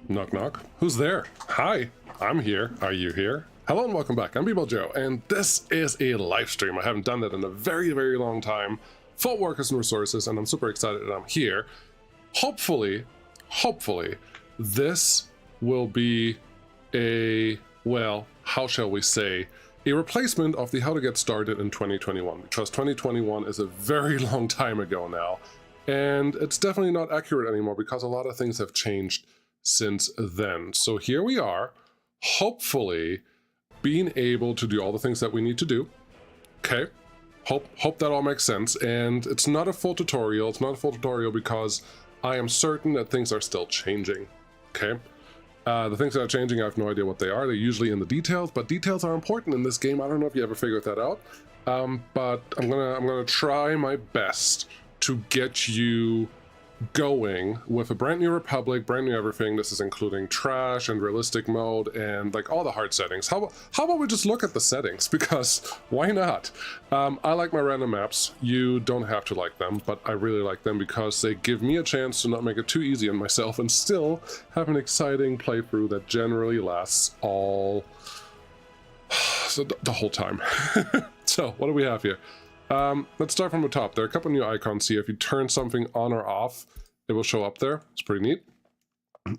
Knock knock. Who's there? Hi, I'm here. Are you here? Hello and welcome back. I'm Joe, and this is a live stream. I haven't done that in a very, very long time. Full workers and resources, and I'm super excited that I'm here. Hopefully, this will be a, well, how shall we say, a replacement of the how to get started in 2021, because 2021 is a very long time ago now, and it's definitely not accurate anymore because a lot of things have changed since then. So here we are, hopefully being able to do all the things that we need to do. Okay, hope that all makes sense. And it's not a full tutorial. It's not a full tutorial because I am certain that things are still changing. Okay, the things that are changing, I have no idea what they are. They're usually in the details, but details are important in this game. I don't know if you ever figured that out, but I'm gonna try my best to get you going with a brand new republic, brand new everything. This is including trash and realistic mode and like all the hard settings. How about we just look at the settings, because why not? I like my random maps. You don't have to like them, but I really like them because they give me a chance to not make it too easy on myself and still have an exciting playthrough that generally lasts all the whole time. So what do we have here? Let's start from the top. There are a couple new icons here. If you turn something on or off, it will show up there. It's pretty neat.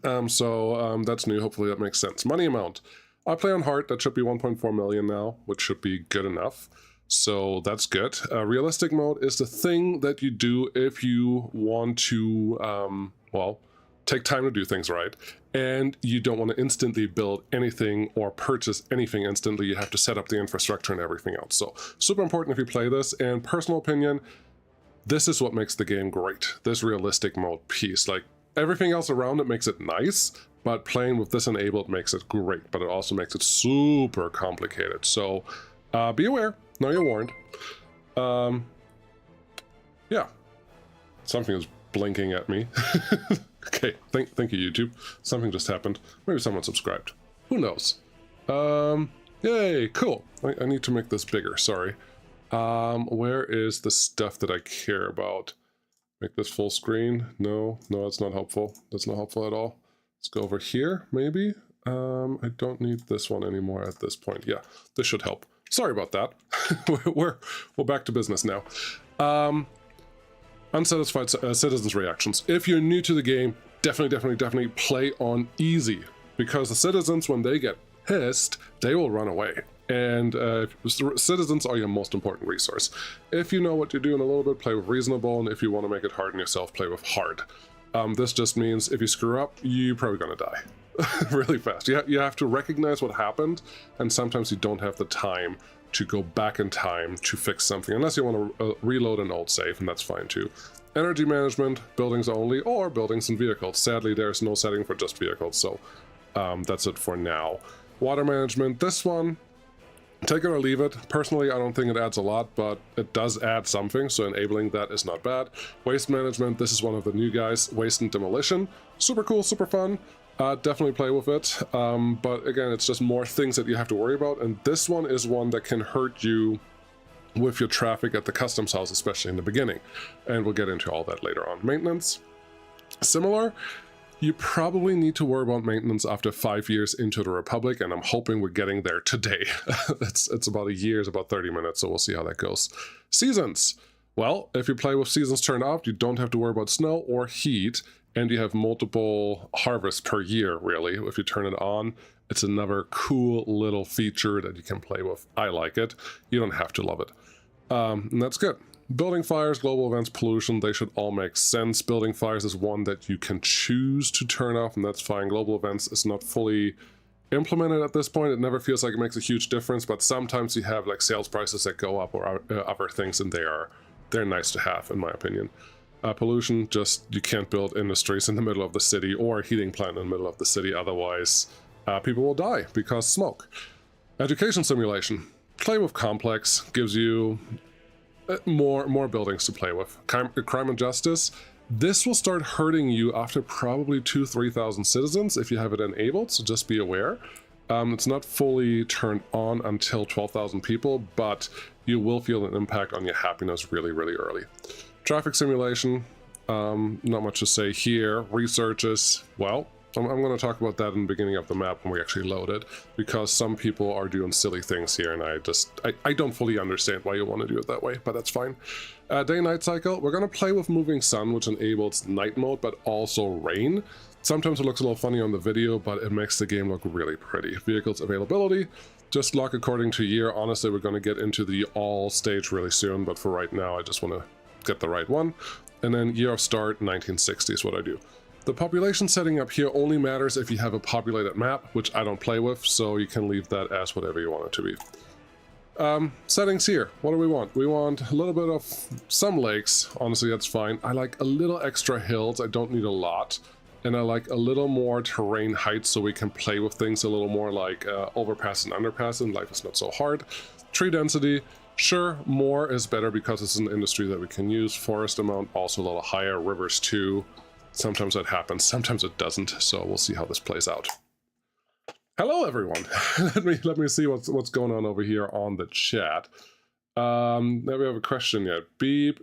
That's new. Hopefully that makes sense. Money amount. I play on hard. That should be 1.4 million now, which should be good enough. So that's good. Realistic mode is the thing that you do if you want to, well, take time to do things right, and you don't want to instantly build anything or purchase anything instantly. You have to set up the infrastructure and everything else. So super important if you play this, and personal opinion, this is what makes the game great. This realistic mode piece, like everything else around it makes it nice, but playing with this enabled makes it great, but it also makes it super complicated. So be aware, now you're warned. Yeah, something is blinking at me. Okay, thank you, YouTube. Something just happened. Maybe someone subscribed. Who knows? Yay, cool. I need to make this bigger, sorry. Where is the stuff that I care about? Make this full screen? No, that's not helpful. That's not helpful at all. Let's go over here, maybe. I don't need this one anymore at this point. Yeah, this should help. Sorry about that. we're back to business now. Unsatisfied citizens' reactions. If you're new to the game, definitely play on easy, because the citizens, when they get pissed, they will run away. And citizens are your most important resource. If you know what you're doing a little bit, play with reasonable, and if you want to make it hard on yourself, play with hard. This just means if you screw up, you're probably gonna die really fast. You have to recognize what happened, and sometimes you don't have the time to go back in time to fix something, unless you want to reload an old save, and that's fine too. Energy management, buildings only, or buildings and vehicles. Sadly, there's no setting for just vehicles, so that's it for now. Water management, this one, take it or leave it. Personally, I don't think it adds a lot, but it does add something, so enabling that is not bad. Waste management, this is one of the new guys, waste and demolition. Super cool, super fun. Definitely play with it, but again, it's just more things that you have to worry about, and this one is one that can hurt you with your traffic at the customs house, especially in the beginning, and we'll get into all that later on. Maintenance, similar. You probably need to worry about maintenance after 5 years into the Republic, and I'm hoping we're getting there today. It's about a year, it's about 30 minutes, so we'll see how that goes. Seasons. Well, if you play with seasons turned off, you don't have to worry about snow or heat, and you have multiple harvests per year, really. If you turn it on, it's another cool little feature that you can play with. I like it. You don't have to love it. And that's good. Building fires, global events, pollution, they should all make sense. Building fires is one that you can choose to turn off, and that's fine. Global events is not fully implemented at this point. It never feels like it makes a huge difference, but sometimes you have like sales prices that go up or other things, and they're nice to have, in my opinion. Pollution, just you can't build industries in the middle of the city or a heating plant in the middle of the city, otherwise people will die because smoke. Education simulation. Play with complex, gives you more buildings to play with. Crime and justice. This will start hurting you after probably 2,000-3,000 citizens if you have it enabled, so just be aware. It's not fully turned on until 12,000 people, but you will feel an impact on your happiness really early. Traffic simulation, not much to say here. Researches, well, I'm going to talk about that in the beginning of the map when we actually load it, because some people are doing silly things here, and I don't fully understand why you want to do it that way, but that's fine. Day-night cycle, we're going to play with moving sun, which enables night mode, but also rain. Sometimes it looks a little funny on the video, but it makes the game look really pretty. Vehicles availability, just lock according to year. Honestly, we're going to get into the all stage really soon, but for right now, I just want to get the right one. And then year of start, 1960 is what I do. The population setting up here only matters if you have a populated map, which I don't play with, so you can leave that as whatever you want it to be. Settings here, what do we want? We want a little bit of some lakes, honestly that's fine. I like a little extra hills, I don't need a lot. And I like a little more terrain height so we can play with things a little more, like overpass and underpass, and life is not so hard. Tree density, sure, more is better because it's an industry that we can use. Forest amount also a little higher, rivers too. Sometimes that happens, sometimes it doesn't, so we'll see how this plays out. Hello everyone. let me see what's going on over here on the chat. Now we have a question yet. Beep.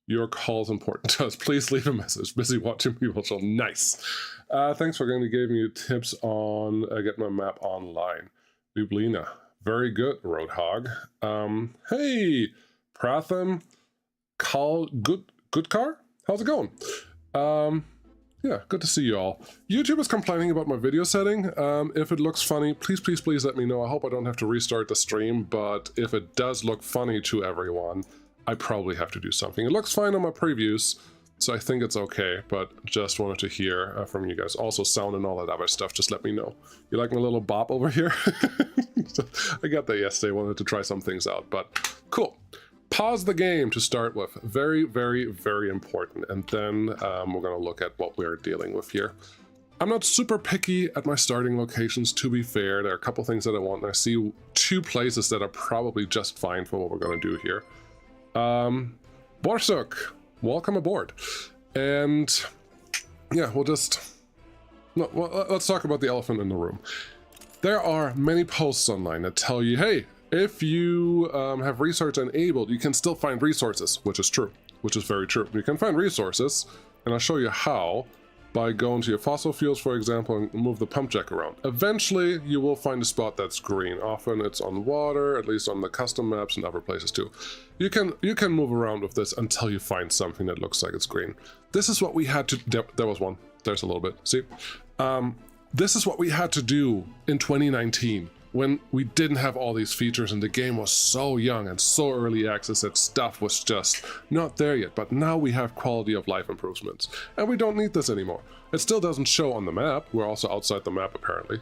Your call is important to us. Please leave a message. Busy watching people show. Nice. Thanks for giving me tips on get my map online. Ljubljana. Very good, Roadhog. Hey, Pratham. Good car? How's it going? Yeah, good to see you all. YouTube is complaining about my video setting. If it looks funny, please let me know. I hope I don't have to restart the stream, but if it does look funny to everyone, I probably have to do something. It looks fine on my previews, so I think it's okay, but just wanted to hear from you guys. Also, sound and all that other stuff, just let me know. You like my little bop over here? I got that yesterday, wanted to try some things out, but cool. Pause the game to start with. Very, very, very important. And then we're gonna look at what we're dealing with here. I'm not super picky at my starting locations, to be fair. There are a couple things that I want, and I see 2 places that are probably just fine for what we're gonna do here. Borsuk, welcome aboard. And yeah, let's talk about the elephant in the room. There are many posts online that tell you, hey, if you have research enabled, you can still find resources, which is true, which is very true. You can find resources, and I'll show you how, by going to your fossil fuels, for example, and move the pump jack around. Eventually, you will find a spot that's green. Often it's on water, at least on the custom maps and other places too. You can move around with this until you find something that looks like it's green. This is what we had to, there was one, there's a little bit, see? This is what we had to do in 2019. When we didn't have all these features and the game was so young and so early access that stuff was just not there yet. But now we have quality of life improvements and we don't need this anymore. It still doesn't show on the map. We're also outside the map apparently.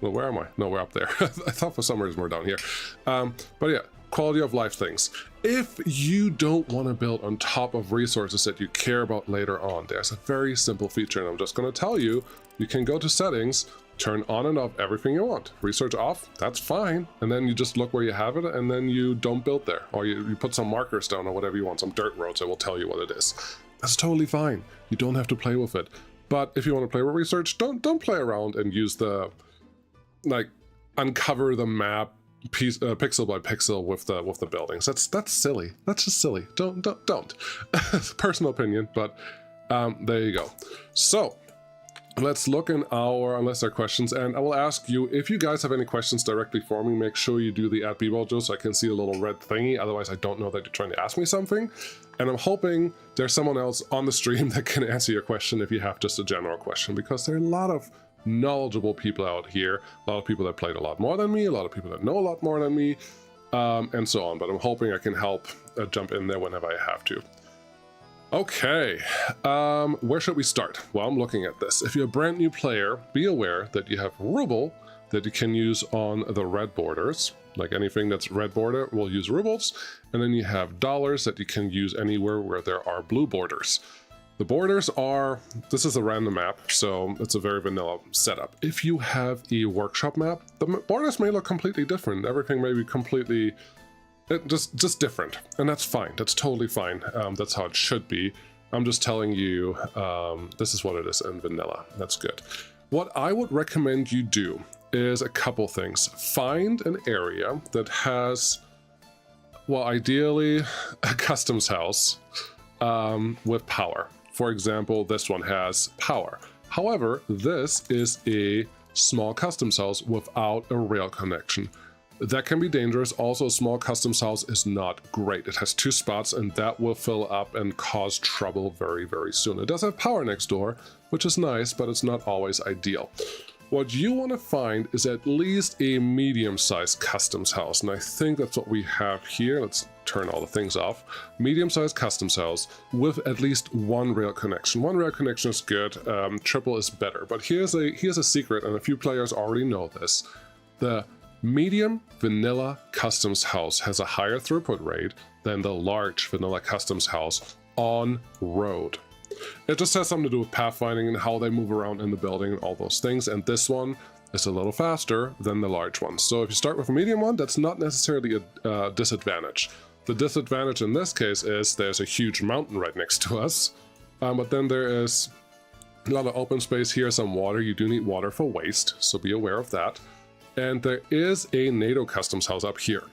Well, where am I? No, we're up there. I thought for some reason we're down here. But yeah, quality of life things. If you don't want to build on top of resources that you care about later on, there's a very simple feature, and I'm just going to tell you, you can go to settings, turn on and off everything you want. Research off, that's fine. And then you just look where you have it, and then you don't build there. Or you put some markers down or whatever you want, some dirt roads that will tell you what it is. That's totally fine. You don't have to play with it. But if you want to play with research, don't play around and use the, like, uncover the map pixel by pixel with the buildings. That's silly. That's just silly. Don't. Personal opinion, but there you go. So let's look in our, unless there are questions, and I will ask you, if you guys have any questions directly for me, make sure you do the @bballjoe so I can see a little red thingy, otherwise I don't know that you're trying to ask me something. And I'm hoping there's someone else on the stream that can answer your question if you have just a general question, because there are a lot of knowledgeable people out here, a lot of people that played a lot more than me, a lot of people that know a lot more than me, and so on. But I'm hoping I can help jump in there whenever I have to. Okay, where should we start? Well, I'm looking at this. If you're a brand new player, be aware that you have ruble that you can use on the red borders. Like anything that's red border will use rubles. And then you have dollars that you can use anywhere where there are blue borders. The borders are, this is a random map, so it's a very vanilla setup. If you have a workshop map, the borders may look completely different. Everything may be completely just different, and that's fine. That's totally fine. That's how it should be. I'm just telling you, this is what it is in vanilla. That's good. What I would recommend you do is a couple things. Find an area that has, well, ideally a customs house with power. For example, this one has power. However, this is a small customs house without a rail connection. That can be dangerous. Also, a small customs house is not great. It has 2 spots, and that will fill up and cause trouble very, very soon. It does have power next door, which is nice, but it's not always ideal. What you want to find is at least a medium-sized customs house, and I think that's what we have here. Let's turn all the things off. Medium-sized customs house with at least 1 rail connection. 1 rail connection is good. Triple is better. But here's a secret, and a few players already know this. The medium vanilla customs house has a higher throughput rate than the large vanilla customs house on road. It just has something to do with pathfinding and how they move around in the building and all those things, and this one is a little faster than the large one. So if you start with a medium one, that's not necessarily a disadvantage. The disadvantage in this case is there's a huge mountain right next to us, but then there is a lot of open space here, some water. You do need water for waste, so be aware of that. And there is a NATO customs house up here.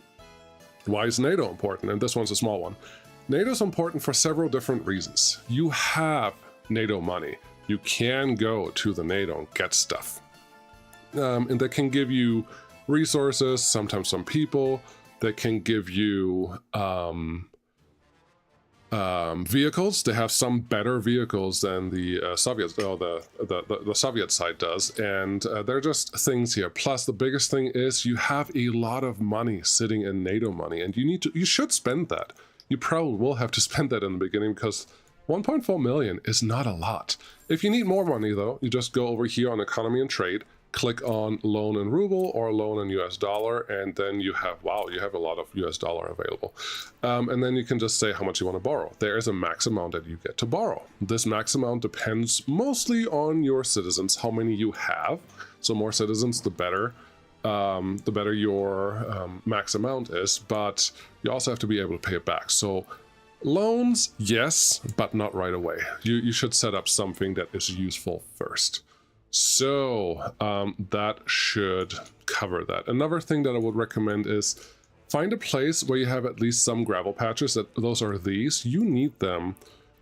Why is NATO important? And this one's a small one. NATO is important for several different reasons. You have NATO money. You can go to the NATO and get stuff. And that can give you resources, sometimes some people. That can give you vehicles. They have some better vehicles than the Soviets, the Soviet side does, and they're just things here. Plus, the biggest thing is you have a lot of money sitting in NATO money, and you should spend that. You probably will have to spend that in the beginning because 1.4 million is not a lot. If you need more money, though, you just go over here on Economy and Trade, click on Loan in Ruble or Loan in US dollar, and then you have, wow, you have a lot of US dollar available. And then you can just say how much you want to borrow. There is a max amount that you get to borrow. This max amount depends mostly on your citizens, how many you have. So more citizens, the better your max amount is, but you also have to be able to pay it back. So loans, yes, but not right away. You should set up something that is useful first. So that should cover that. Another thing that I would recommend is find a place where you have at least some gravel patches. Those are these. You need them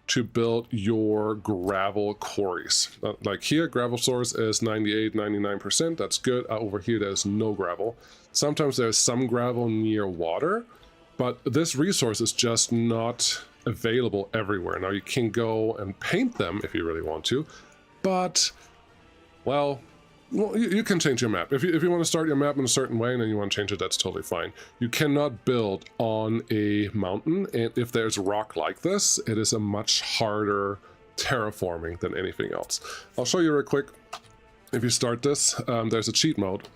to build your gravel quarries. Like here, gravel source is 98, 99%. That's good. Over here, there's no gravel. Sometimes there's some gravel near water, but this resource is just not available everywhere. Now, you can go and paint them if you really want to, but well, you can change your map. If you want to start your map in a certain way and then you want to change it, that's totally fine. You cannot build on a mountain, and if there's rock like this, it is a much harder terraforming than anything else. I'll show you real quick. If you start this, there's a cheat mode.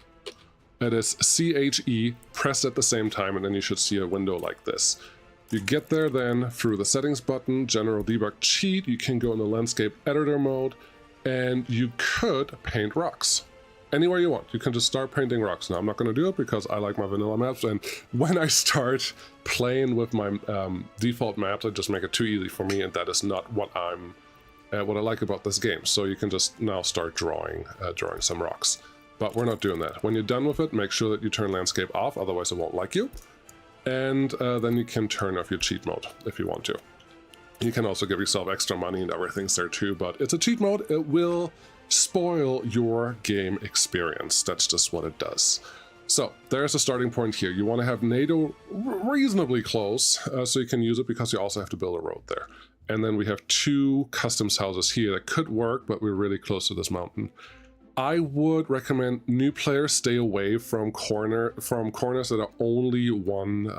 It is CHE pressed at the same time, and then you should see a window like this. You get there then through the settings button, general debug cheat. You can go in the landscape editor mode, and you could paint rocks anywhere you want. You can just start painting rocks. Now, I'm not going to do it because I like my vanilla maps, and when I start playing with my default maps, I just make it too easy for me, and that is not what I like about this game. So you can just now start drawing some rocks. But we're not doing that. When you're done with it, make sure that you turn landscape off, otherwise it won't like you. And then you can turn off your cheat mode if you want to. You can also give yourself extra money and other things there too, but it's a cheat mode. It will spoil your game experience. That's just what it does. So there's a starting point here. You want to have NATO reasonably close so you can use it, because you also have to build a road there. And then we have 2 customs houses here that could work, but we're really close to this mountain. I would recommend new players stay away from corners that are only one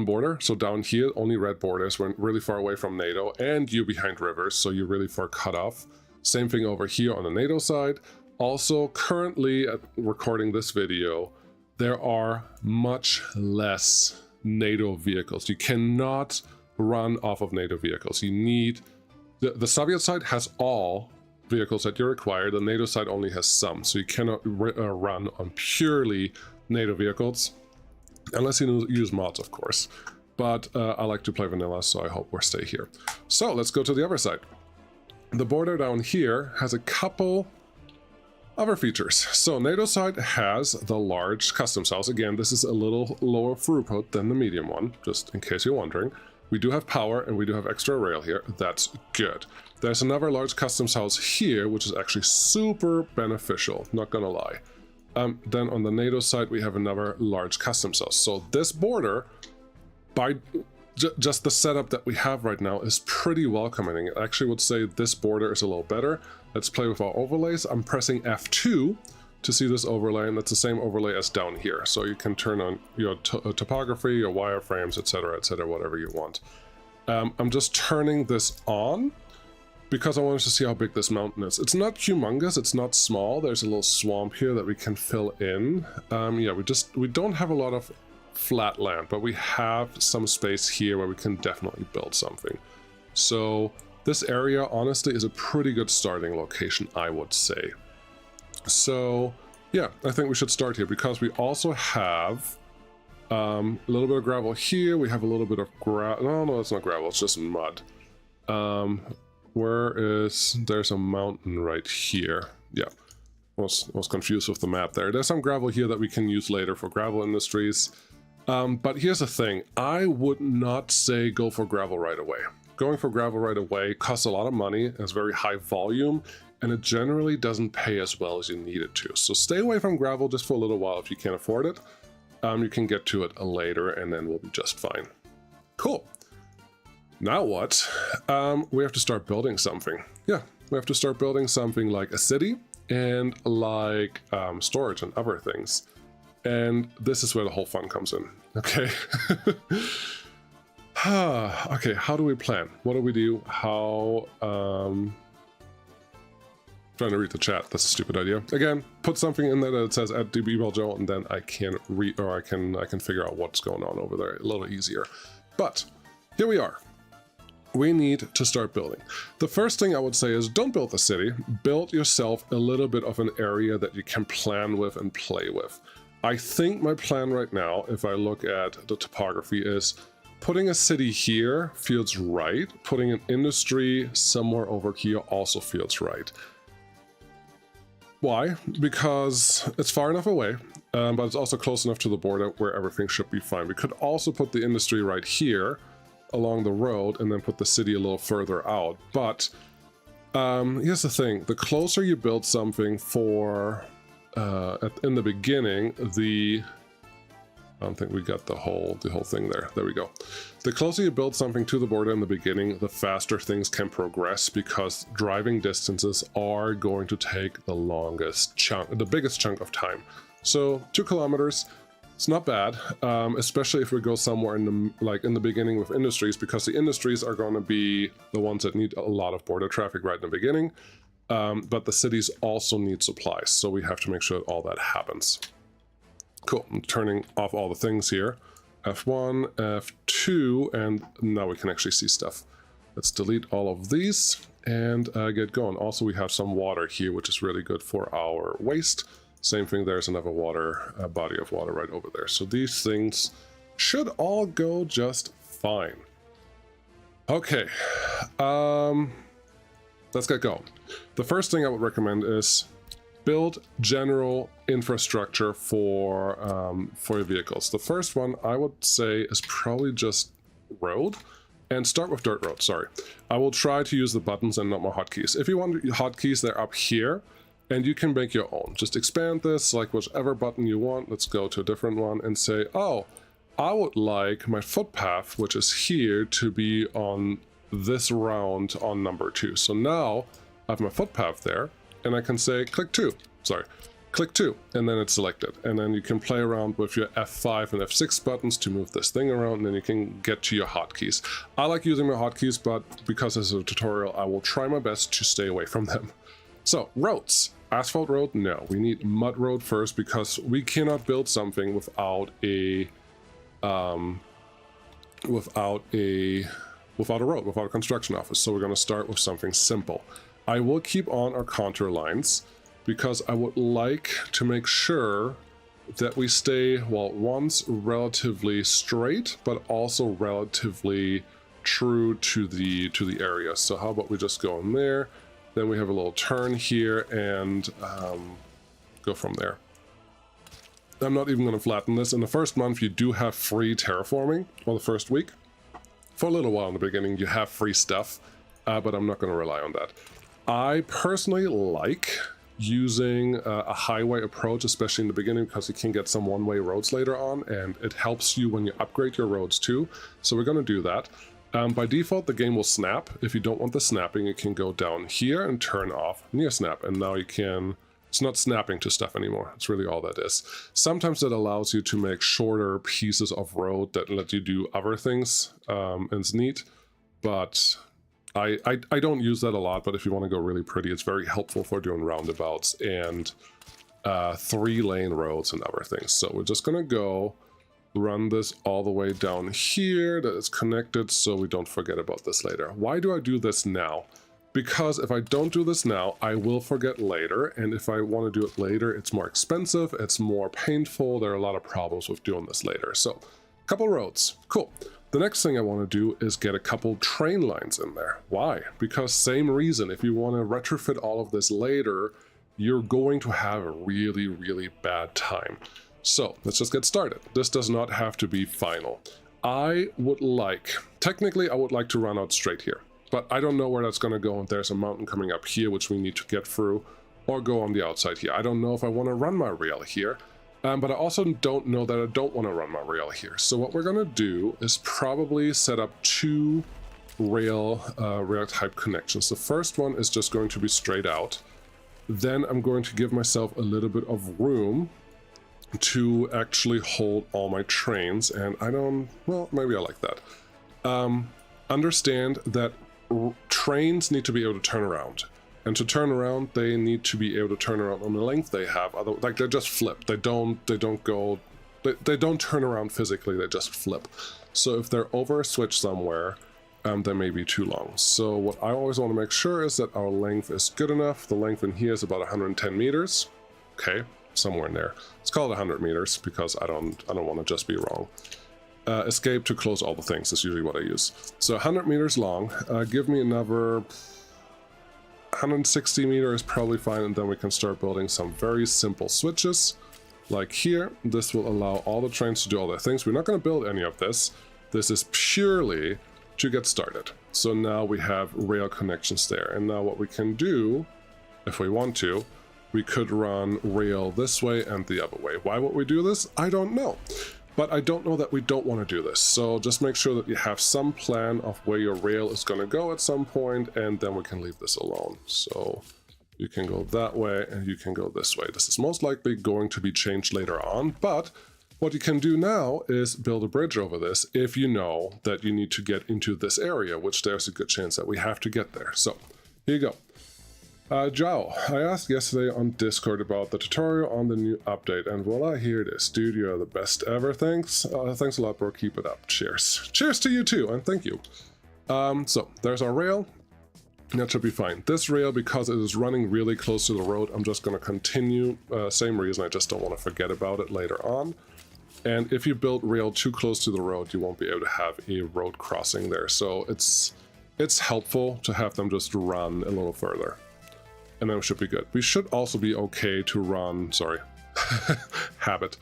border. So down here, only red borders. We're really far away from NATO, and you're behind rivers, so you're really far cut off. Same thing over here on the NATO side. Also, currently at recording this video, there are much less NATO vehicles. You cannot run off of NATO vehicles. You need the Soviet side has all vehicles that you require. The NATO side only has some, so you cannot run on purely NATO vehicles. Unless you use mods, of course. But I like to play vanilla, so I hope we'll stay here. So let's go to the other side. The border down here has a couple other features. So NATO side has the large customs house. Again, this is a little lower throughput than the medium one, just in case you're wondering. We do have power and we do have extra rail here. That's good. There's another large customs house here, which is actually super beneficial, not gonna lie. Then on the NATO side, we have another large customs house. So this border, by just the setup that we have right now, is pretty welcoming. I actually would say this border is a little better. Let's play with our overlays. I'm pressing F2 to see this overlay, and that's the same overlay as down here. So you can turn on your topography, your wireframes, etc., whatever you want. I'm just turning this on because I wanted to see how big this mountain is. It's not humongous, it's not small. There's a little swamp here that we can fill in. Yeah, we don't have a lot of flat land, but we have some space here where we can definitely build something. So this area, honestly, is a pretty good starting location, I would say. So yeah, I think we should start here because we also have a little bit of gravel here. We have a little bit of gravel. No, it's not gravel, it's just mud. There's a mountain right here. Yeah, was confused with the map there. There's some gravel here that we can use later for gravel industries. But here's the thing, I would not say go for gravel right away. Going for gravel right away costs a lot of money, has very high volume, and it generally doesn't pay as well as you need it to. So stay away from gravel just for a little while if you can't afford it. You can get to it later and then we'll be just fine. Cool. Now what? We have to start building something. Yeah, we have to start building something like a city and like storage and other things. And this is where the whole fun comes in, okay? Okay, how do we plan? What do we do? How, trying to read the chat, that's a stupid idea. Again, put something in there that says @dbwelljoe, and then I can read, or I can figure out what's going on over there a little easier. But here we are. We need to start building. The first thing I would say is don't build the city. Build yourself a little bit of an area that you can plan with and play with. I think my plan right now, if I look at the topography, is putting a city here feels right. Putting an industry somewhere over here also feels right. Why? Because it's far enough away, but it's also close enough to the border where everything should be fine. We could also put the industry right here along the road and then put the city a little further out. But here's the thing, the closer you build something for in the beginning, I don't think we got the whole thing there. There we go. The closer you build something to the border in the beginning, the faster things can progress because driving distances are going to take the longest chunk, the biggest chunk of time. So 2 kilometers, it's not bad, especially if we go somewhere in the beginning with industries, because the industries are going to be the ones that need a lot of border traffic right in the beginning. But the cities also need supplies, so we have to make sure that all that happens. Cool, I'm turning off all the things here. F1, F2, and now we can actually see stuff. Let's delete all of these and get going. Also, we have some water here, which is really good for our waste. Same thing, there's another water, body of water right over there. So these things should all go just fine. Okay, let's get going. The first thing I would recommend is build general infrastructure for your vehicles. The first one I would say is probably just road, and start with dirt road, sorry. I will try to use the buttons and not my hotkeys. If you want hotkeys, they're up here, and you can make your own. Just expand this, like whichever button you want. Let's go to a different one and say, oh, I would like my footpath, which is here, to be on this round on number 2. So now I have my footpath there, and I can say click 2, and then it's selected. And then you can play around with your F5 and F6 buttons to move this thing around, and then you can get to your hotkeys. I like using my hotkeys, but because this is a tutorial, I will try my best to stay away from them. So, roads. Asphalt road, no. We need mud road first, because we cannot build something without a road, without a construction office. So we're going to start with something simple. I will keep on our contour lines because I would like to make sure that we stay, well, once relatively straight, but also relatively true to the area. So how about we just go in there, then we have a little turn here, and go from there. I'm not even going to flatten this. In the first month, you do have free terraforming, or the first week. For a little while in the beginning, you have free stuff. but I'm not going to rely on that. I personally like using a highway approach, especially in the beginning, because you can get some one-way roads later on, and it helps you when you upgrade your roads too. So we're going to do that. By default, the game will snap. If you don't want the snapping, you can go down here and turn off near snap, and now you can... It's not snapping to stuff anymore. It's really all that is. Sometimes it allows you to make shorter pieces of road that let you do other things, and it's neat, but... I don't use that a lot, but if you want to go really pretty, it's very helpful for doing roundabouts and 3-lane roads and other things. So we're just going to go run this all the way down here that it's connected so we don't forget about this later. Why do I do this now? Because if I don't do this now, I will forget later, and if I want to do it later, it's more expensive, it's more painful, there are a lot of problems with doing this later. So, a couple roads, cool. The next thing I want to do is get a couple train lines in there. Why? Because same reason, if you want to retrofit all of this later, you're going to have a really, really bad time. So let's just get started. This does not have to be final. Technically I would like to run out straight here, but I don't know where that's going to go, and there's a mountain coming up here which we need to get through, or go on the outside here. I don't know if I want to run my rail here. But I also don't know that I don't want to run my rail here. So what we're going to do is probably set up 2 rail type connections. The first one is just going to be straight out. Then I'm going to give myself a little bit of room to actually hold all my trains. And well, maybe I like that. Understand that trains need to be able to turn around. And to turn around, they need to be able to turn around on the length they have. Otherwise, like, they just flip. They don't turn around physically. They just flip. So if they're over a switch somewhere, they may be too long. So what I always want to make sure is that our length is good enough. The length in here is about 110 meters. Okay, somewhere in there. Let's call it 100 meters because I don't want to just be wrong. Escape to close all the things is usually what I use. So 100 meters long. Give me another... 160 meters is probably fine, and then we can start building some very simple switches. Like here, this will allow all the trains to do all their things. We're not going to build any of this. This is purely to get started. So now we have rail connections there. And now what we can do, if we want to, we could run rail this way and the other way. Why would we do this? I don't know. But I don't know that we don't want to do this. So just make sure that you have some plan of where your rail is going to go at some point, and then we can leave this alone. So you can go that way and you can go this way. This is most likely going to be changed later on, but what you can do now is build a bridge over this if you know that you need to get into this area, which there's a good chance that we have to get there. So here you go. Zhao, I asked yesterday on Discord about the tutorial on the new update, and voila, here it is. Dude, you're the best ever. Thanks. Thanks a lot, bro. Keep it up. Cheers. Cheers to you too, and thank you. So there's our rail. That should be fine. This rail, because it is running really close to the road, I'm just going to continue. Same reason, I just don't want to forget about it later on. And if you build rail too close to the road, you won't be able to have a road crossing there. So it's helpful to have them just run a little further. And then we should be good. We should also be okay to run, sorry, habit.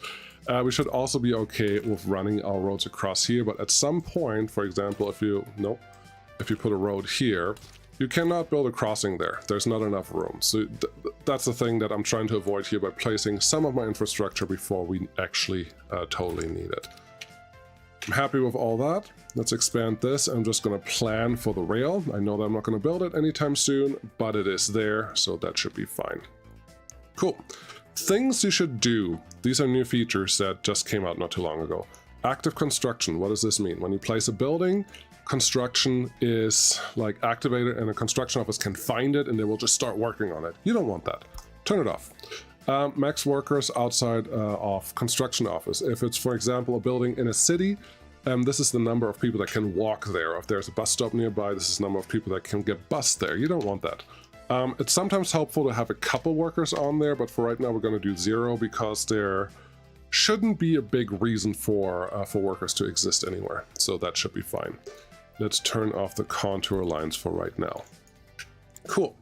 We should also be okay with running our roads across here, but at some point, for example, if you put a road here, you cannot build a crossing there. There's not enough room. So that's the thing that I'm trying to avoid here by placing some of my infrastructure before we actually totally need it. I'm happy with all that. Let's expand this. I'm just going to plan for the rail. I know that I'm not going to build it anytime soon, but it is there, so that should be fine. Cool. Things you should do. These are new features that just came out not too long ago. Active construction. What does this mean? When you place a building, construction is like activated, and a construction office can find it and they will just start working on it. You don't want that. Turn it off. Max workers outside of construction office. If it's, for example, a building in a city, this is the number of people that can walk there. If there's a bus stop nearby, this is the number of people that can get bused there. You don't want that. It's sometimes helpful to have a couple workers on there, but for right now we're going to do 0 because there shouldn't be a big reason for workers to exist anywhere. So that should be fine. Let's turn off the contour lines for right now. Cool.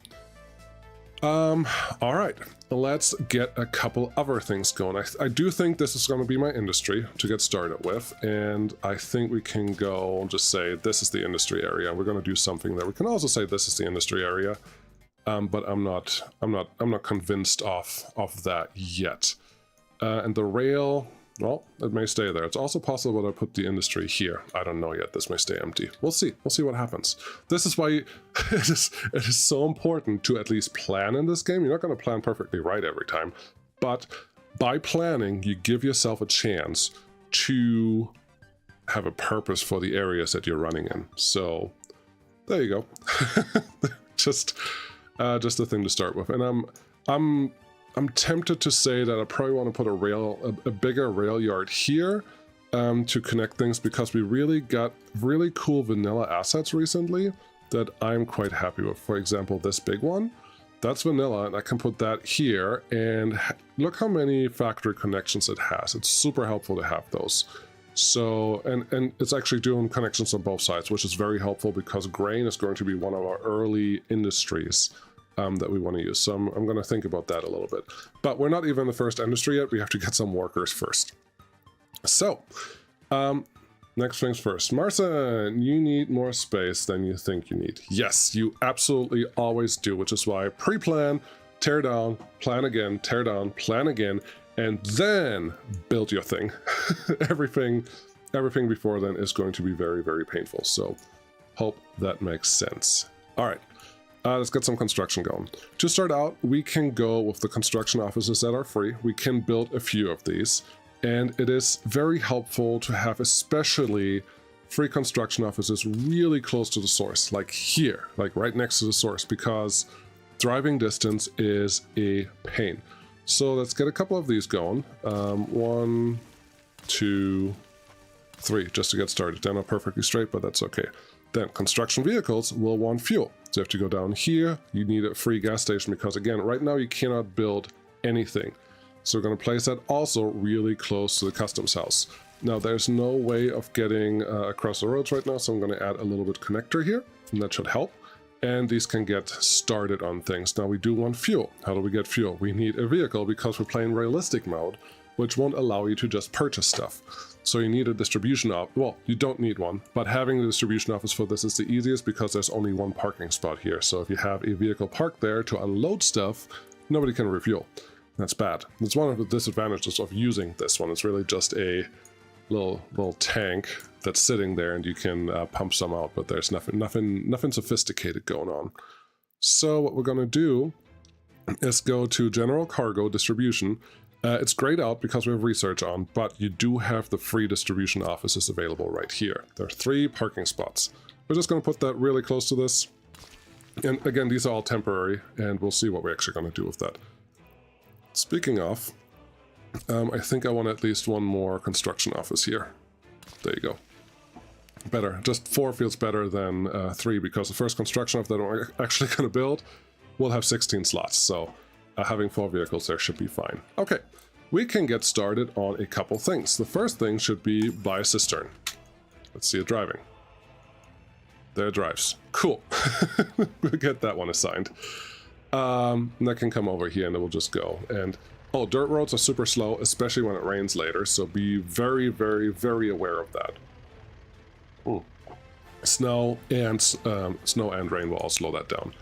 All right, let's get a couple other things going. I do think this is going to be my industry to get started with, and I think we can go and just say this is the industry area. We're going to do something there. We can also say this is the industry area, but I'm not convinced of that yet. And the rail, well, it may stay there. It's also possible that I put the industry here. I don't know yet. This may stay empty. We'll see. We'll see what happens. This is why it is so important to at least plan in this game. You're not going to plan perfectly right every time, but by planning, you give yourself a chance to have a purpose for the areas that you're running in. So there you go. just a thing to start with. And I'm tempted to say that I probably want to put a bigger rail yard here to connect things, because we really got really cool vanilla assets recently that I'm quite happy with. For example, this big one, that's vanilla, and I can put that here, and look how many factory connections it has. It's super helpful to have those. So, and it's actually doing connections on both sides, which is very helpful because grain is going to be one of our early industries that we want to use. So I'm going to think about that a little bit. But we're not even the first industry yet. We have to get some workers first. So, next things first. Marcin, you need more space than you think you need. Yes, you absolutely always do, which is why pre-plan, tear down, plan again, tear down, plan again, and then build your thing. Everything before then is going to be very, very painful. So hope that makes sense. All right. Let's get some construction going. To start out, we can go with the construction offices that are free. We can build a few of these, and it is very helpful to have especially free construction offices really close to the source, like here, like right next to the source, because driving distance is a pain. So let's get a couple of these going. 1, 2, 3, just to get started. They're not perfectly straight, but that's okay. Then construction vehicles will want fuel. So you have to go down here. You need a free gas station because, again, right now you cannot build anything. So we're going to place that also really close to the customs house. Now there's no way of getting across the roads right now, so I'm going to add a little bit connector here, and that should help. And these can get started on things. Now we do want fuel. How do we get fuel? We need a vehicle because we're playing realistic mode, which won't allow you to just purchase stuff. So you need a distribution office. Well, you don't need one, but having the distribution office for this is the easiest because there's only one parking spot here. So if you have a vehicle parked there to unload stuff, nobody can refuel. That's bad. That's one of the disadvantages of using this one. It's really just a little tank that's sitting there, and you can pump some out, but there's nothing sophisticated going on. So what we're gonna do is go to general cargo distribution. It's grayed out because we have research on, but you do have the free distribution offices available right here. There are 3 parking spots. We're just going to put that really close to this. And again, these are all temporary, and we'll see what we're actually going to do with that. Speaking of, I think I want at least one more construction office here. There you go. Better. Just 4 feels better than 3, because the first construction office that I'm actually going to build will have 16 slots, so having 4 vehicles there should be fine. Okay, we can get started on a couple things. The first thing should be buy a cistern. Let's see it driving. There it drives. Cool. We'll get that one assigned. And that can come over here and it will just go. And oh, dirt roads are super slow, especially when it rains later, so be very, very, very aware of that. Ooh. Snow and rain will all slow that down.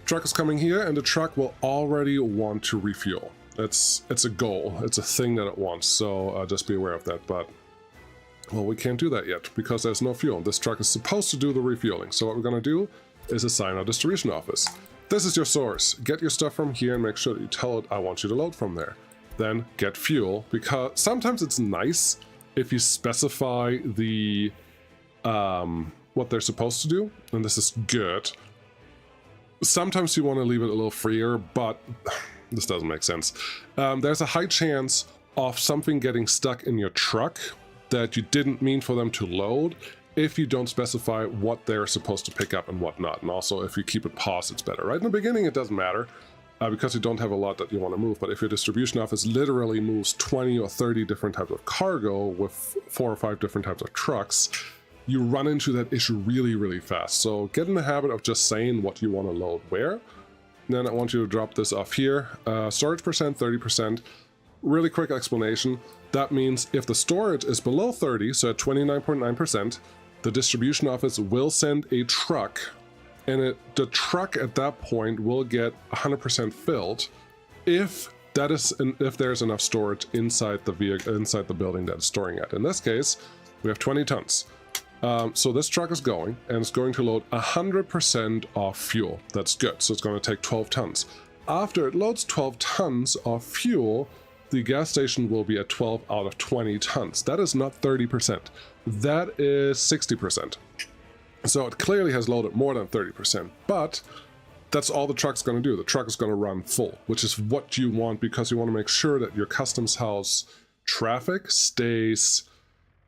Truck is coming here, and the truck will already want to refuel. It's a goal. It's a thing that it wants, so just be aware of that. But, well, we can't do that yet because there's no fuel. This truck is supposed to do the refueling, so what we're going to do is assign our distribution office. This is your source. Get your stuff from here and make sure that you tell it, I want you to load from there. Then get fuel, because sometimes it's nice if you specify the what they're supposed to do, and this is good. Sometimes you want to leave it a little freer, but this doesn't make sense. There's a high chance of something getting stuck in your truck that you didn't mean for them to load if you don't specify what they're supposed to pick up and what not. And also, if you keep it paused, it's better. Right in the beginning, it doesn't matter because you don't have a lot that you want to move. But if your distribution office literally moves 20 or 30 different types of cargo with 4 or 5 different types of trucks, you run into that issue really, really fast. So get in the habit of just saying what you want to load where, Then I want you to drop this off here. Storage percent, 30%. Really quick explanation. That means if the storage is below 30, so at 29.9%, the distribution office will send a truck, and the truck at that point will get 100% filled if there's enough storage inside the building that it's storing at. In this case, we have 20 tons. So this truck is going, and it's going to load 100% of fuel. That's good. So it's going to take 12 tons. After it loads 12 tons of fuel, the gas station will be at 12 out of 20 tons. That is not 30%. That is 60%. So it clearly has loaded more than 30%, but that's all the truck's going to do. The truck is going to run full, which is what you want, because you want to make sure that your customs house traffic stays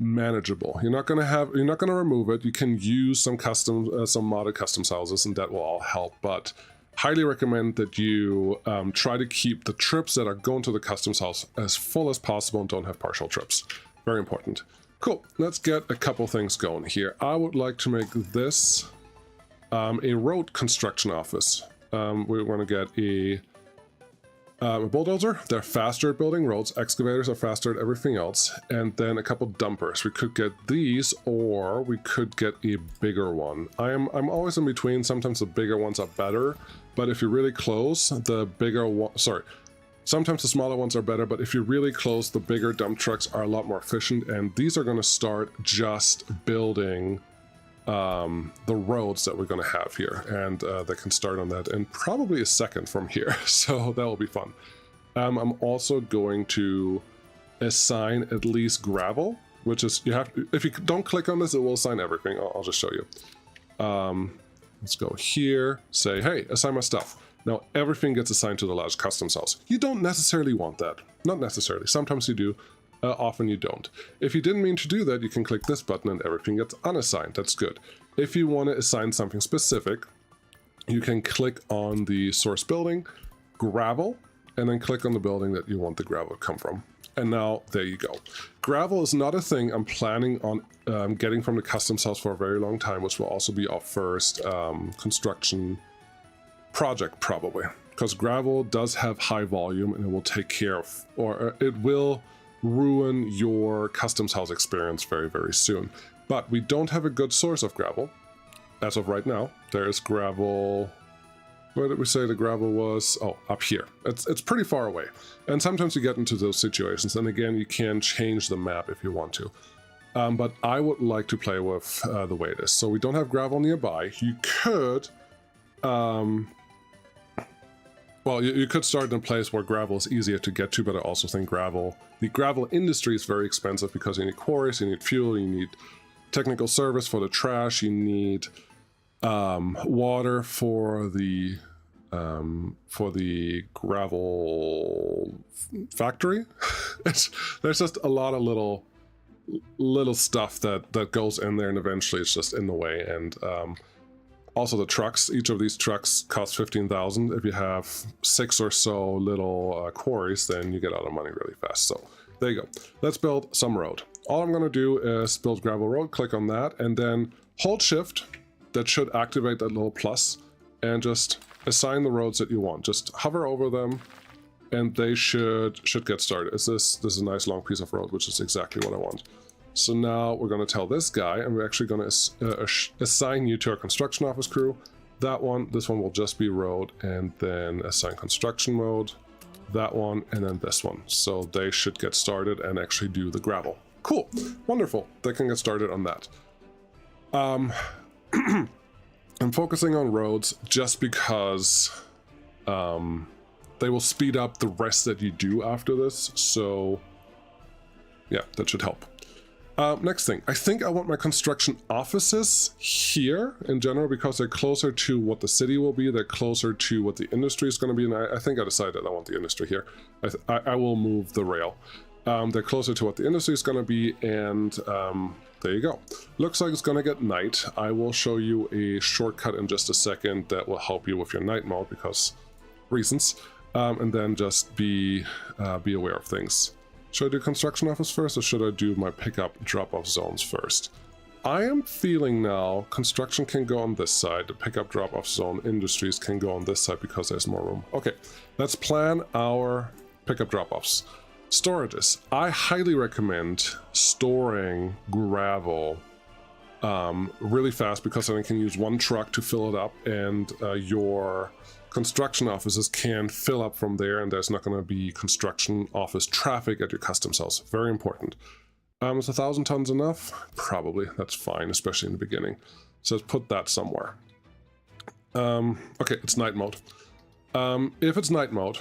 manageable. You're not going to remove it. You can use some modded customs houses, and that will all help, but highly recommend that you try to keep the trips that are going to the customs house as full as possible and don't have partial trips. Very important. Cool, let's get a couple things going here. I would like to make this a road construction office. We want to get a bulldozer. They're faster at building roads. Excavators are faster at everything else. And then a couple dumpers. We could get these, or we could get a bigger one. I'm always in between. Sometimes the bigger ones are better, but if you're really close, the bigger one, sometimes the smaller ones are better, but if you're really close, the bigger dump trucks are a lot more efficient, and these are going to start just building the roads that we're going to have here, and they can start on that in probably a second from here, so that will be fun. I'm also going to assign at least gravel, which is, you have to, if you don't click on this, it will assign everything. I'll just show you. Let's go here, say, hey, assign my stuff. Now everything gets assigned to the large customs house. You don't necessarily want that. Not necessarily. Sometimes you do. Often you don't. If you didn't mean to do that, you can click this button and everything gets unassigned. That's good. If you want to assign something specific, you can click on the source building, gravel, and then click on the building that you want the gravel to come from. And now there you go. Gravel is not a thing I'm planning on getting from the customs house for a very long time, which will also be our first construction project probably, because gravel does have high volume and it will take care of, or it will ruin your customs house experience very, very soon. But we don't have a good source of gravel as of right now. There is gravel. Where did we say the gravel was? Oh, up here. It's pretty far away. And sometimes you get into those situations, and again, you can change the map if you want to. But I would like to play with the way it is. So we don't have gravel nearby. You could well, you could start in a place where gravel is easier to get to, but I also think the gravel industry is very expensive, because you need quarries, you need fuel, you need technical service for the trash, you need water for the gravel factory. There's just a lot of little stuff that goes in there, and eventually it's just in the way. And also the trucks, each of these trucks costs 15,000. If you have 6 or so little quarries, then you get out of money really fast. So there you go. Let's build some road. All I'm going to do is build gravel road, click on that, and then hold shift. That should activate that little plus, and just assign the roads that you want. Just hover over them, and they should get started. This is a nice long piece of road, which is exactly what I want. So now we're going to tell this guy, and we're actually going to assign you to our construction office crew. This one will just be road, and then assign construction mode, that one, and then this one. So they should get started and actually do the gravel. Cool, wonderful. They can get started on that. I'm focusing on roads just because they will speed up the rest that you do after this. So yeah, that should help. Next thing, I think I want my construction offices here in general, because they're closer to what the city will be. They're closer to what the industry is going to be. And I think I decided I want the industry here. I will move the rail. They're closer to what the industry is going to be. And there you go. Looks like it's going to get night. I will show you a shortcut in just a second that will help you with your night mode, because reasons. And then just be aware of things. Should I do construction office first, or should I do my pickup drop-off zones first? I am feeling now construction can go on this side, the pickup drop-off zone, industries can go on this side because there's more room. Okay, let's plan our pickup drop-offs. Storages. I highly recommend storing gravel really fast, because then you can use one truck to fill it up, and your construction offices can fill up from there, and there's not going to be construction office traffic at your custom cells. Very important. Is 1,000 tons enough? Probably. That's fine, especially in the beginning. So let's put that somewhere. Okay, it's night mode. If it's night mode,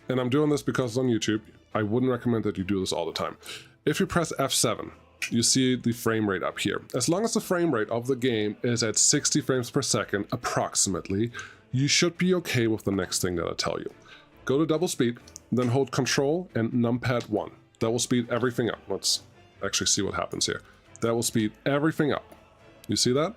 and I'm doing this because it's on YouTube, I wouldn't recommend that you do this all the time. If you press F7, you see the frame rate up here. As long as the frame rate of the game is at 60 frames per second, approximately, you should be okay with the next thing that I tell you. Go to double speed, then hold Control and numpad 1. That will speed everything up. Let's actually see what happens here. That will speed everything up. You see that?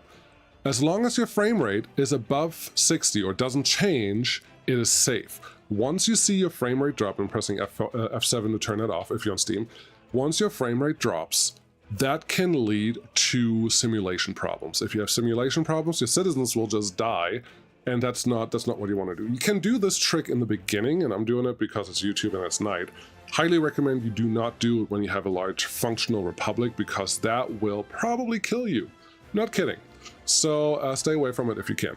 As long as your frame rate is above 60 or doesn't change, it is safe. Once you see your frame rate drop, and pressing F7 to turn it off if you're on Steam, once your frame rate drops, that can lead to simulation problems. If you have simulation problems, your citizens will just die, and that's not what you want to do. You can do this trick in the beginning, and I'm doing it because it's YouTube and it's night. Highly recommend you do not do it when you have a large functional republic, because that will probably kill you. Not kidding. So stay away from it if you can.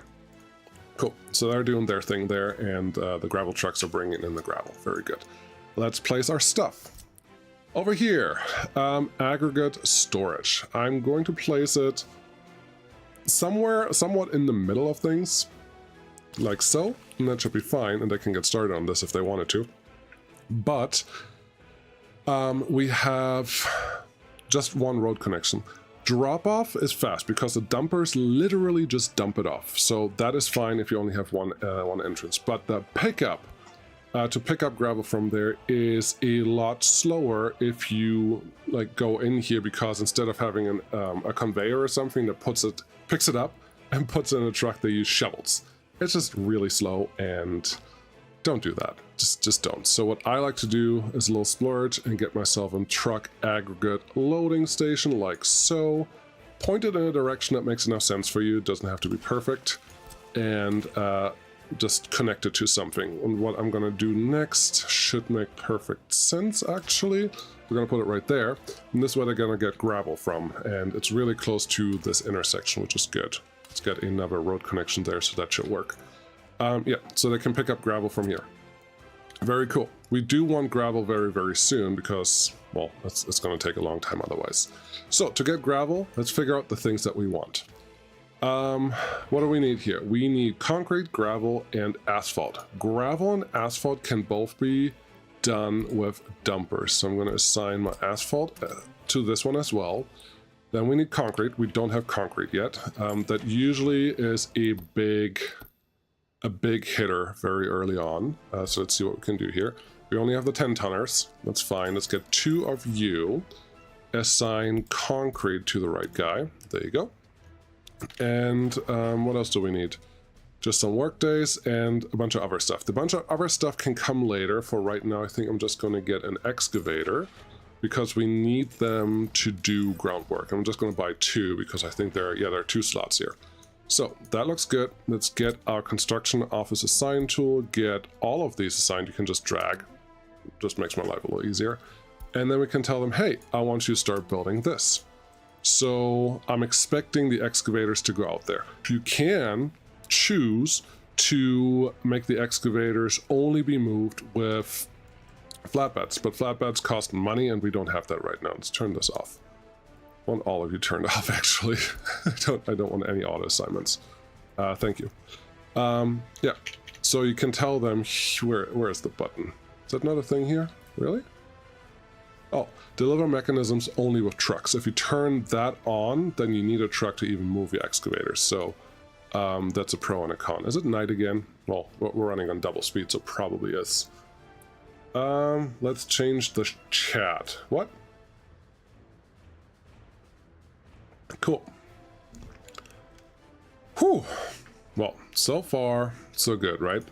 Cool. So they're doing their thing there, and the gravel trucks are bringing in the gravel. Very good. Let's place our stuff. Over here, aggregate storage. I'm going to place it somewhere, somewhat in the middle of things, like so, and that should be fine, and they can get started on this if they wanted to. But we have just one road connection. Drop-off is fast because the dumpers literally just dump it off, so that is fine if you only have one entrance. But the pickup, to pick up gravel from there, is a lot slower if you like go in here, because instead of having a conveyor or something that picks it up and puts it in a truck, they use shovels. It's just really slow, and don't do that. Just don't. So what I like to do is a little splurge and get myself a truck aggregate loading station like so. Point it in a direction that makes enough sense for you. It doesn't have to be perfect. And just connect it to something. And what I'm going to do next should make perfect sense, actually. We're going to put it right there. And this is where they're going to get gravel from. And it's really close to this intersection, which is good. Let's get another road connection there, so that should work. Yeah, so they can pick up gravel from here. Very cool. We do want gravel very, very soon because, well, it's going to take a long time otherwise. So to get gravel, let's figure out the things that we want. What do we need here? We need concrete, gravel, and asphalt. Gravel and asphalt can both be done with dumpers. So I'm going to assign my asphalt to this one as well. Then we need concrete. We don't have concrete yet. That usually is a big hitter very early on. So let's see what we can do here. We only have the 10 tonners. That's fine. Let's get 2 of you. Assign concrete to the right guy. There you go. And what else do we need? Just some work days and a bunch of other stuff. The bunch of other stuff can come later. For right now, I think I'm just going to get an excavator because we need them to do groundwork. I'm just going to buy 2 because I think there are 2 slots here. So that looks good. Let's get our construction office assign tool, get all of these assigned. You can just drag, just makes my life a little easier. And then we can tell them, hey, I want you to start building this. So I'm expecting the excavators to go out there. You can choose to make the excavators only be moved with flatbeds, but flatbeds cost money and we don't have that right now. Let's turn this off. I want all of you turned off, actually. I don't want any auto assignments. Thank you. Yeah, so you can tell them, where is the button? Is that not a thing here? Really? Oh, deliver mechanisms only with trucks. If you turn that on, then you need a truck to even move your excavators. So that's a pro and a con. Is it night again? Well, we're running on double speed, so probably is. Let's change the chat. What? Cool. Whew. Well, so far, so good, right?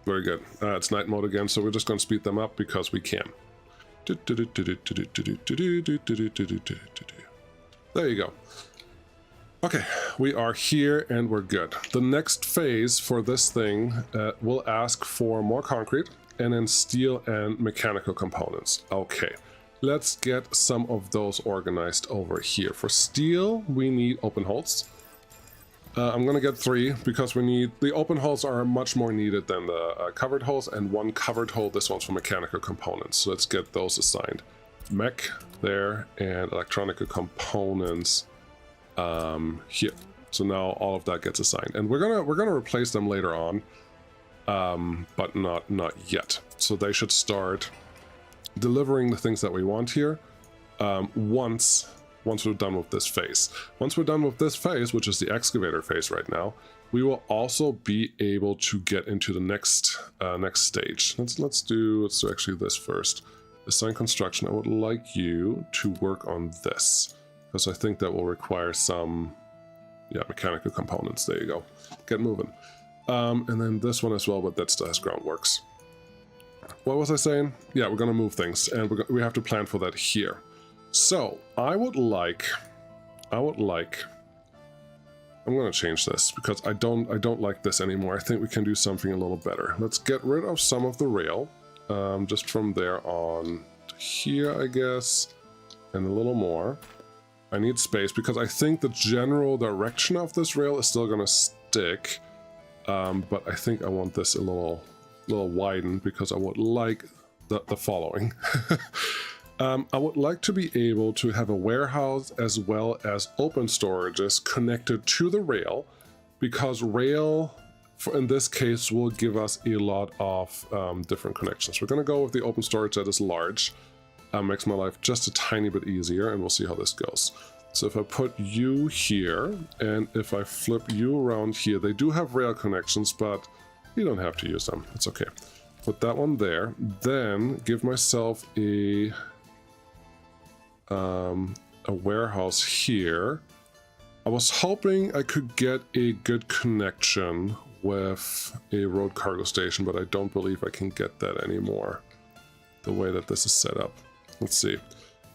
Very good. It's night mode again, so we're just going to speed them up because we can. There you go. Okay, we are here and we're good. The next phase for this thing will ask for more concrete and then steel and mechanical components. Okay, let's get some of those organized over here. For steel, we need open holes. I'm gonna get 3 because we need, the open holes are much more needed than the covered holes, and 1 covered hole, this one's for mechanical components. So let's get those assigned. Mech there, and electronic components here. So now all of that gets assigned, and we're gonna replace them later on, but not yet. So they should start delivering the things that we want here once we're done with this phase. Once we're done with this phase, which is the excavator phase right now, we will also be able to get into the next stage. Let's do actually this first. Assign construction. I would like you to work on this, because I think that will require some, mechanical components. There you go. Get moving. And then this one as well, but that still has groundworks. What was I saying? Yeah, we're gonna move things, and we have to plan for that here. So I would like. I'm gonna change this because I don't like this anymore. I think we can do something a little better. Let's get rid of some of the rail, just from there on to here, I guess, and a little more. I need space because I think the general direction of this rail is still gonna stick, but I think I want this a little widened because I would like the following. I would like to be able to have a warehouse as well as open storages connected to the rail, because rail, in this case, will give us a lot of different connections. We're going to go with the open storage that is large. Makes my life just a tiny bit easier, and we'll see how this goes. So if I put you here, and if I flip you around here, they do have rail connections, but you don't have to use them. It's okay. Put that one there, then give myself a warehouse here. I was hoping I could get a good connection with a road cargo station, but I don't believe I can get that anymore, the way that this is set up. Let's see.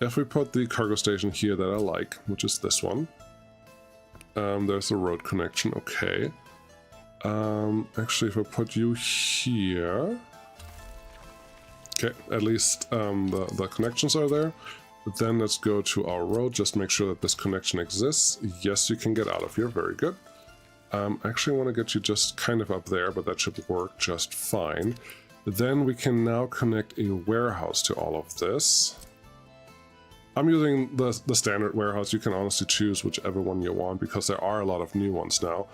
If we put the cargo station here that I like, which is this one, there's a road connection, okay. Actually, if I put you here, okay, at least the connections are there. But then let's go to our road, just make sure that this connection exists. Yes, you can get out of here, very good. Actually, I want to get you just kind of up there, but that should work just fine. Then we can now connect a warehouse to all of this. I'm using the standard warehouse. You can honestly choose whichever one you want, because there are a lot of new ones now.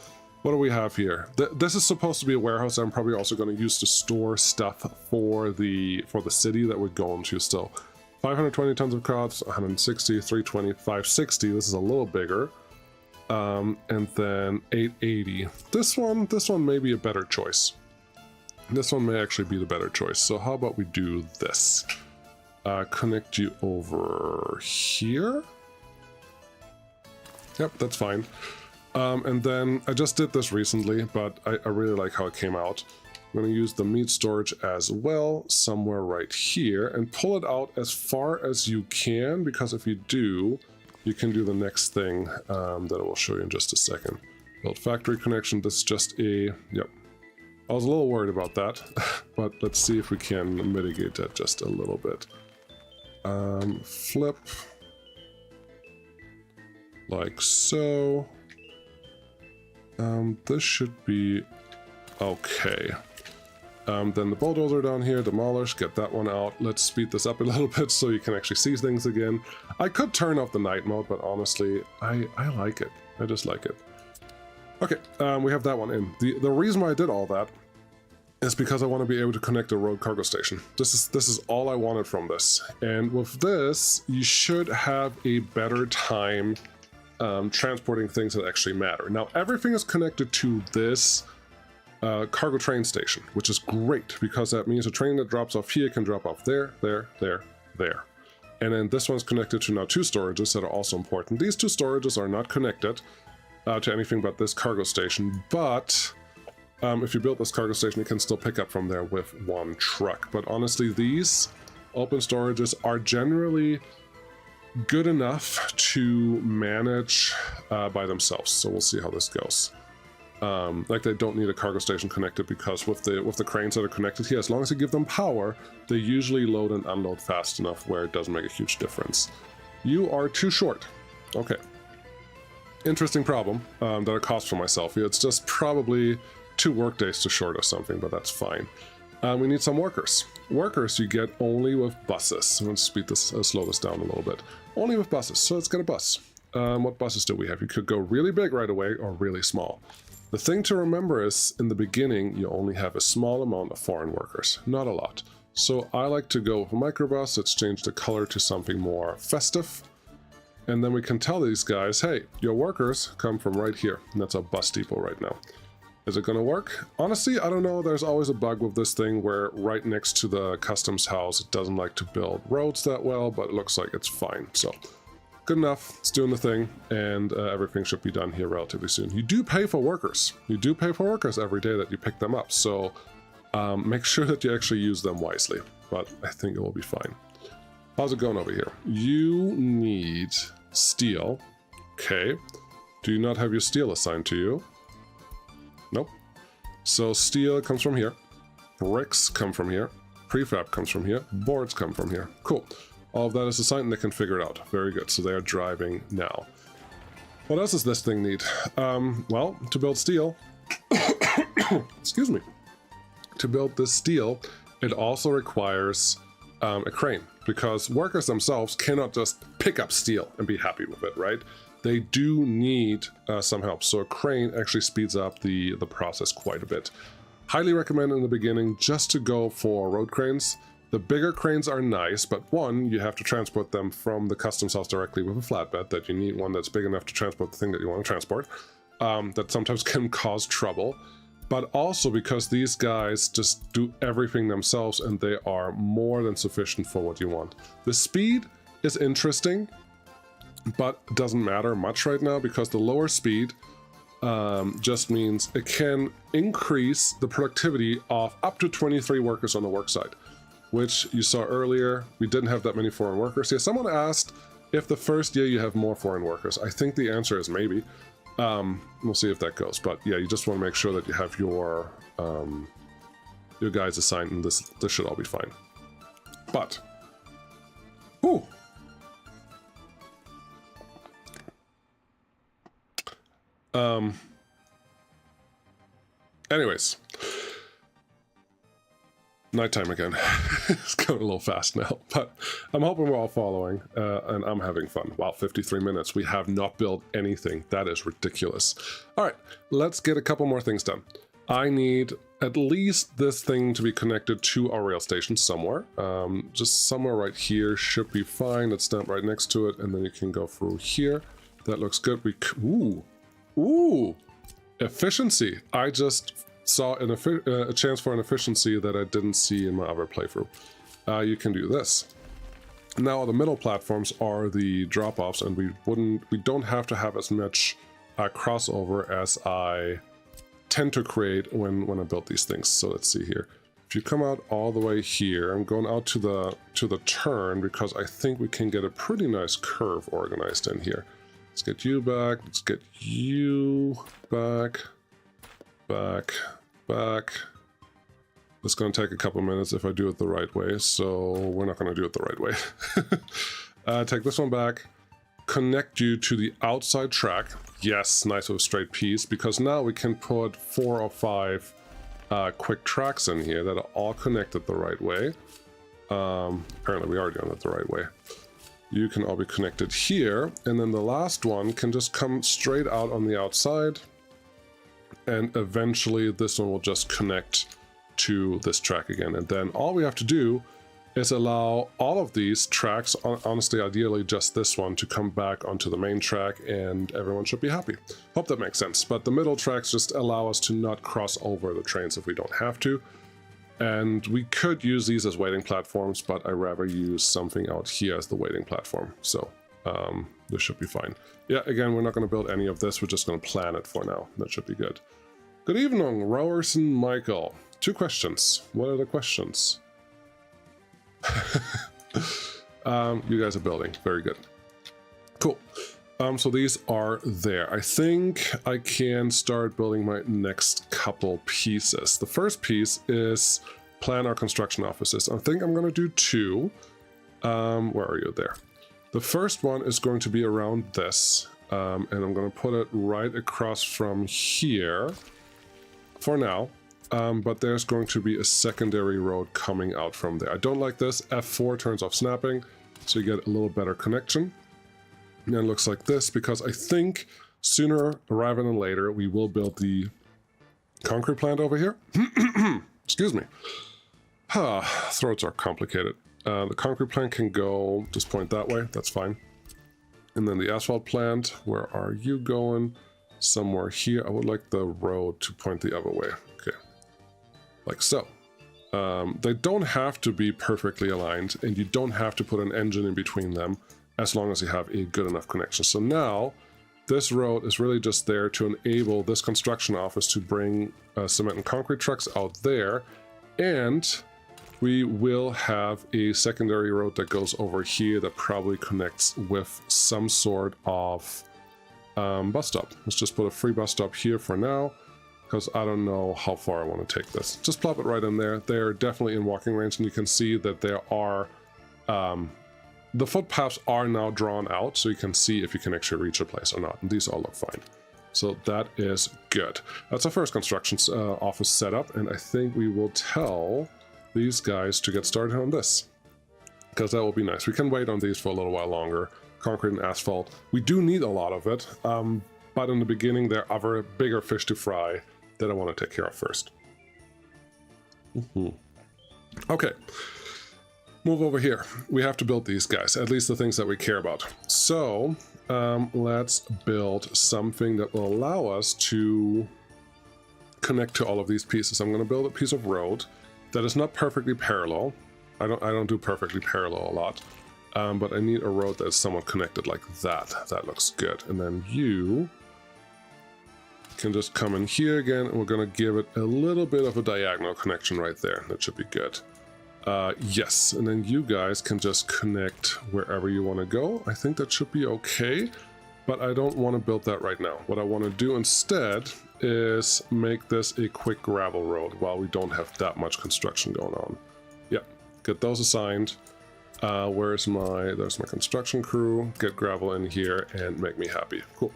What do we have here? This is supposed to be a warehouse. I'm probably also going to use to store stuff for the city that we're going to still. 520 tons of crops, 160, 320, 560. This is a little bigger. And then 880. This one may be a better choice. This one may actually be the better choice. So how about we do this? Connect you over here. Yep, that's fine. And then I just did this recently, but I really like how it came out. I'm going to use the meat storage as well, somewhere right here, and pull it out as far as you can, because if you do, you can do the next thing that I will show you in just a second. Build factory connection. This is just a, yep. I was a little worried about that, but let's see if we can mitigate that just a little bit. Flip. Like so. This should be okay. Then the bulldozer down here, demolish, get that one out. Let's speed this up a little bit so you can actually see things again. I could turn off the night mode, but honestly, I like it. I just like it. Okay, we have that one in. The reason why I did all that is because I want to be able to connect a road cargo station. This is all I wanted from this. And with this, you should have a better time transporting things that actually matter. Now, everything is connected to this cargo train station, which is great, because that means a train that drops off here can drop off there, there, there, there. And then this one's connected to now 2 storages that are also important. These 2 storages are not connected to anything but this cargo station, but if you build this cargo station, you can still pick up from there with 1 truck. But honestly, these open storages are generally good enough to manage by themselves. So we'll see how this goes. Like they don't need a cargo station connected, because with the cranes that are connected here, as long as you give them power, they usually load and unload fast enough where it doesn't make a huge difference. You are too short. Okay. Interesting problem that I caused for myself here. It's just probably 2 workdays too short or something, but that's fine. We need some workers. Workers you get only with buses. I'm going to speed this, slow this down a little bit. Only with buses, so let's get a bus. What buses do we have? You could go really big right away or really small. The thing to remember is, in the beginning, you only have a small amount of foreign workers, not a lot. So I like to go with a microbus. Let's change the color to something more festive. And then we can tell these guys, hey, your workers come from right here. And that's our bus depot right now. Is it going to work? Honestly, I don't know. There's always a bug with this thing where right next to the customs house, it doesn't like to build roads that well, but it looks like it's fine. So good enough. It's doing the thing, and everything should be done here relatively soon. You do pay for workers. You do pay for workers every day that you pick them up. So make sure that you actually use them wisely, but I think it will be fine. How's it going over here? You need steel. Okay. Do you not have your steel assigned to you? Nope. So steel comes from here. Bricks come from here. Prefab comes from here. Boards come from here. Cool. All of that is assigned and they can figure it out. Very good. So they are driving now. What else does this thing need? Well, to build steel, excuse me, to build this steel, it also requires a crane, because workers themselves cannot just pick up steel and be happy with it, right? They do need some help. So a crane actually speeds up the process quite a bit. Highly recommend in the beginning just to go for road cranes. The bigger cranes are nice, but one, you have to transport them from the customs house directly with a flatbed, that you need one that's big enough to transport the thing that you want to transport. That sometimes can cause trouble. But also because these guys just do everything themselves and they are more than sufficient for what you want. The speed is interesting, but doesn't matter much right now, because the lower speed just means it can increase the productivity of up to 23 workers on the work site, which you saw earlier. We didn't have that many foreign workers here. Someone asked if the first year you have more foreign workers. I think the answer is maybe. We'll see if that goes, but yeah, you just want to make sure that you have your guys assigned, and this should all be fine. But, ooh. Anyways, nighttime again. It's going a little fast now, but I'm hoping we're all following, and I'm having fun. Wow, 53 minutes. We have not built anything. That is ridiculous. All right, let's get a couple more things done. I need at least this thing to be connected to our rail station somewhere. Just somewhere right here should be fine. Let's stand right next to it, and then you can go through here. That looks good. Ooh, efficiency. I just saw a chance for an efficiency that I didn't see in my other playthrough. You can do this. Now the middle platforms are the drop-offs, and we don't have to have as much crossover as I tend to create when I build these things. So let's see here. If you come out all the way here, I'm going out to the turn, because I think we can get a pretty nice curve organized in here. Let's get you back. Let's get you back. Back. It's going to take a couple minutes if I do it the right way, so we're not going to do it the right way. Take this one back. Connect you to the outside track. Yes, nice with a straight piece, because now we can put 4 or 5 quick tracks in here that are all connected the right way. Apparently we are doing it the right way. You can all be connected here, and then the last one can just come straight out on the outside, and eventually this one will just connect to this track again. And then all we have to do is allow all of these tracks, honestly ideally just this one, to come back onto the main track, and everyone should be happy. Hope that makes sense. But the middle tracks just allow us to not cross over the trains if we don't have to. And we could use these as waiting platforms, but I rather use something out here as the waiting platform. So this should be fine. Yeah, again, we're not going to build any of this. We're just going to plan it for now. That should be good. Good evening, Rowerson Michael. 2 questions. What are the questions? You guys are building. Very good. Cool. So these are there. I think I can start building my next couple pieces. The first piece is plan our construction offices. I think I'm going to do 2. Where are you? There. The first one is going to be around this, and I'm going to put it right across from here for now. But there's going to be a secondary road coming out from there. I don't like this. F4 turns off snapping, so you get a little better connection. And it looks like this, because I think sooner rather than later we will build the concrete plant over here. Excuse me. Throats are complicated. The concrete plant can go, just point that way, that's fine. And then the asphalt plant, where are you going? Somewhere here. I would like the road to point the other way. Okay, like so. They don't have to be perfectly aligned, and you don't have to put an engine in between them, as long as you have a good enough connection. So now, this road is really just there to enable this construction office to bring cement and concrete trucks out there, and we will have a secondary road that goes over here that probably connects with some sort of bus stop. Let's just put a free bus stop here for now, because I don't know how far I want to take this. Just plop it right in there. They're definitely in walking range, and you can see that there are... the footpaths are now drawn out, so you can see if you can actually reach a place or not. And these all look fine. So that is good. That's our first construction office setup, and I think we will tell these guys to get started on this, because that will be nice. We can wait on these for a little while longer. Concrete and asphalt. We do need a lot of it, but in the beginning there are other bigger fish to fry that I want to take care of first. Okay. Move over here. We have to build these guys, at least the things that we care about. So let's build something that will allow us to connect to all of these pieces. I'm going to build a piece of road that is not perfectly parallel. I don't do perfectly parallel a lot, but I need a road that's somewhat connected like that. That looks good. And then you can just come in here again, and we're going to give it a little bit of a diagonal connection right there. That should be good. Yes, and then you guys can just connect wherever you want to go. I think that should be okay, but I don't want to build that right now. What I want to do instead is make this a quick gravel road while we don't have that much construction going on. Yeah, get those assigned. There's my construction crew. Get gravel in here and make me happy. Cool.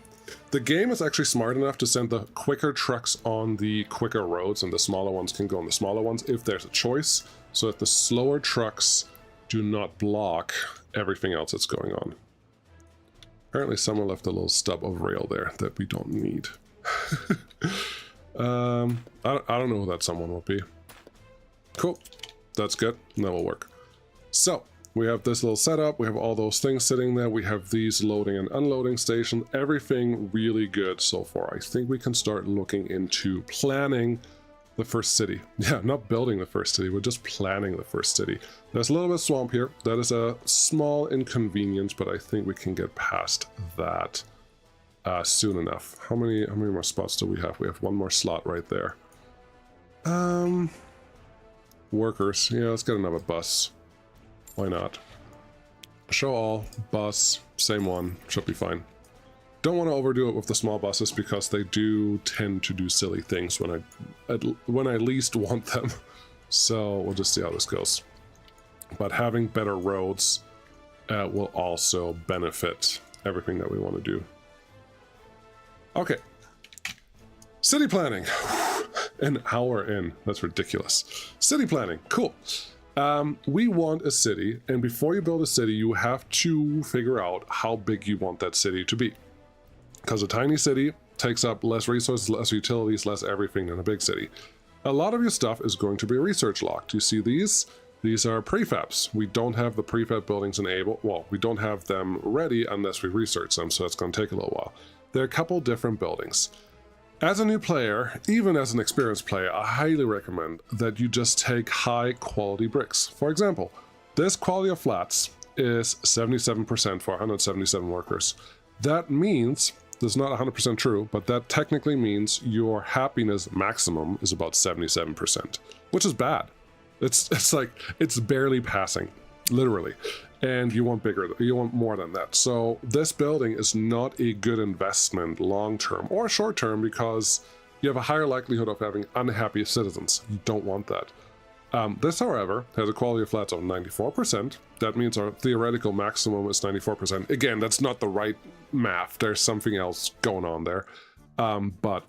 The game is actually smart enough to send the quicker trucks on the quicker roads, and the smaller ones can go on the smaller ones if there's a choice, so that the slower trucks do not block everything else that's going on. Apparently someone left a little stub of rail there that we don't need. I don't know who that someone will be. Cool. That's good. That will work. So, we have this little setup. We have all those things sitting there. We have these loading and unloading stations. Everything really good so far. I think we can start looking into planning the first city. Yeah, not building the first city. We're just planning the first city. There's a little bit of swamp here. That is a small inconvenience, but I think we can get past that soon enough. How many more spots do we have? We have one more slot right there. Workers. Yeah, let's get another bus. Why not? Show all, bus, same one, should be fine. Don't want to overdo it with the small buses because they do tend to do silly things when I least want them. So we'll just see how this goes. But having better roads will also benefit everything that we want to do. Okay. City planning. An hour in. That's ridiculous. City planning. Cool. We want a city, and before you build a city, you have to figure out how big you want that city to be. Because a tiny city takes up less resources, less utilities, less everything than a big city. A lot of your stuff is going to be research locked. You see these? These are prefabs. We don't have the prefab buildings enabled. Well, we don't have them ready unless we research them, so it's going to take a little while. There are a couple different buildings. As a new player, even as an experienced player, I highly recommend that you just take high quality bricks. For example, this quality of flats is 77% for 177 workers. That means, this is not 100% true, but that technically means your happiness maximum is about 77%, which is bad. It's like, it's barely passing. literally. And you want bigger, you want more than that. So this building is not a good investment long-term or short-term because you have a higher likelihood of having unhappy citizens. You don't want that. This, however, has a quality of flats of 94%. That means our theoretical maximum is 94%. Again, that's not the right math. There's something else going on there. But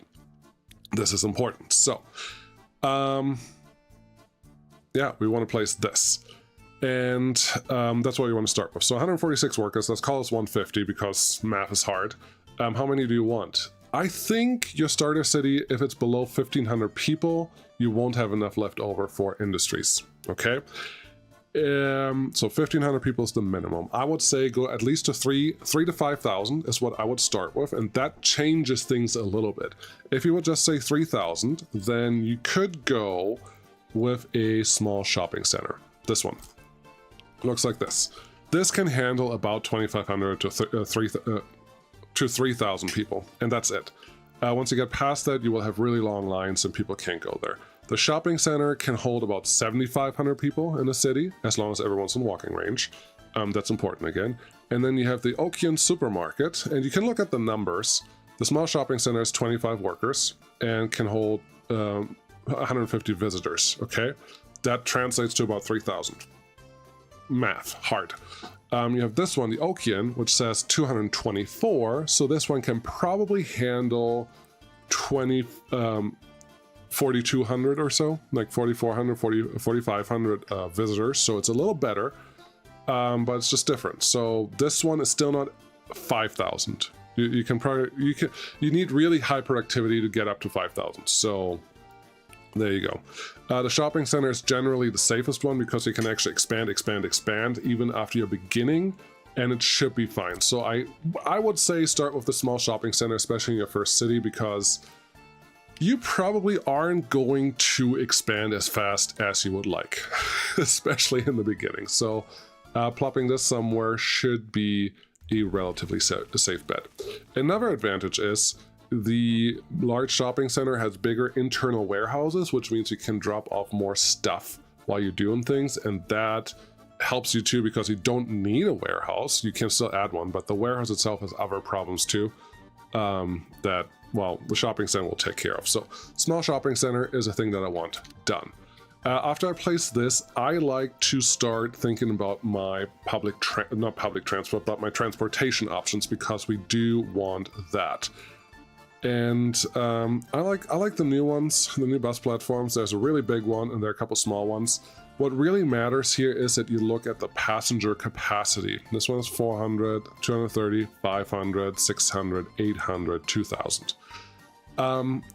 this is important. So, yeah, we want to place this. And that's what we want to start with. So 146 workers, let's call this 150 because math is hard. How many do you want? I think your starter city, if it's below 1,500 people, you won't have enough left over for industries, okay? So 1,500 people is the minimum. I would say go at least to 3,000 to 5,000 is what I would start with, and that changes things a little bit. If you would just say 3,000, then you could go with a small shopping center. This one. Looks like this. This can handle about 2,500 to 3,000 people, and that's it. Once you get past that, you will have really long lines and people can't go there. The shopping center can hold about 7,500 people in the city, as long as everyone's in walking range. That's important again. And then you have the Okian supermarket, and you can look at the numbers. The small shopping center has 25 workers and can hold 150 visitors, okay? That translates to about 3,000. Math, hard. You have this one, the Okian, which says 224, so this one can probably handle 4,200 or so, like 4,400, 4,500 visitors, so it's a little better, but it's just different. So this one is still not 5,000. You need really high productivity to get up to 5,000, so there you go. The shopping center is generally the safest one because you can actually expand even after you're beginning, and it should be fine. So I would say start with the small shopping center, especially in your first city, because you probably aren't going to expand as fast as you would like, especially in the beginning. So plopping this somewhere should be a relatively safe bet. Another advantage is the large shopping center has bigger internal warehouses, which means you can drop off more stuff while you're doing things, and that helps you too because you don't need a warehouse. You can still add one, but the warehouse itself has other problems too that, well, the shopping center will take care of. So small shopping center is a thing that I want done. After I place this, I like to start thinking about my not public transport, but my transportation options, because we do want that. And I like the new ones, the new bus platforms. There's a really big one and there are a couple small ones. What really matters here is that you look at the passenger capacity. This one is 400, 230, 500, 600, 800, 2,000.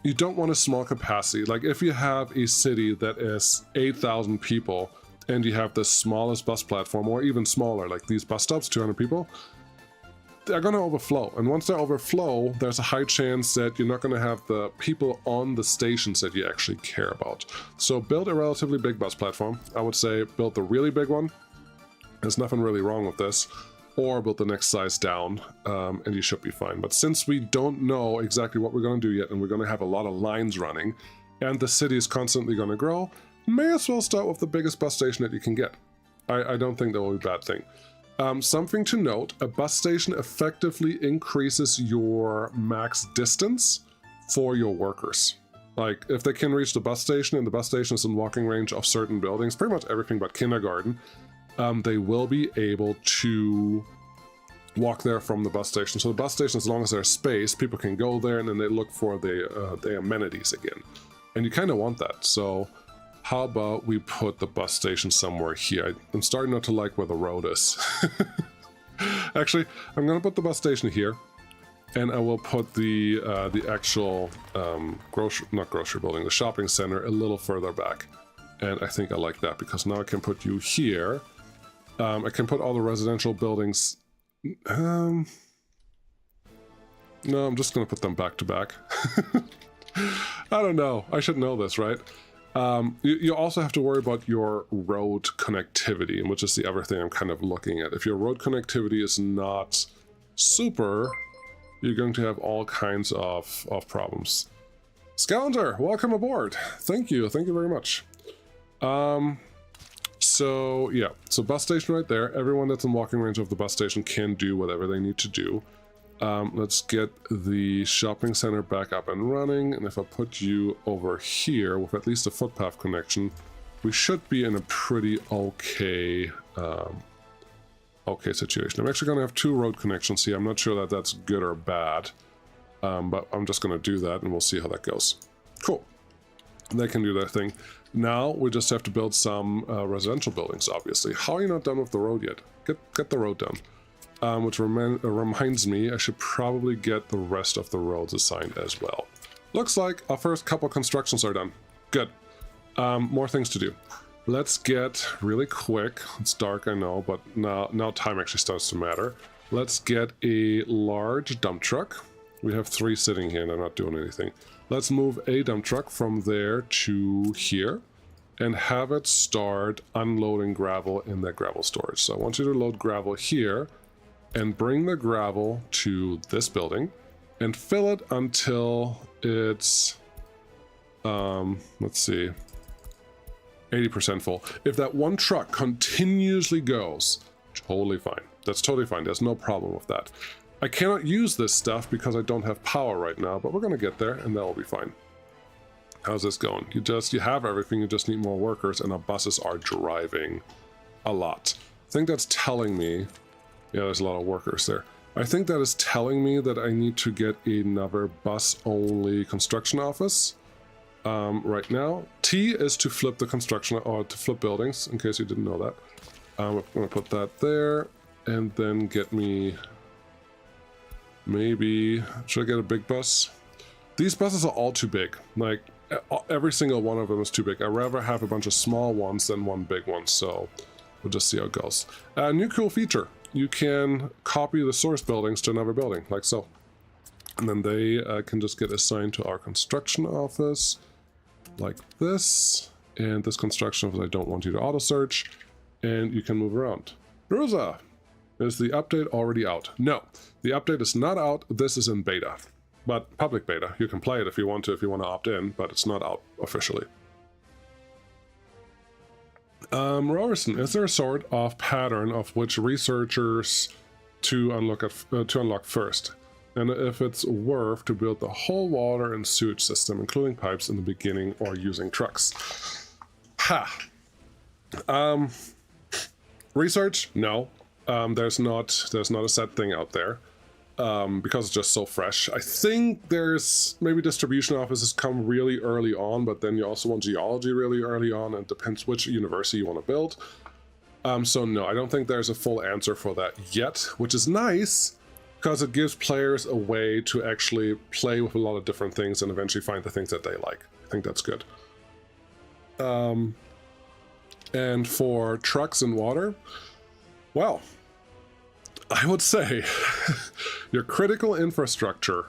You don't want a small capacity. Like if you have a city that is 8,000 people and you have the smallest bus platform, or even smaller, like these bus stops, 200 people, they're going to overflow. And once they overflow, there's a high chance that you're not going to have the people on the stations that you actually care about. So build a relatively big bus platform. I would say build the really big one. There's nothing really wrong with this. Or build the next size down, and you should be fine. But since we don't know exactly what we're going to do yet, and we're going to have a lot of lines running, and the city is constantly going to grow, may as well start with the biggest bus station that you can get. I don't think that will be a bad thing. Something to note, a bus station effectively increases your max distance for your workers. Like, if they can reach the bus station, and the bus station is in walking range of certain buildings, pretty much everything but kindergarten, they will be able to walk there from the bus station. So the bus station, as long as there's space, people can go there, and then they look for the amenities again. And you kind of want that, so how about we put the bus station somewhere here? I'm starting not to like where the road is. Actually, I'm going to put the bus station here, and I will put the actual not grocery building, the shopping center a little further back. And I think I like that, because now I can put you here. I can put all the residential buildings... no, I'm just going to put them back to back. I don't know. I should know this, right? You also have to worry about your road connectivity, which is the other thing I'm kind of looking at. If your road connectivity is not super, you're going to have all kinds of problems. Scalander, welcome aboard. Thank you very much. So yeah, so bus station right there. Everyone that's in walking range of the bus station can do whatever they need to do. Let's get the shopping center back up and running. And if I put you over here with at least a footpath connection, we should be in a pretty okay situation. I'm actually going to have 2 road connections here. I'm not sure that that's good or bad, but I'm just going to do that and we'll see how that goes. Cool. They can do their thing. Now we just have to build some residential buildings, obviously. How are you not done with the road yet? Get the road done. Which reminds me, I should probably get the rest of the roads assigned as well. Looks like our first couple constructions are done. Good. More things to do. Let's get really quick. It's dark, I know, but now time actually starts to matter. Let's get a large dump truck. We have 3 sitting here and they're not doing anything. Let's move a dump truck from there to here and have it start unloading gravel in that gravel storage. So I want you to load gravel here and bring the gravel to this building and fill it until it's, let's see, 80% full. If that one truck continuously goes, totally fine. That's totally fine. There's no problem with that. I cannot use this stuff because I don't have power right now, but we're going to get there and that will be fine. How's this going? You have everything, you just need more workers, and our buses are driving a lot. I think that's telling me, yeah, there's a lot of workers there. I think that is telling me that I need to get another bus-only construction office right now. T is to flip the construction, or to flip buildings, in case you didn't know that. I'm going to put that there, and then get me... Maybe, should I get a big bus? These buses are all too big. Like, every single one of them is too big. I'd rather have a bunch of small ones than one big one, so we'll just see how it goes. A new cool feature. You can copy the source buildings to another building, like so. And then they can just get assigned to our construction office, like this. And this construction office, I don't want you to auto-search. And you can move around. Rosa! Is the update already out? No, the update is not out. This is in beta, but public beta. You can play it if you want to opt in, but it's not out officially. Robertson, is there a sort of pattern of which researchers to unlock first? And if it's worth to build the whole water and sewage system, including pipes in the beginning, or using trucks? Ha! Research? No. There's not a set thing out there because it's just so fresh. I think there's maybe distribution offices come really early on, but then you also want geology really early on, and it depends which university you want to build. So no, I don't think there's a full answer for that yet, which is nice because it gives players a way to actually play with a lot of different things and eventually find the things that they like. I think that's good. And for trucks and water, well, I would say your critical infrastructure,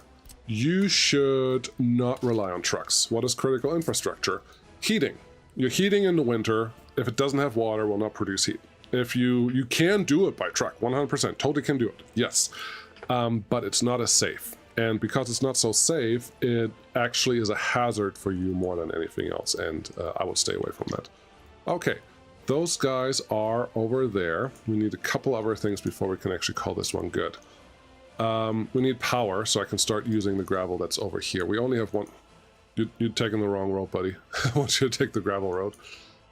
you should not rely on trucks. What is critical infrastructure? Heating. Your heating in the winter, if it doesn't have water, will not produce heat. If you can do it by truck, 100%, totally can do it, yes. But it's not as safe. And because it's not so safe, it actually is a hazard for you more than anything else, and I would stay away from that. Okay. Those guys are over there. We need a couple other things before we can actually call this one good. We need power, so I can start using the gravel that's over here. We only have one. You're taking the wrong road, buddy. I want you to take the gravel road.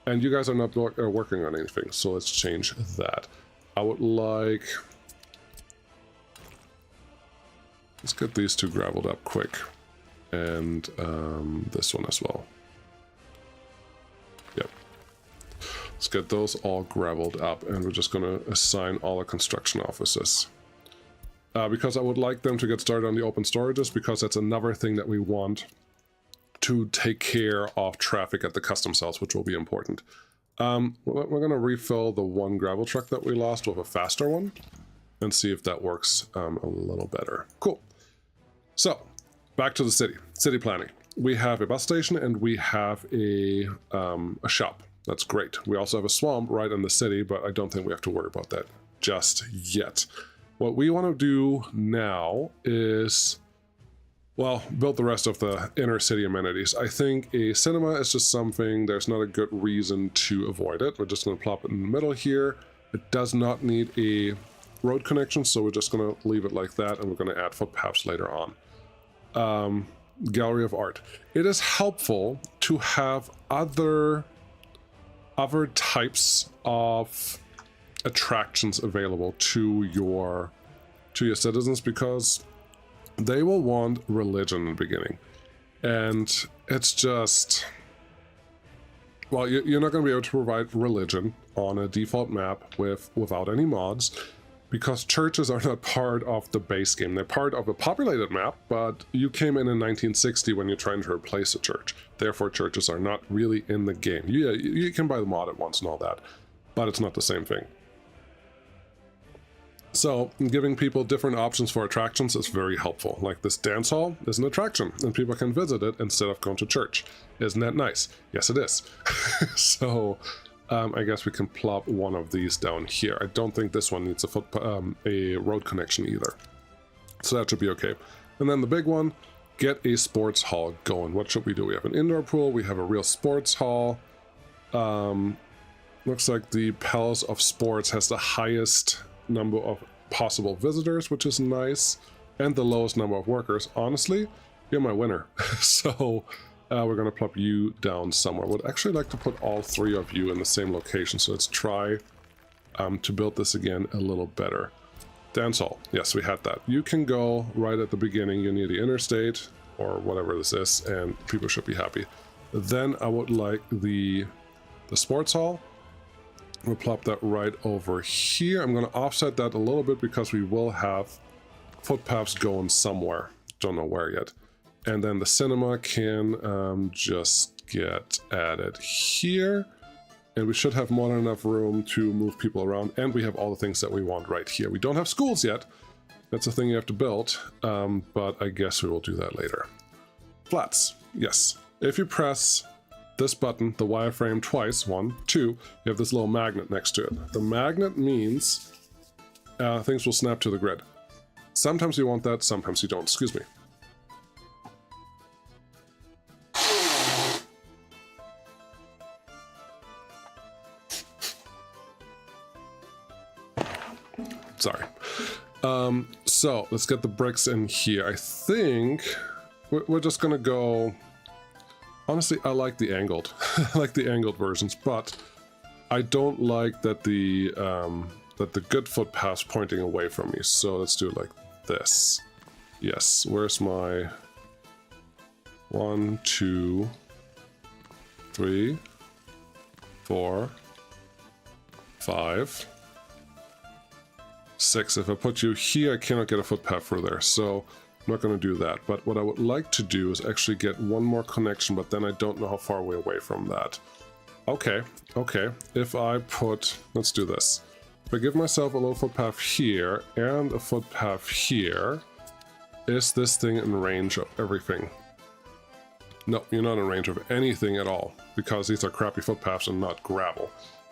And you guys are not working on anything, so let's change that. I would like... Let's get these 2 graveled up quick. And this one as well. Yep. Let's get those all graveled up, and we're just going to assign all the construction offices. Because I would like them to get started on the open storages, because that's another thing that we want to take care of traffic at the custom cells, which will be important. We're going to refill the one gravel truck that we lost with a faster one, and see if that works a little better. Cool. So, back to the city planning. We have a bus station, and we have a shop. That's great. We also have a swamp right in the city, but I don't think we have to worry about that just yet. What we want to do now is well, build the rest of the inner city amenities. I think a cinema is just something, there's not a good reason to avoid it. We're just going to plop it in the middle here. It does not need a road connection, so we're just going to leave it like that, and we're going to add footpaths later on. Gallery of art. It is helpful to have other types of attractions available to your citizens, because they will want religion in the beginning, and it's just, well, you're not going to be able to provide religion on a default map without any mods, because churches are not part of the base game. They're part of a populated map, but you came in 1960 when you're trying to replace a church. Therefore, churches are not really in the game. Yeah, you can buy the mod at once and all that, but it's not the same thing. So giving people different options for attractions is very helpful. Like this dance hall is an attraction, and people can visit it instead of going to church. Isn't that nice? Yes, it is. So I guess we can plop one of these down here. I don't think this one needs a road connection either. So that should be okay. And then the big one, get a sports hall going. What should we do? We have an indoor pool. We have a real sports hall. Looks like the Palace of Sports has the highest number of possible visitors, which is nice, and the lowest number of workers. Honestly, you're my winner. So we're going to plop you down somewhere. Would actually like to put all three of you in the same location, so let's try to build this again a little better. Dance hall. Yes, we had that. You can go right at the beginning. You need the interstate or whatever this is, and people should be happy. Then I would like the sports hall. We'll plop that right over here. I'm going to offset that a little bit because we will have footpaths going somewhere. Don't know where yet. And then the cinema can just get added here. And we should have more than enough room to move people around. And we have all the things that we want right here. We don't have schools yet. That's a thing you have to build. But I guess we will do that later. Flats. Yes. If you press this button, the wireframe, twice, 1, 2, you have this little magnet next to it. The magnet means things will snap to the grid. Sometimes you want that, sometimes you don't. Excuse me. Sorry. So let's get the bricks in here. I think we're just gonna go. Honestly, I like the angled. I like the angled versions, but I don't like that the good footpath's pointing away from me. So let's do it like this. Yes. Where's my 1, 2, 3, 4, 5, 6. If I put you here, I cannot get a footpath through there. So I'm not going to do that, but what I would like to do is actually get one more connection, but then I don't know how far we're away from that. Okay, if I put, let's do this. If I give myself a little footpath here and a footpath here, is this thing in range of everything? No, you're not in range of anything at all, because these are crappy footpaths and not gravel.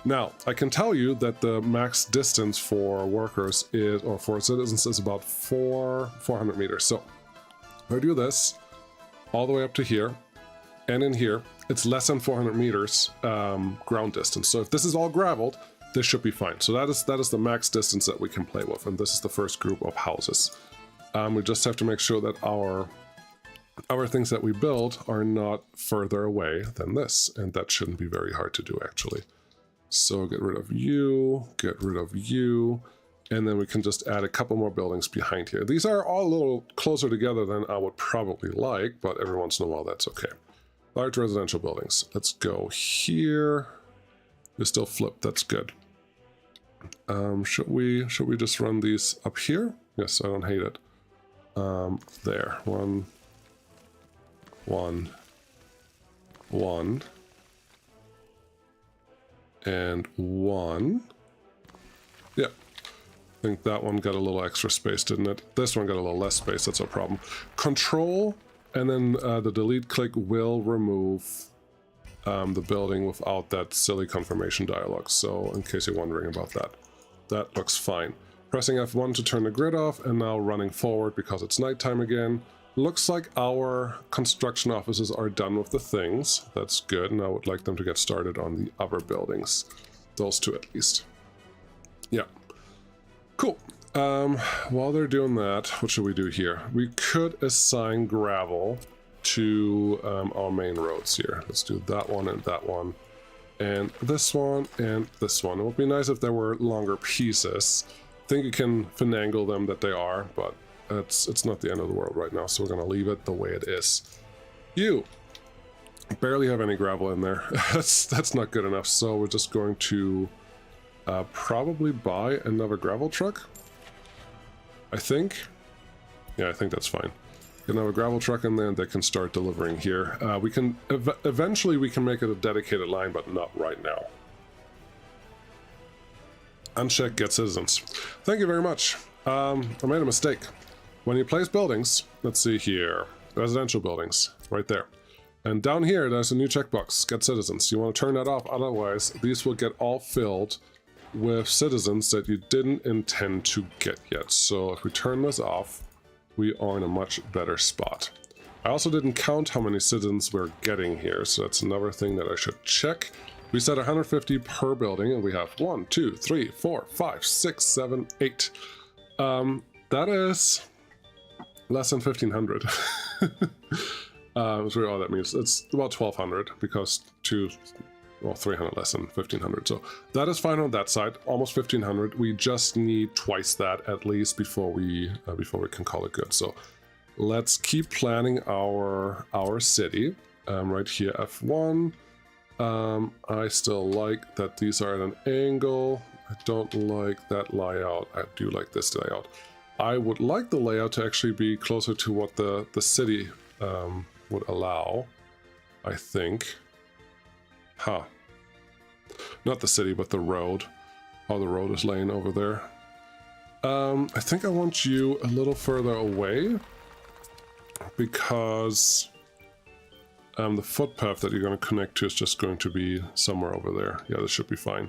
Now, I can tell you that the max distance for workers is, or for citizens, is about 400 meters. So, if I do this all the way up to here, and in here, it's less than 400 meters ground distance. So if this is all graveled, this should be fine. So that is the max distance that we can play with, and this is the first group of houses. We just have to make sure that our things that we build are not further away than this, and that shouldn't be very hard to do, actually. So get rid of you, get rid of you, and then we can just add a couple more buildings behind here. These are all a little closer together than I would probably like, but every once in a while that's okay. Large residential buildings. Let's go here. We're still flipped, that's good. Should we just run these up here? Yes, I don't hate it. There, 1, 1, 1. And 1. Yeah, I think that one got a little extra space, didn't it? This one got a little less space, that's no problem. Control, and then the delete click will remove the building without that silly confirmation dialog. So in case you're wondering about that, that looks fine. Pressing F1 to turn the grid off, and now running forward because it's nighttime again. Looks like our construction offices are done with the things. That's good, and I would like them to get started on the other buildings. Those two at least. Yeah. Cool. While they're doing that, what should we do here? We could assign gravel to our main roads here. Let's do that one and that one. And this one and this one. It would be nice if there were longer pieces. I think you can finagle them that they are, but it's not the end of the world right now, so we're going to leave it the way it is. You barely have any gravel in there. That's not good enough, so we're just going to probably buy another gravel truck, I think. Yeah, I think that's fine. Get another gravel truck in there and they can start delivering here. We can eventually we can make it a dedicated line, but not right now. Uncheck get citizens. Thank you very much. I made a mistake. When you place buildings, let's see here, residential buildings, right there. And down here, there's a new checkbox, get citizens. You want to turn that off, otherwise these will get all filled with citizens that you didn't intend to get yet. So if we turn this off, we are in a much better spot. I also didn't count how many citizens we're getting here, so that's another thing that I should check. We said 150 per building, and we have 1, 2, 3, 4, 5, 6, 7, 8. That is less than 1,500. That's really all that means. It's about 1,200 because 300 less than 1,500. So that is fine on that side. Almost 1,500. We just need twice that at least before we can call it good. So let's keep planning our city. Right here, F1. I still like that these are at an angle. I don't like that layout. I do like this layout. I would like the layout to actually be closer to what the city would allow, I think. Huh. Not the city, but the road. How the road is laying over there. I think I want you a little further away because the footpath that you're going to connect to is just going to be somewhere over there. Yeah, this should be fine.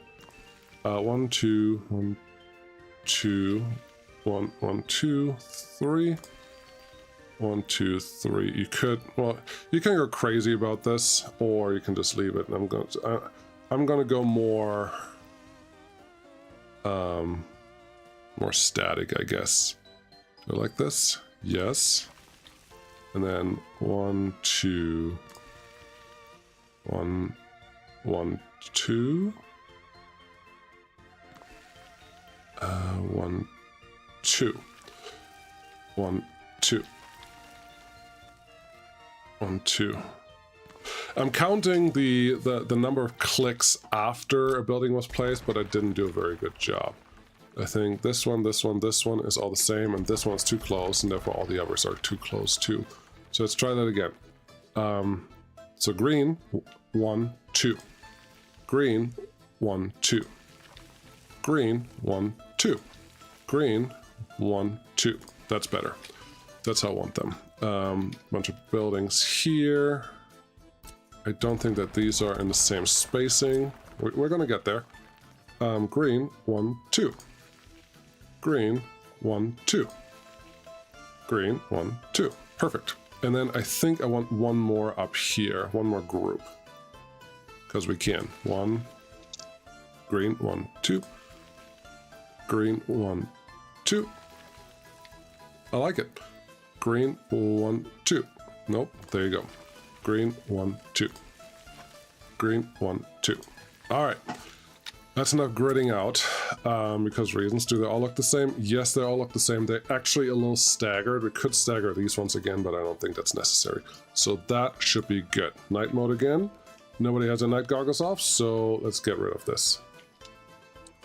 1, 2, 1, 2, 1, 1, 2, 3. 1, 2, 3. You could, well, you can go crazy about this, or you can just leave it. And I'm gonna go more, more static, I guess. Do I like this? Yes. And then 1, 2, 1, 1, 2. 1, 2. 1, 2. 1, 2. I'm counting the number of clicks after a building was placed, but I didn't do a very good job. I think this one, this one, this one is all the same, and this one's too close, and therefore all the others are too close too. So let's try that again. So green, 1, 2. Green, 1, 2. Green, 1, 2. Green, 1, 2. That's better. That's how I want them. Bunch of buildings here. I don't think that these are in the same spacing. We're gonna get there. Green, 1, 2. Green, 1, 2. Green, 1, 2. Perfect. And then I think I want one more up here, one more group. Because we can. 1, green, 1, 2. Green, 1, 2. I like it. Green, 1, 2. Nope, there you go. Green, 1, 2. Green, 1, 2. All right. That's enough gridding out, because reasons. Do they all look the same? Yes, they all look the same. They're actually a little staggered. We could stagger these ones again, but I don't think that's necessary. So that should be good. Night mode again. Nobody has their night goggles off, so let's get rid of this.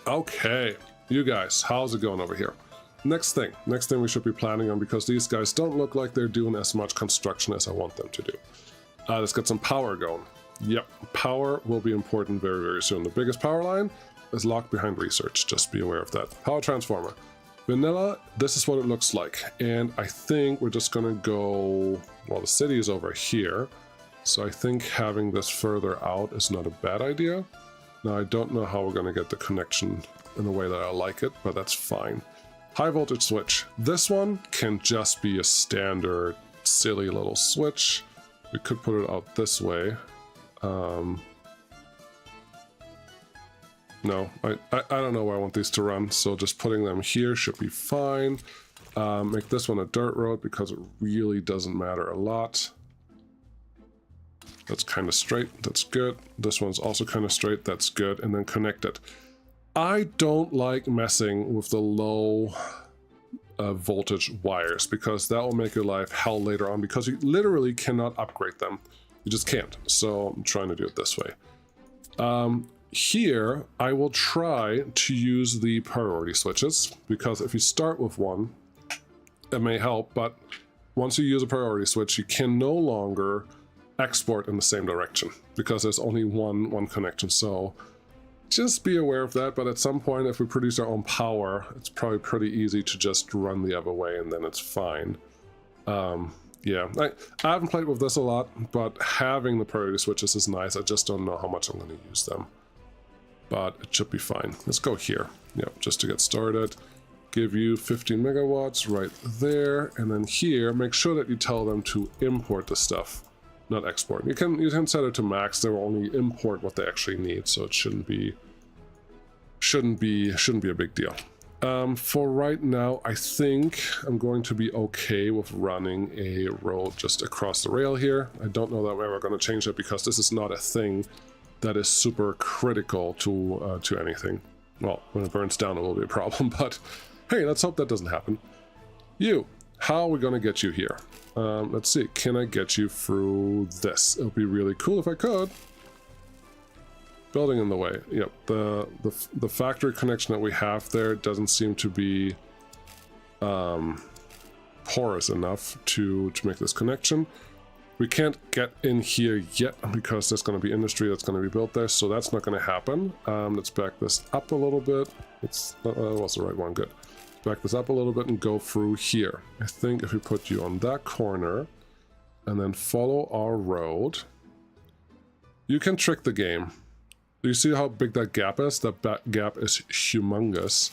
Okay, you guys, how's it going over here? Next thing we should be planning on, because these guys don't look like they're doing as much construction as I want them to do. Let's get some power going. Yep, power will be important very, very soon. The biggest power line is locked behind research. Just be aware of that. Power transformer. Vanilla, this is what it looks like. And I think we're just going to go... Well, the city is over here. So I think having this further out is not a bad idea. Now, I don't know how we're going to get the connection in the way that I like it, but that's fine. High voltage switch. This one can just be a standard silly little switch. We could put it out this way. No, I don't know where I want these to run, so just putting them here should be fine. Make this one a dirt road because it really doesn't matter a lot. That's kind of straight, that's good. This one's also kind of straight, that's good, and then connect it. I don't like messing with the low voltage wires because that will make your life hell later on because you literally cannot upgrade them. You just can't, so I'm trying to do it this way. Here, I will try to use the priority switches, because if you start with one, it may help, but once you use a priority switch, you can no longer export in the same direction, because there's only one connection, so just be aware of that. But at some point, if we produce our own power, it's probably pretty easy to just run the other way, and then it's fine. Yeah, I haven't played with this a lot, but having the priority switches is nice. I just don't know how much I'm going to use them. But it should be fine. Let's go here. Yeah, just to get started. Give you 15 megawatts right there. And then here, make sure that you tell them to import the stuff, not export. You can set it to max. They will only import what they actually need, so it shouldn't be a big deal. For right now, I think I'm going to be okay with running a road just across the rail here. I don't know that we're ever going to change it because this is not a thing that is super critical to anything. Well, when it burns down, it will be a problem, but hey, let's hope that doesn't happen. You, how are we going to get you here? Let's see, can I get you through this? It would be really cool if I could. Building in the way. Yep, the factory connection that we have there doesn't seem to be porous enough to make this connection. We can't get in here yet because there's going to be industry that's going to be built there, so that's not going to happen. Let's back this up a little bit. That was the right one, good. Back this up a little bit and go through here. I think if we put you on that corner and then follow our road, you can trick the game. Do you see how big that gap is? That gap is humongous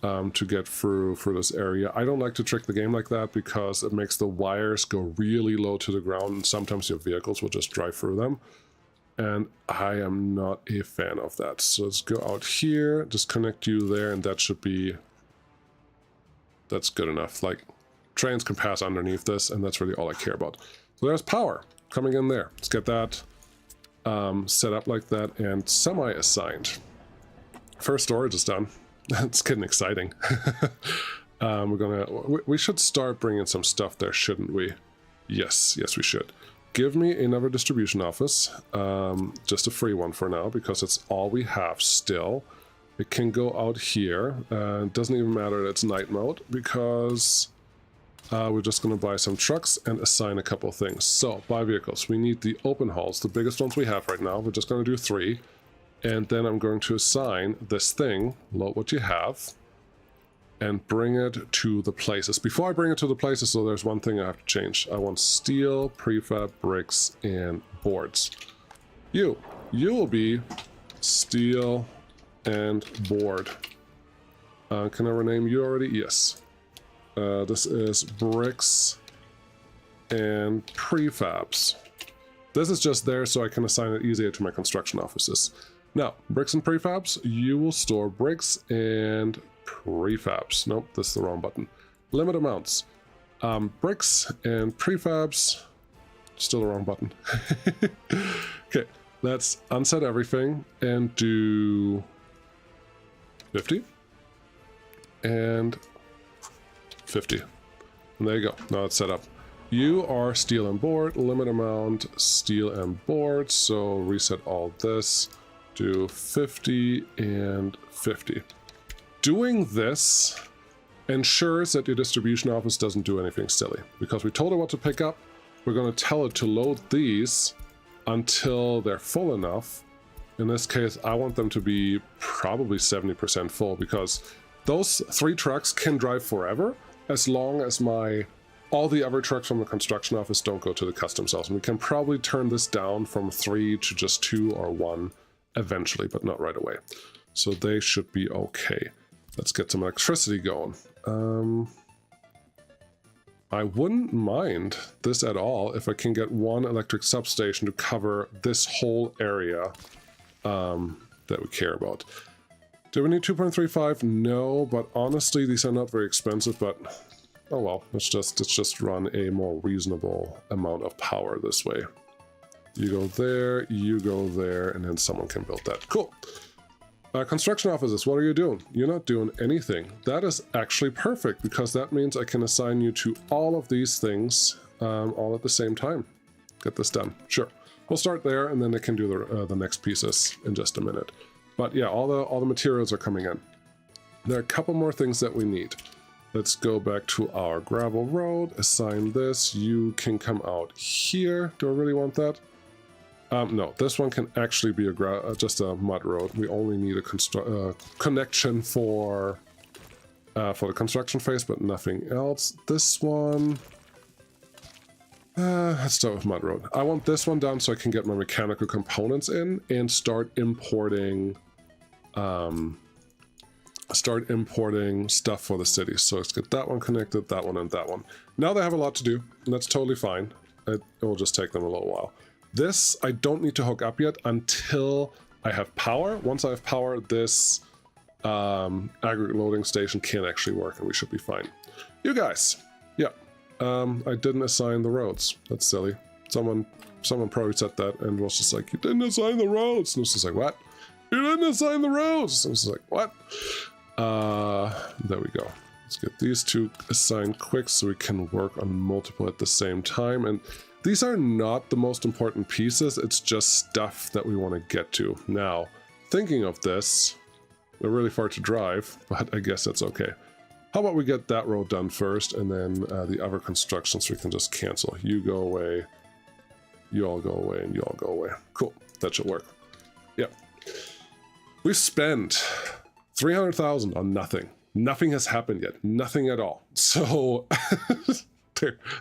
to get through this area. I don't like to trick the game like that because it makes the wires go really low to the ground, and sometimes your vehicles will just drive through them. And I am not a fan of that. So let's go out here, just connect you there, and that should be... that's good enough. Like, trains can pass underneath this, and that's really all I care about. So there's power coming in there. Let's get that set up like that and semi-assigned. First storage is done. It's getting exciting. We should start bringing some stuff there, shouldn't we? Yes, we should. Give me another distribution office, just a free one for now, because it's all we have still. It can go out here. It doesn't even matter that it's night mode, because we're just going to buy some trucks and assign a couple of things. So, buy vehicles. We need the open hauls, the biggest ones we have right now. We're just going to do 3. And then I'm going to assign this thing, load what you have, and bring it to the places. Before I bring it to the places, so there's one thing I have to change. I want steel, prefab, bricks, and boards. You will be steel and board. Can I rename you already? Yes. This is bricks and prefabs. This is just there so I can assign it easier to my construction offices. Now, bricks and prefabs, you will store bricks and prefabs. Nope, this is the wrong button. Limit amounts. Bricks and prefabs, still the wrong button. Okay, let's unset everything and do 50 and 50. And there you go, now it's set up. You are steel and board, limit amount, steel and board, so reset all this. Do 50 and 50. Doing this ensures that your distribution office doesn't do anything silly, because we told it what to pick up. We're going to tell it to load these until they're full enough. In this case, I want them to be probably 70% full, because those 3 trucks can drive forever as long as all the other trucks from the construction office don't go to the custom cells. And we can probably turn this down from 3 to just 2 or 1 eventually, but not right away. So they should be okay. Let's get some electricity going. I wouldn't mind this at all if I can get one electric substation to cover this whole area that we care about. Do we need 2.35? No, but honestly, these are not very expensive, but oh well, let's just run a more reasonable amount of power this way. You go there, and then someone can build that. Cool. Construction offices, what are you doing? You're not doing anything. That is actually perfect, because that means I can assign you to all of these things all at the same time. Get this done. Sure. We'll start there, and then they can do the next pieces in just a minute. But yeah, all the materials are coming in. There are a couple more things that we need. Let's go back to our gravel road, assign this. You can come out here. Do I really want that? No, this one can actually be just a mud road. We only need a connection for the construction phase, but nothing else. This one... let's start with mud road. I want this one down so I can get my mechanical components in and start importing stuff for the city. So let's get that one connected, that one, and that one. Now they have a lot to do, and that's totally fine. It will just take them a little while. This I don't need to hook up yet until I have power. Once I have power, this aggregate loading station can actually work, and we should be fine. You guys, yeah. I didn't assign the roads. That's silly. Someone probably said that and was just like, you didn't assign the roads. And I was just like, what? You didn't assign the roads. And I was just like, what? There we go. Let's get these two assigned quick so we can work on multiple at the same time. And these are not the most important pieces. It's just stuff that we want to get to. Now, thinking of this, they're really far to drive, but I guess that's okay. How about we get that road done first, and then the other constructions we can just cancel. You go away, you all go away, and you all go away. Cool, that should work. Yep. We've spent 300,000 on nothing. Nothing has happened yet. Nothing at all. So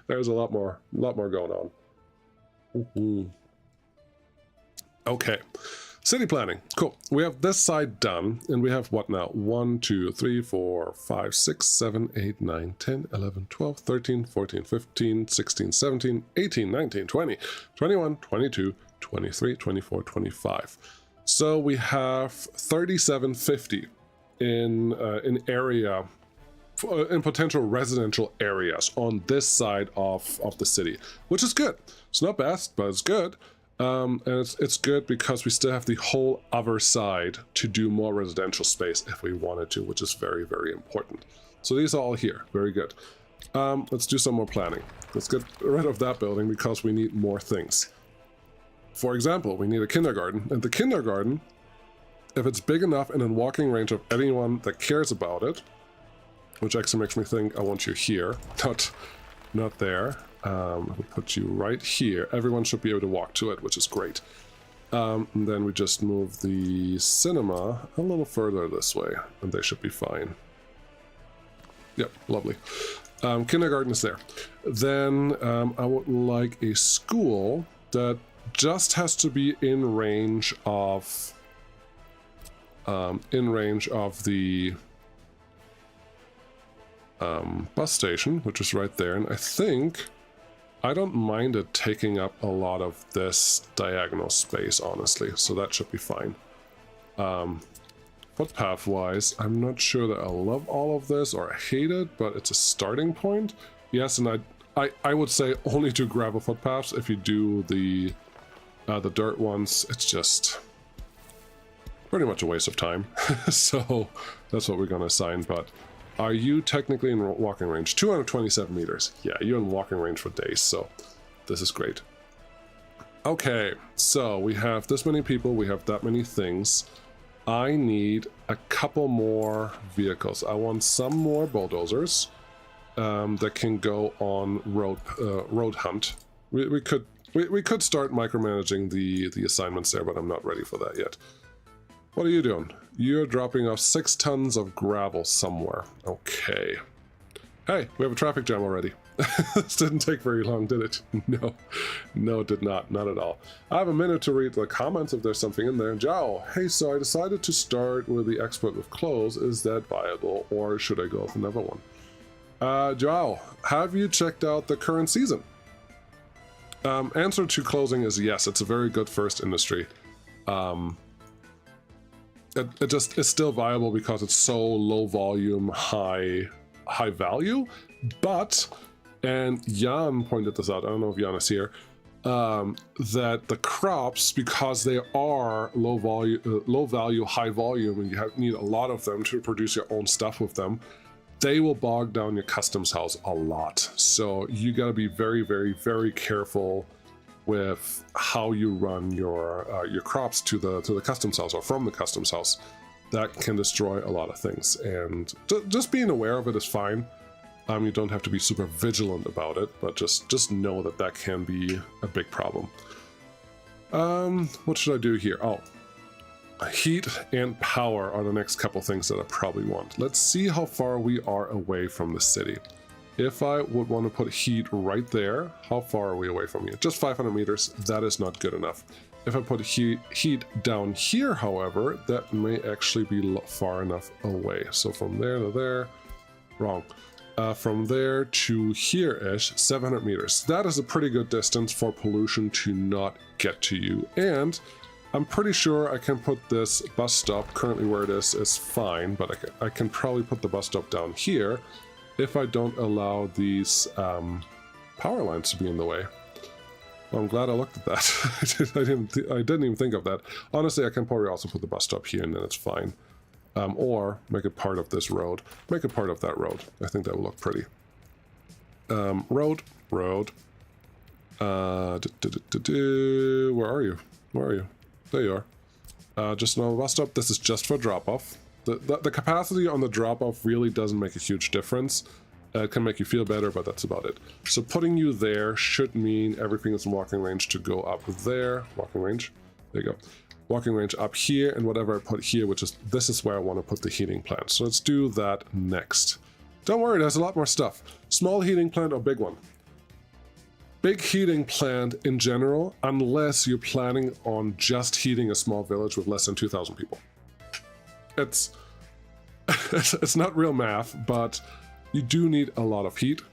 there's a lot more going on. Okay. City planning. Cool. We have this side done, and we have what now? 1, 2, 3, 4, 5, 6, 7, 8, 9, 10, 11, 12, 13, 14, 15, 16, 17, 18, 19, 20, 21, 22, 23, 24, 25. So we have 3750 in area, in potential residential areas on this side of the city, which is good. It's not best, but it's good. And it's good because we still have the whole other side to do more residential space if we wanted to, which is very, very important. So these are all here. Very good. Let's do some more planning. Let's get rid of that building because we need more things. For example, we need a kindergarten. And the kindergarten, if it's big enough and in walking range of anyone that cares about it, which actually makes me think I want you here, not there. We'll put you right here. Everyone should be able to walk to it, which is great. And then we just move the cinema a little further this way, and they should be fine. Yep, lovely. Kindergarten is there. Then I would like a school that just has to be in range of the bus station, which is right there, and I think I don't mind it taking up a lot of this diagonal space, honestly, so that should be fine. Footpath wise, I'm not sure that I love all of this or I hate it, but it's a starting point. Yes, and I would say only do gravel footpaths. If you do the dirt ones, it's just pretty much a waste of time. So that's what we're gonna assign. But are you technically in walking range? 227 meters. Yeah, you're in walking range for days, so this is great. Okay, so we have this many people, we have that many things. I need a couple more vehicles. I want some more bulldozers that can go on road hunt. We could start micromanaging the assignments there, but I'm not ready for that yet. What are you doing? You're dropping off 6 tons of gravel somewhere. Okay. Hey, we have a traffic jam already. This didn't take very long, did it? No, it did not. Not at all. I have a minute to read the comments if there's something in there. Zhao, hey, so I decided to start with the export with clothes. Is that viable, or should I go with another one? Joao, have you checked out the current season? Answer to closing is yes. It's a very good first industry. It just is still viable because it's so low volume, high value. But, and Jan pointed this out, I don't know if Jan is here, that the crops, because they are low value, high volume, and you need a lot of them to produce your own stuff with them, they will bog down your customs house a lot. So you got to be very, very, very careful with how you run your crops to the customs house or from the customs house. That can destroy a lot of things, and just being aware of it is fine. You don't have to be super vigilant about it, but just know that that can be a big problem. What should I do here? Oh, heat and power are the next couple things that I probably want. Let's see how far we are away from the city. If I would want to put heat right there, how far are we away from here? Just 500 meters, that is not good enough. If I put heat down here, however, that may actually be far enough away. So from there to there, wrong. From there to here-ish, 700 meters. That is a pretty good distance for pollution to not get to you. And I'm pretty sure I can put this bus stop, currently where it is fine, but I can probably put the bus stop down here if I don't allow these power lines to be in the way. Well, I'm glad I looked at that. I didn't even think of that. Honestly, I can probably also put the bus stop here and then it's fine. Or make it part of this road. Make it part of that road. I think that will look pretty. Road. Where are you? Where are you? There you are. Just another bus stop. This is just for drop-off. The capacity on the drop-off really doesn't make a huge difference. It can make you feel better, but that's about it. So putting you there should mean everything is in walking range to go up there. Walking range. There you go. Walking range up here, and whatever I put here, which is, this is where I want to put the heating plant. So let's do that next. Don't worry, there's a lot more stuff. Small heating plant or big one? Big heating plant in general, unless you're planning on just heating a small village with less than 2,000 people. It's not real math, but you do need a lot of heat,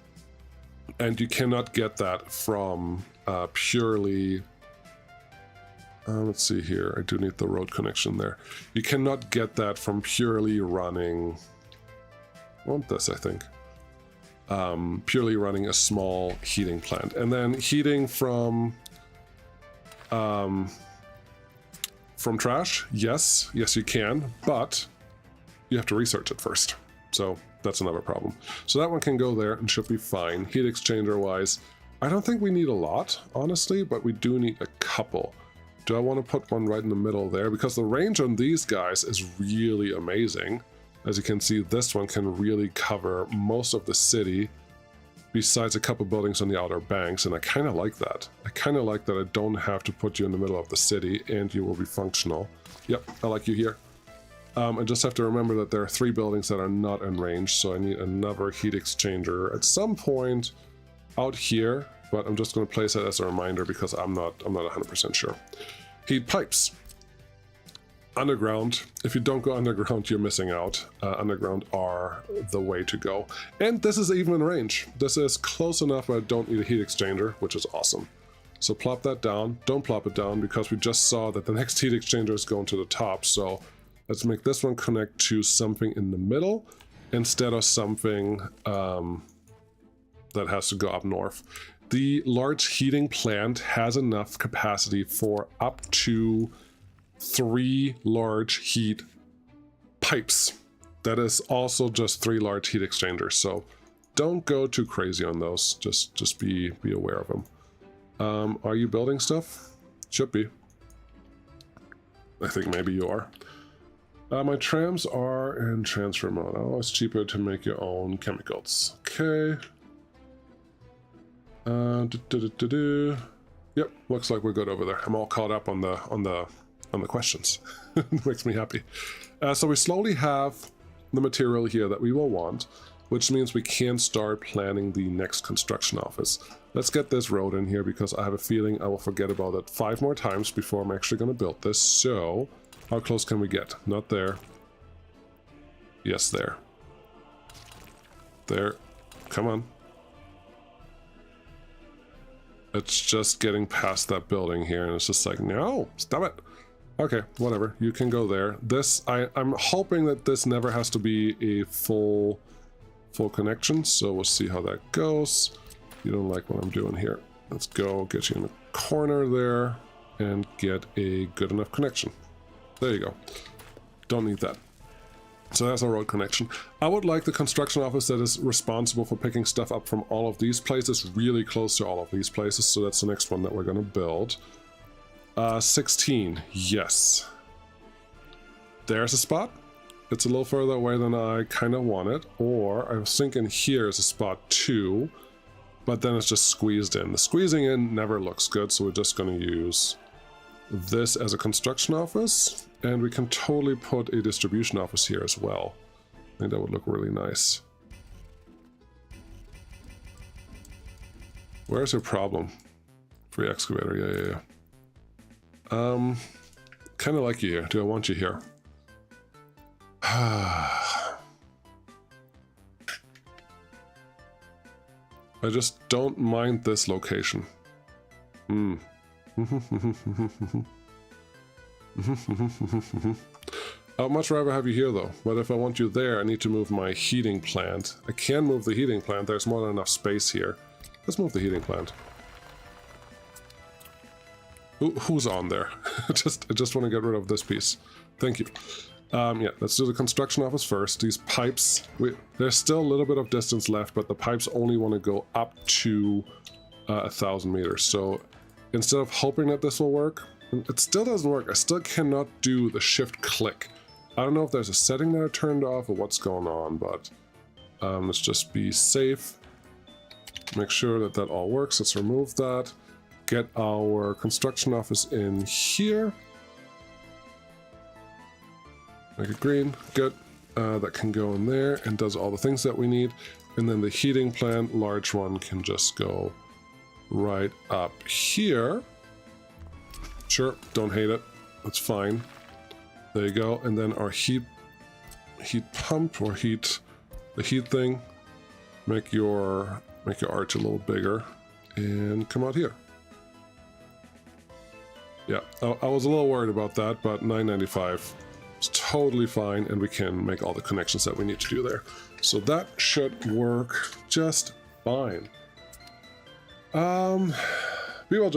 and you cannot get that from purely... let's see here, I do need the road connection there. You cannot get that from purely running... I want this, I think. Purely running a small heating plant. And then heating from trash, yes you can, but you have to research it first. So that's another problem. So that one can go there and should be fine. Heat exchanger wise, I don't think we need a lot, honestly, but we do need a couple. Do I want to put one right in the middle there? Because the range on these guys is really amazing. As you can see, this one can really cover most of the city, besides a couple buildings on the outer banks, and I kind of like that. I kind of like that I don't have to put you in the middle of the city, and you will be functional. Yep, I like you here. I just have to remember that there are 3 buildings that are not in range, so I need another heat exchanger at some point out here, but I'm just going to place it as a reminder because I'm not 100% sure. Heat pipes. Underground. If you don't go underground, you're missing out. Underground are the way to go. And this is even in range. This is close enough where I don't need a heat exchanger, which is awesome. So plop that down. Don't plop it down because we just saw that the next heat exchanger is going to the top. So let's make this one connect to something in the middle instead of something that has to go up north. The large heating plant has enough capacity for up to 3 large heat pipes. That is also just 3 large heat exchangers, so don't go too crazy on those. Just be aware of them. Are you building stuff? Should be. I think maybe you are. My trams are in transfer mode. Oh, it's cheaper to make your own chemicals. Okay. Yep, looks like we're good over there. I'm all caught up on the questions. It makes me happy. So we slowly have the material here that we will want, which means we can start planning the next construction office. Let's get this road in here because I have a feeling I will forget about it 5 more times before I'm actually going to build this. So how close can we get? Not there. Yes, there. There. come on. It's just getting past that building here, and it's just like, no, stop it. Okay, whatever, you can go there. This, I'm hoping that this never has to be a full connection, so we'll see how that goes. You don't like what I'm doing here. Let's go get you in the corner there and get a good enough connection. There you go. Don't need that. So that's our road connection. I would like the construction office that is responsible for picking stuff up from all of these places, really close to all of these places. So that's the next one that we're going to build. 16, yes. There's a spot. It's a little further away than I kind of want it. Or I was thinking here is a spot too, but then it's just squeezed in. The squeezing in never looks good, so we're just going to use this as a construction office. And we can totally put a distribution office here as well. I think that would look really nice. Where's your problem? Free excavator, yeah. Kind of like you here. Do I want you here? I just don't mind this location. I'd much rather have you here though, but if I want you there, I need to move my heating plant. I can move the heating plant, there's more than enough space here. Let's move the heating plant. Who's on there? I just want to get rid of this piece. Thank you. Yeah, let's do the construction office first. These pipes, there's still a little bit of distance left, but the pipes only want to go up to 1,000 meters. So instead of hoping that this will work, it still doesn't work. I still cannot do the shift click. I don't know if there's a setting that I turned off or what's going on, but let's just be safe. Make sure that that all works. Let's remove that. Get our construction office in here. Make it green. Good. That can go in there and does all the things that we need. And then the heating plant, large one, can just go right up here. Sure, don't hate it. That's fine. There you go. And then our heat pump or the heat thing. Make your arch a little bigger and come out here. Yeah, I was a little worried about that, but 995 is totally fine, and we can make all the connections that we need to do there. So that should work just fine. Joe,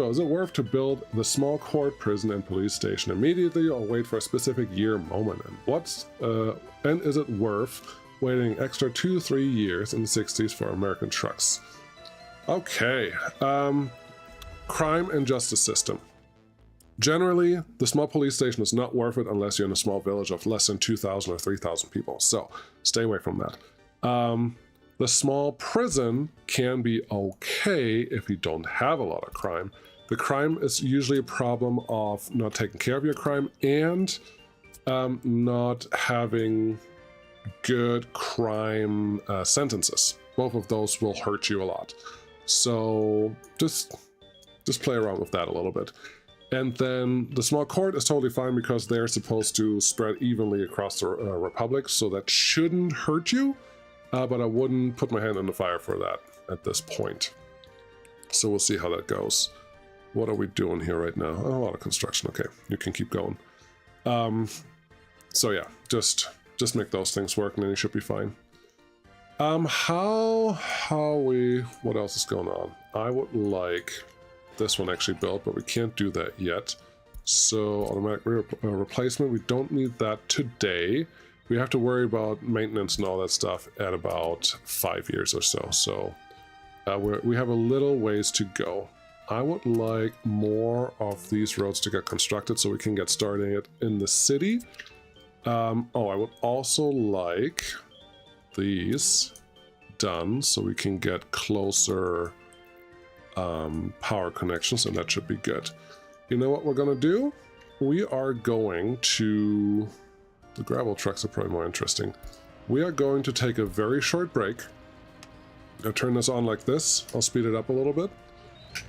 is it worth to build the small court, prison, and police station immediately, or wait for a specific year moment? And is it worth waiting extra 2-3 years in the 60s for American trucks? Okay, crime and justice system. Generally, the small police station is not worth it unless you're in a small village of less than 2,000 or 3,000 people. So stay away from that. The small prison can be okay if you don't have a lot of crime. The crime is usually a problem of not taking care of your crime and not having good crime sentences. Both of those will hurt you a lot. So just play around with that a little bit. And then the small court is totally fine because they're supposed to spread evenly across the republic, so that shouldn't hurt you. But I wouldn't put my hand in the fire for that at this point. So we'll see how that goes. What are we doing here right now? Oh, a lot of construction. Okay, you can keep going. So yeah, just make those things work and then you should be fine. What else is going on? I would like this one actually built, but we can't do that yet. So automatic replacement, we don't need that today. We have to worry about maintenance and all that stuff at about 5 years or so. So we have a little ways to go. I would like more of these roads to get constructed so we can get started in the city. I would also like these done so we can get closer power connections, and that should be good. You know what we're going to do? We are going to... The gravel trucks are probably more interesting. We are going to take a very short break. I'll turn this on like this. I'll speed it up a little bit.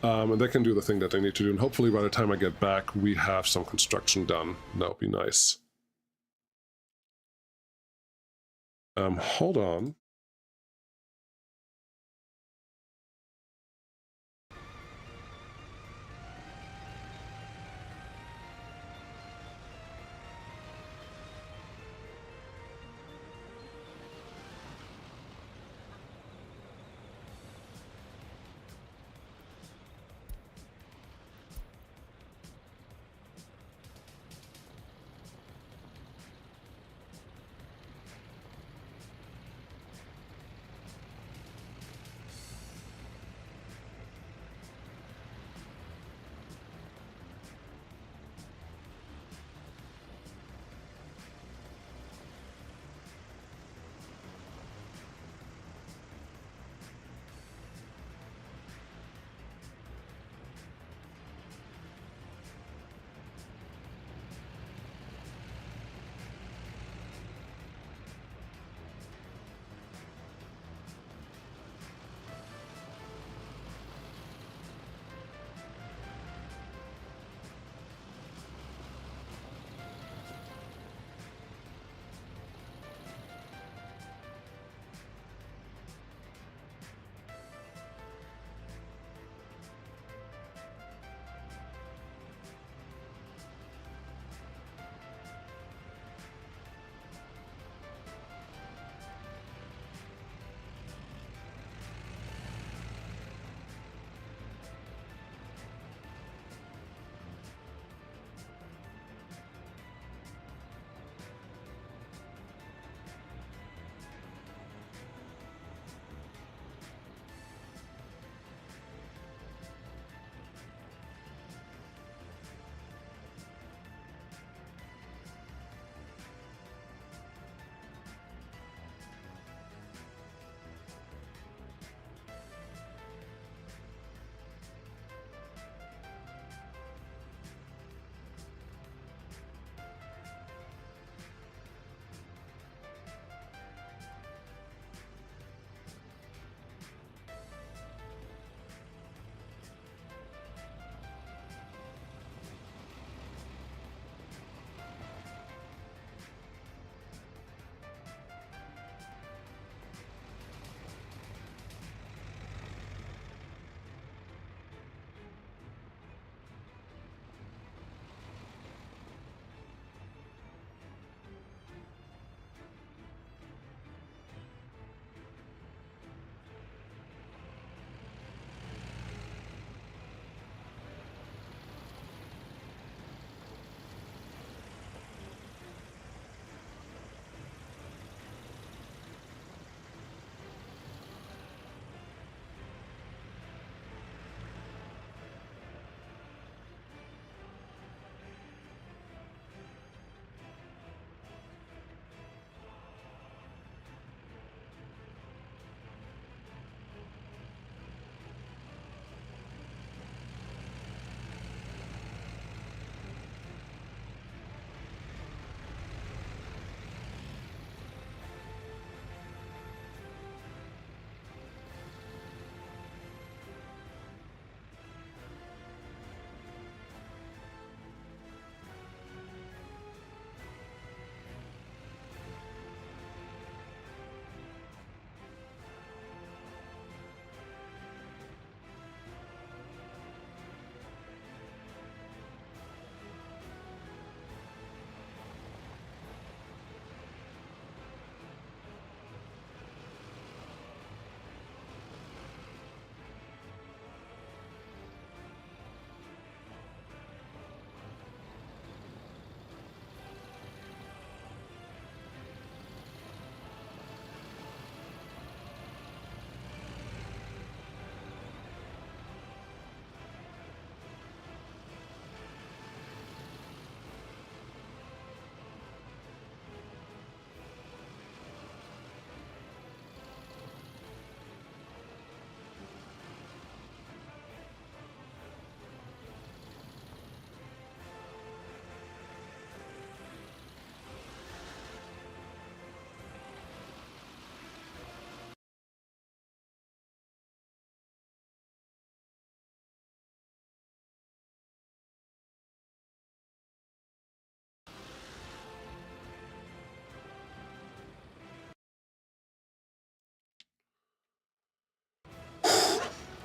And they can do the thing that they need to do. And hopefully by the time I get back, we have some construction done. That would be nice. Hold on.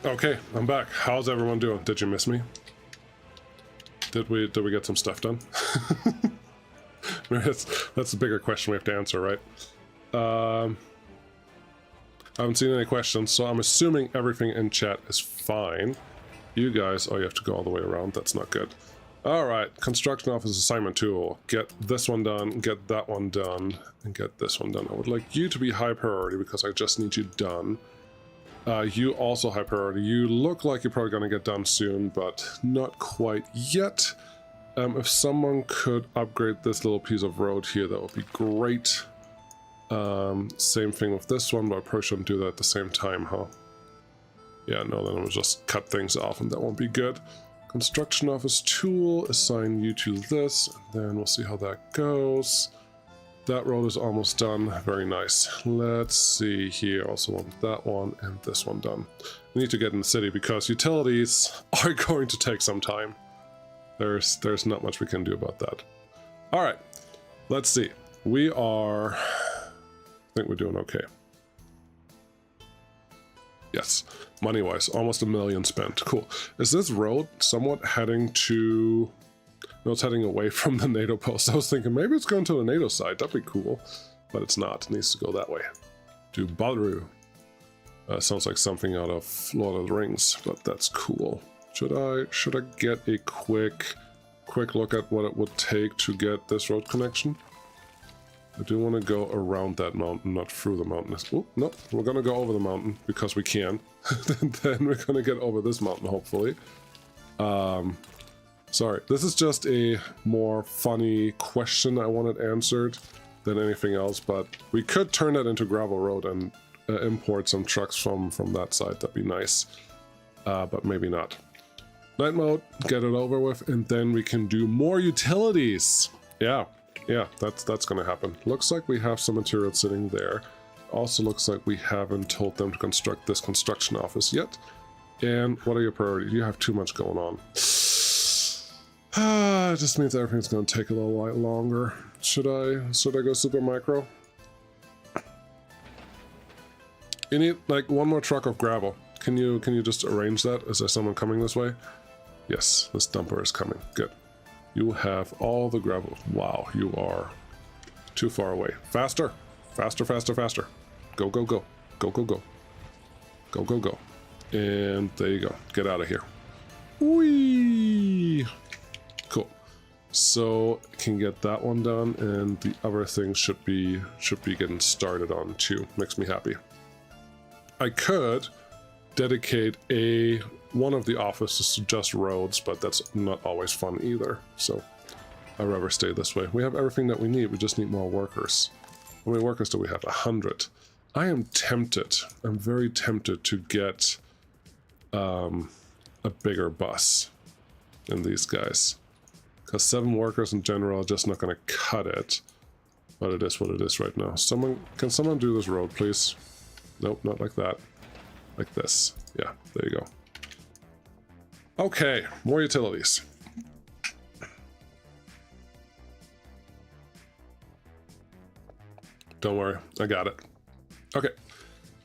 Okay, I'm back. How's everyone doing? Did you miss me? Did we get some stuff done? That's the bigger question we have to answer, right? I haven't seen any questions, so I'm assuming everything in chat is fine. You guys, oh, you have to go all the way around. That's not good. All right, construction office assignment tool. Get this one done, get that one done, and get this one done. I would like you to be high priority because I just need you done. You also high priority. You look like you're probably going to get done soon, but not quite yet. If someone could upgrade this little piece of road here, that would be great. Same thing with this one, but I probably shouldn't do that at the same time, huh? Yeah, no, then I'll just cut things off and that won't be good. Construction office tool, assign you to this, and then we'll see how that goes. That road is almost done. Very nice. Let's see here. Also want that one and this one done. We need to get in the city because utilities are going to take some time. There's not much we can do about that. All right. Let's see. We are... I think we're doing okay. Yes. Money-wise, almost $1 million spent. Cool. Is this road somewhat heading to... No, it's heading away from the NATO post. I was thinking maybe it's going to the NATO side. That'd be cool. But it's not. It needs to go that way. To Balru. Sounds like something out of Lord of the Rings, but that's cool. Should I get a quick look at what it would take to get this road connection? I do want to go around that mountain, not through the mountain. Oh, no, we're going to go over the mountain because we can. Then we're going to get over this mountain, hopefully. Sorry, this is just a more funny question I wanted answered than anything else, but we could turn that into gravel road and import some trucks from that side. That'd be nice, but maybe not. Night mode, get it over with, and then we can do more utilities. Yeah, that's gonna happen. Looks like we have some material sitting there. Also looks like we haven't told them to construct this construction office yet. And what are your priorities? You have too much going on. It just means everything's going to take a little while longer. Should I go super micro? You need like one more truck of gravel. Can you just arrange that? Is there someone coming this way? Yes, this dumper is coming. Good. You have all the gravel. Wow, you are too far away. Faster, faster, faster, faster. Go, go, go, go, go, go, go, go, go. And there you go. Get out of here. Whee! Cool. So can get that one done, and the other thing should be getting started on too. Makes me happy. I could dedicate one of the offices to just roads, but that's not always fun either. So I'd rather stay this way. We have everything that we need. We just need more workers. How many workers do we have? 100. I am tempted. I'm very tempted to get a bigger bus than these guys. Because 7 workers in general are just not going to cut it. But it is what it is right now. Can someone do this road, please? Nope, not like that. Like this. Yeah, there you go. Okay, more utilities. Don't worry, I got it. Okay,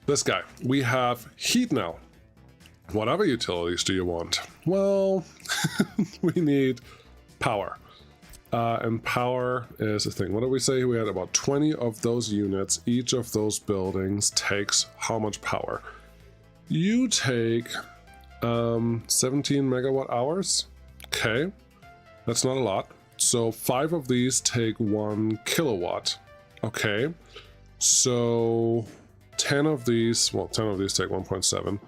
this guy. We have heat now. What other utilities do you want? Well, we need power. And power is a thing. What did we say? We had about 20 of those units. Each of those buildings takes how much power? You take 17 megawatt hours. Okay, that's not a lot. So 5 of these take 1 kilowatt. Okay, so 10 of these take 1.7.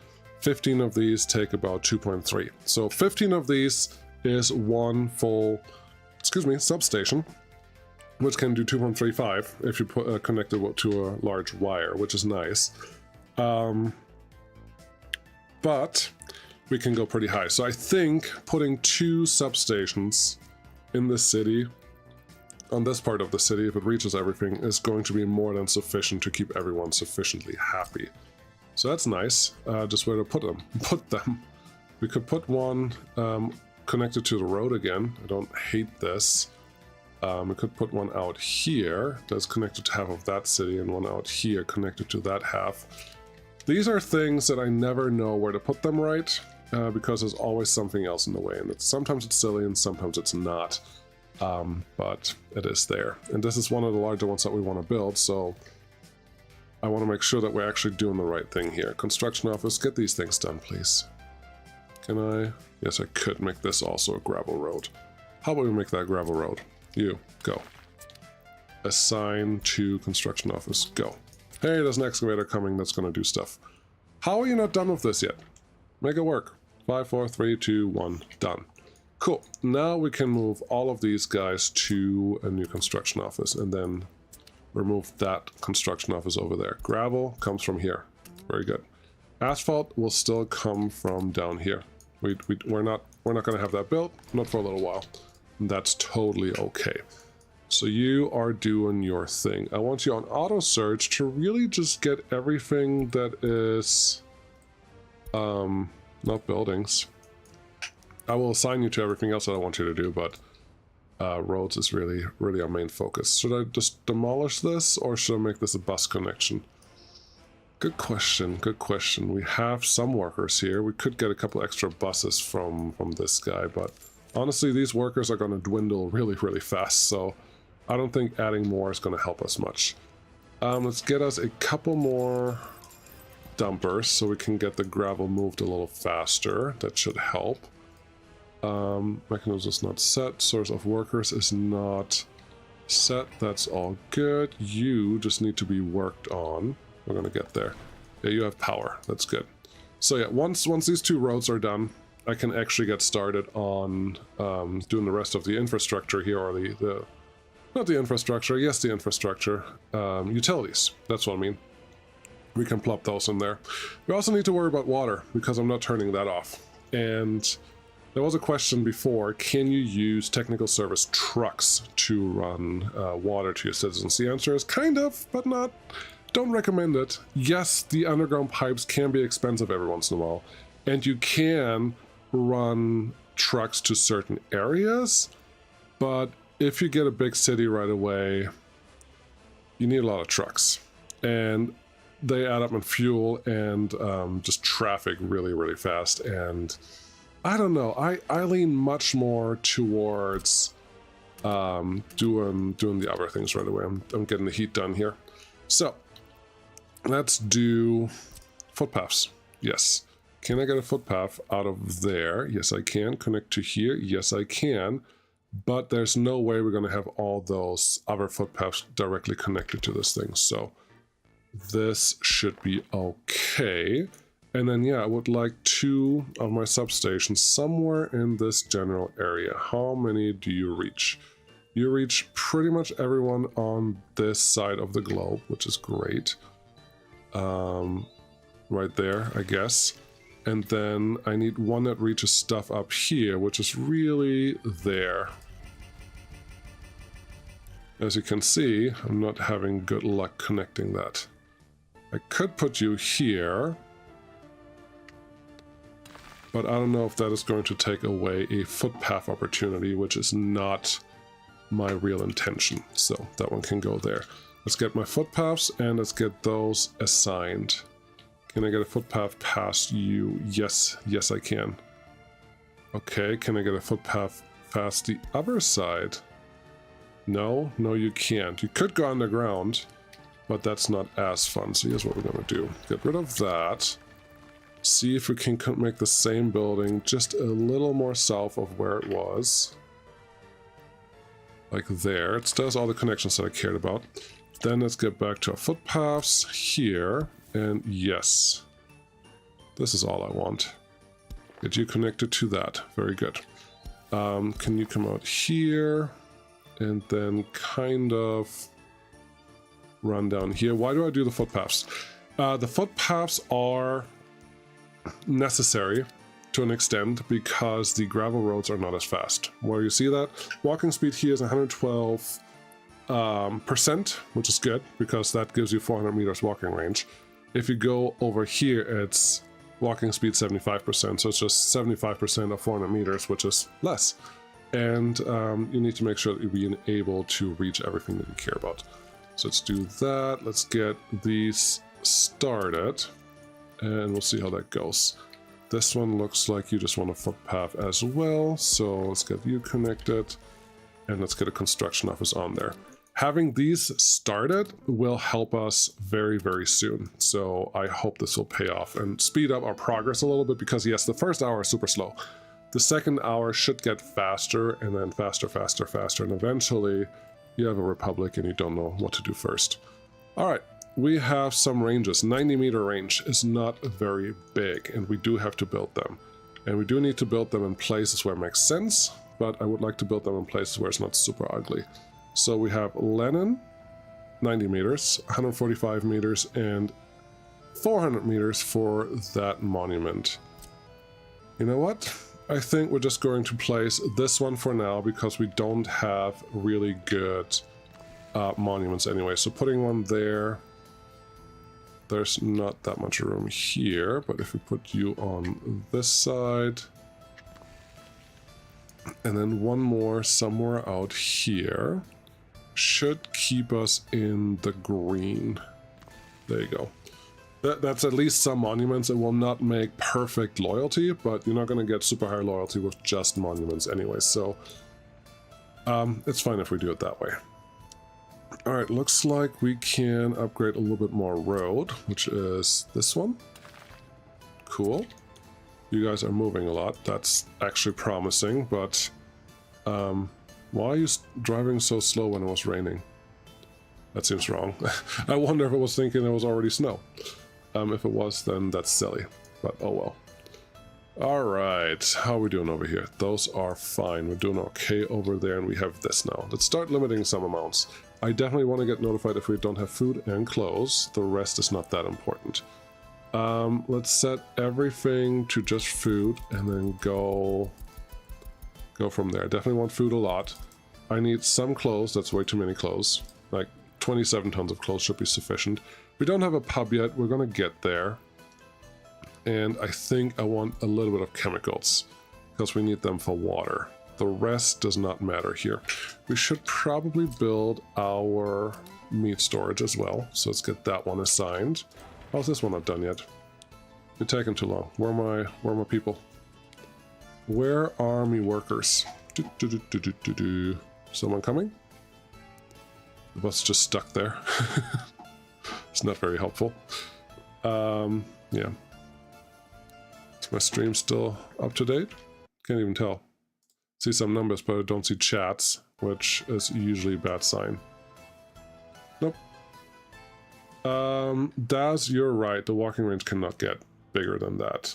15 of these take about 2.3. So 15 of these is one full, substation, which can do 2.35 if you connect it to a large wire, which is nice. But we can go pretty high. So I think putting 2 substations in the city, on this part of the city, if it reaches everything, is going to be more than sufficient to keep everyone sufficiently happy. So that's nice. Just where to put them. We could put one connected to the road again. I don't hate this. We could put one out here that's connected to half of that city, and one out here connected to that half. These are things that I never know where to put them right, because there's always something else in the way, and sometimes it's silly and sometimes it's not, but it is there. And this is one of the larger ones that we want to build, so I want to make sure that we're actually doing the right thing here. Construction office, get these things done, please. Can I? Yes, I could make this also a gravel road. How about we make that gravel road? You, go. Assign to construction office, go. Hey, there's an excavator coming that's going to do stuff. How are you not done with this yet? Make it work. 5, 4, 3, 2, 1, done. Cool. Now we can move all of these guys to a new construction office and then remove that construction office over there. Gravel comes from here. Very good. Asphalt will still come from down here. We're not going to have that built, not for a little while. That's totally okay. So you are doing your thing. I want you on auto search to really just get everything that is not buildings. I will assign you to everything else that I want you to do, but roads is really our main focus. Should I just demolish this or should I make this a bus connection? Good question, good question. We have some workers here. We could get a couple extra buses from this guy, but honestly, these workers are going to dwindle really fast, so I don't think adding more is going to help us much. Let's get us a couple more dumpers so we can get the gravel moved a little faster. That should help. Mechanism is not set. Source of workers is not set. That's all good. You just need to be worked on. We're going to get there. Yeah, you have power. That's good. So yeah, once these two roads are done, I can actually get started on doing the rest of the infrastructure here, or the not the infrastructure, yes, the infrastructure, utilities. That's what I mean. We can plop those in there. We also need to worry about water because I'm not turning that off. And there was a question before, can you use technical service trucks to run water to your citizens? The answer is kind of, but not. Don't recommend it. Yes, the underground pipes can be expensive every once in a while, and you can run trucks to certain areas, but if you get a big city right away, you need a lot of trucks, and they add up in fuel and just traffic really fast. And I don't know, I lean much more towards doing the other things right away. I'm getting the heat done here. So let's do footpaths. Yes. Can I get a footpath out of there? Yes, I can. Connect to here? Yes, I can. But there's no way we're going to have all those other footpaths directly connected to this thing. So this should be okay. And then, yeah, I would like 2 of my substations somewhere in this general area. How many do you reach? You reach pretty much everyone on this side of the globe, which is great. Right there, I guess. And then I need one that reaches stuff up here, which is really there. As you can see, I'm not having good luck connecting that. I could put you here, but I don't know if that is going to take away a footpath opportunity, which is not my real intention. So that one can go there. Let's get my footpaths and let's get those assigned. Can I get a footpath past you? Yes, yes I can. Okay, can I get a footpath past the other side? No, no you can't. You could go underground, but that's not as fun. So here's what we're gonna do. Get rid of that. See if we can make the same building just a little more south of where it was. Like there. It still has all the connections that I cared about. Then let's get back to our footpaths here. And yes, this is all I want. Get you connected to that. Very good. Can you come out here and then kind of run down here? Why do I do the footpaths? The footpaths are necessary to an extent because the gravel roads are not as fast. Where you see that? Walking speed here is 112%, which is good because that gives you 400 meters walking range. If you go over here, it's walking speed 75%, so it's just 75% of 400 meters, which is less. And you need to make sure that you're being able to reach everything that you care about. So let's do that. Let's get these started. and we'll see how that goes. This one looks like you just want a footpath as well, so let's get you connected, and let's get a construction office on there. Having these started will help us very, very soon, so I hope this will pay off and speed up our progress a little bit, because yes, the first hour is super slow. The second hour should get faster, and then faster, faster, faster, and eventually you have a republic and you don't know what to do first. All right. We have some ranges. 90-meter range is not very big, and we do have to build them. And we do need to build them in places where it makes sense, but I would like to build them in places where it's not super ugly. So we have Lenin, 90 meters, 145 meters, and 400 meters for that monument. You know what? I think we're just going to place this one for now, because we don't have really good monuments anyway. So putting one there... There's not that much room here, but if we put you on this side, and then one more somewhere out here, should keep us in the green. There you go. That's at least some monuments. It will not make perfect loyalty, but you're not going to get super high loyalty with just monuments anyway, so it's fine if we do it that way. Alright, looks like we can upgrade a little bit more road, which is this one. Cool. You guys are moving a lot. That's actually promising, but why are you driving so slow when it was raining? That seems wrong. I wonder if it was thinking there was already snow. If it was, then that's silly, but oh well. Alright, how are we doing over here? Those are fine. We're doing okay over there, and we have this now. Let's start limiting some amounts. I definitely want to get notified if we don't have food and clothes. The rest is not that important. Let's set everything to just food and then go from there. I definitely want food a lot. I need some clothes. That's way too many clothes. Like 27 tons of clothes should be sufficient. We don't have a pub yet. We're going to get there. And I think I want a little bit of chemicals because we need them for water. The rest does not matter here. We should probably build our meat storage as well. So let's get that one assigned. How's this one not done yet? You're taking too long. Where are my people? Where are me workers? Someone coming? The bus is just stuck there. It's not very helpful. Yeah. Is my stream still up to date? Can't even tell. See some numbers, but I don't see chats, which is usually a bad sign. Nope. Daz, you're right. The walking range cannot get bigger than that.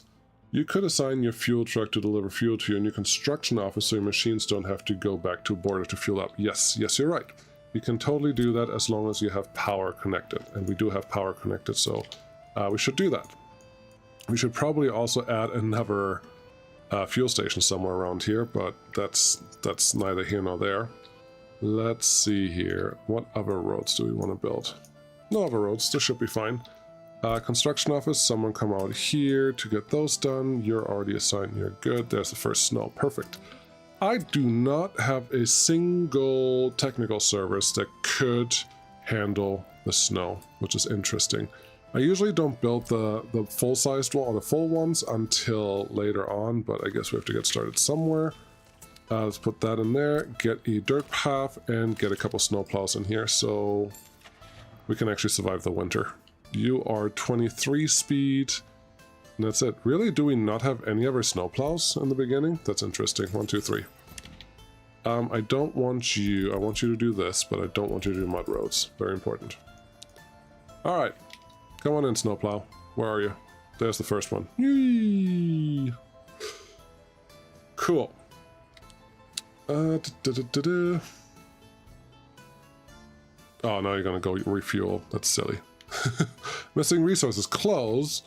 You could assign your fuel truck to deliver fuel to your new construction office so your machines don't have to go back to border to fuel up. Yes, you're right. You can totally do that as long as you have power connected. And we do have power connected, so we should do that. We should probably also add another fuel station somewhere around here, but that's neither here nor there. Let's see here. What other roads do we want to build? No other roads. This should be fine. Construction office. Someone come out here to get those done. You're already assigned. You're good. There's the first snow. Perfect. I do not have a single technical service that could handle the snow, which is interesting. I usually don't build the full-sized one or the full ones until later on, but I guess we have to get started somewhere. Let's put that in there, get a dirt path, and get a couple snowplows in here so we can actually survive the winter. You are 23 speed, and that's it. Really, do we not have any other snowplows in the beginning? That's interesting. 1, 2, 3. I don't want you. I want you to do this, but I don't want you to do mud roads. Very important. All right. Come on in, snowplow. Where are you? There's the first one. Yee! Cool. Oh, now you're gonna go refuel. That's silly. Missing resources. Clothes.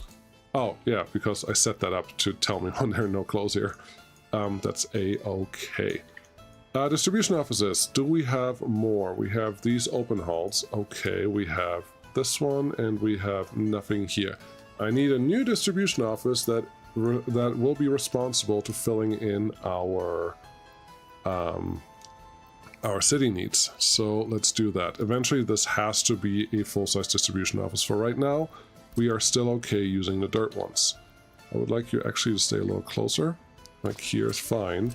Oh, yeah, because I set that up to tell me when there are no clothes here. That's a-okay. Distribution offices. Do we have more? We have these open halls. Okay, we have this one, and we have nothing here. I need a new distribution office that will be responsible to filling in our city needs. So let's do that. Eventually, this has to be a full-size distribution office. For right now, we are still okay using the dirt ones. I would like you actually to stay a little closer. Like here's fine.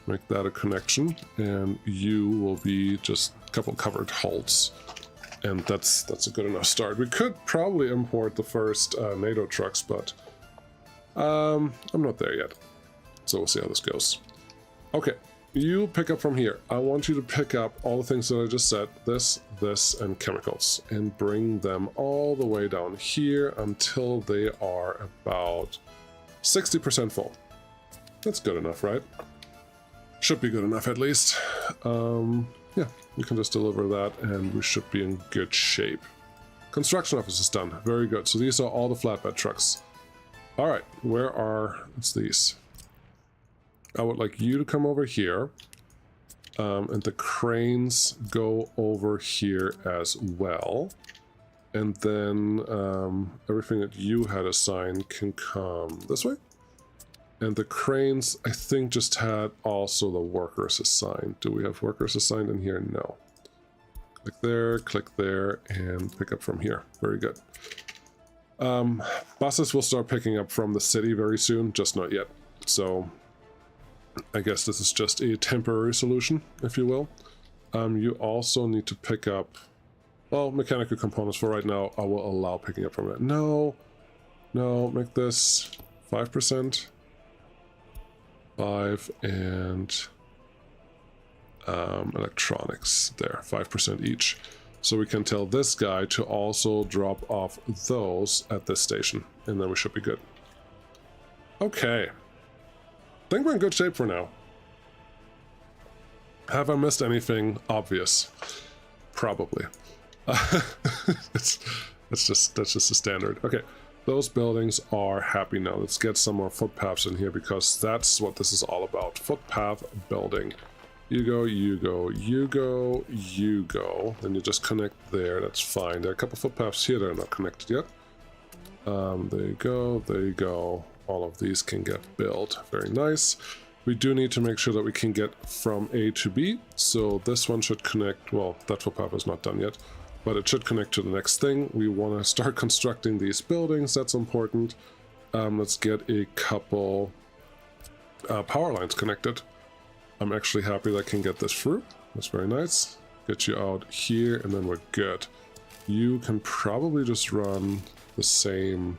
Make that a connection, and you will be just a couple covered hulls. And that's a good enough start. We could probably import the first NATO trucks, but I'm not there yet. So we'll see how this goes. Okay, you pick up from here. I want you to pick up all the things that I just said, this, and chemicals, and bring them all the way down here until they are about 60% full. That's good enough, right? Should be good enough at least. Yeah, we can just deliver that and we should be in good shape. Construction office is done. Very good. So these are all the flatbed trucks. All right, where are these? I would like you to come over here. And the cranes go over here as well. And then everything that you had assigned can come this way. And the cranes, I think, just had also the workers assigned. Do we have workers assigned in here? No. Click there, and pick up from here. Very good. Buses will start picking up from the city very soon, just not yet. So I guess this is just a temporary solution, if you will. You also need to pick up, well, mechanical components for right now. I will allow picking up from it. No, make this 5%. 5 and electronics there, 5% each. So we can tell this guy to also drop off those at this station, and then we should be good. Okay. I think we're in good shape for now. Have I missed anything obvious? Probably. That's just a standard. Okay. Those buildings are happy now. Let's get some more footpaths in here because that's what this is all about. Footpath building. You go, you go, you go, you go. Then you just connect there. That's fine. There are a couple footpaths here that are not connected yet. There you go. There you go. All of these can get built. Very nice. We do need to make sure that we can get from A to B. So this one should connect. Well, that footpath is not done yet, but it should connect to the next thing. We want to start constructing these buildings. That's important. Let's get a couple power lines connected. I'm actually happy that I can get this through. That's very nice. Get you out here, and then we're good. You can probably just run the same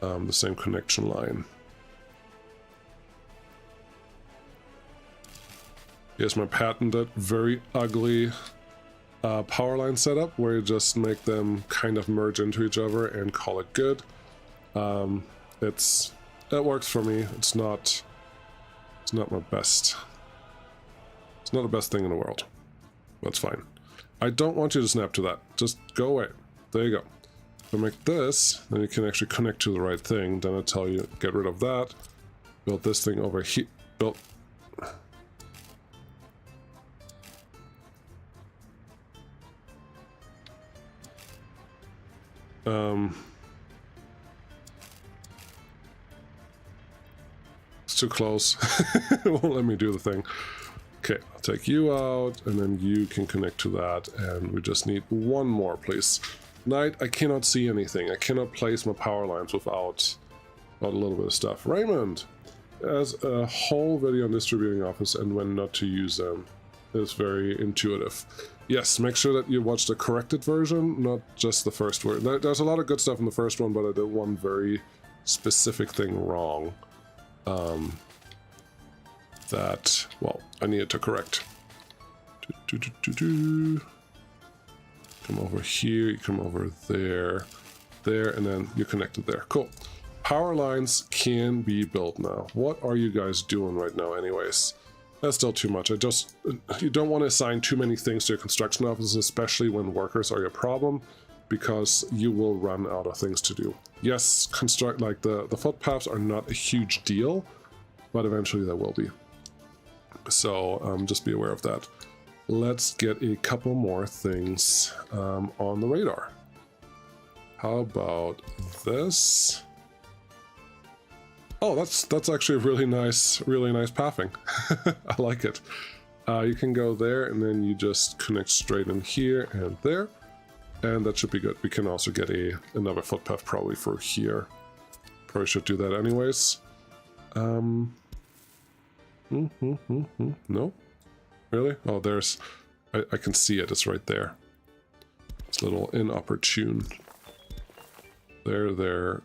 connection line. Here's my patented, very ugly power line setup where you just make them kind of merge into each other and call it good. It works for me. It's not my best. It's not the best thing in the world. That's fine. I don't want you to snap to that. Just go away. There you go. If I make this, then you can actually connect to the right thing. Then I tell you, get rid of that. Build this thing over here. Build. It's too close. It won't let me do the thing. Okay, I'll take you out, and then you can connect to that, and we just need one more, please. Night, I cannot see anything. I cannot place my power lines without a little bit of stuff. Raymond has a whole video on distributing Office and when not to use them. It's very intuitive. Yes, make sure that you watch the corrected version, not just the first one. There's a lot of good stuff in the first one, but I did one very specific thing wrong. That, well, I needed to correct. Come over here, you come over there, and then you're connected there. Cool. Power lines can be built now. What are you guys doing right now anyways? That's still too much. You don't want to assign too many things to your construction offices, especially when workers are your problem, because you will run out of things to do. Yes, like the footpaths are not a huge deal, but eventually there will be. So just be aware of that. Let's get a couple more things on the radar. How about this? Oh, that's actually a really nice pathing. I like it. You can go there, and then you just connect straight in here and there. and that should be good. We can also get another footpath probably through here. Probably should do that anyways. No? Really? Oh, there's... I can see it. It's right there. It's a little inopportune. There.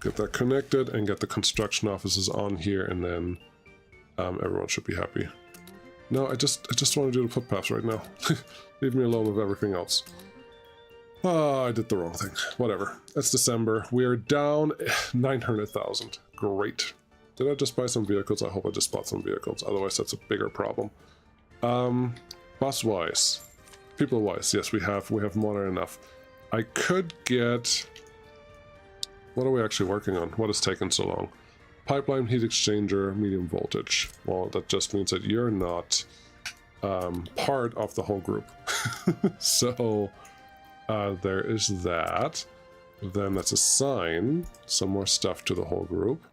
Get that connected and get the construction offices on here, and then everyone should be happy. No, I just want to do the footpaths right now. Leave me alone with everything else. Oh, I did the wrong thing. Whatever. It's December. We are down 900,000. Great. Did I just buy some vehicles? I hope I just bought some vehicles. Otherwise, that's a bigger problem. Bus-wise. People-wise, yes, we have more than enough. I could get... What are we actually working on? What is taking so long? Pipeline, heat exchanger, medium voltage. Well, that just means that you're not part of the whole group. So, there is that. Then let's assign some more stuff to the whole group.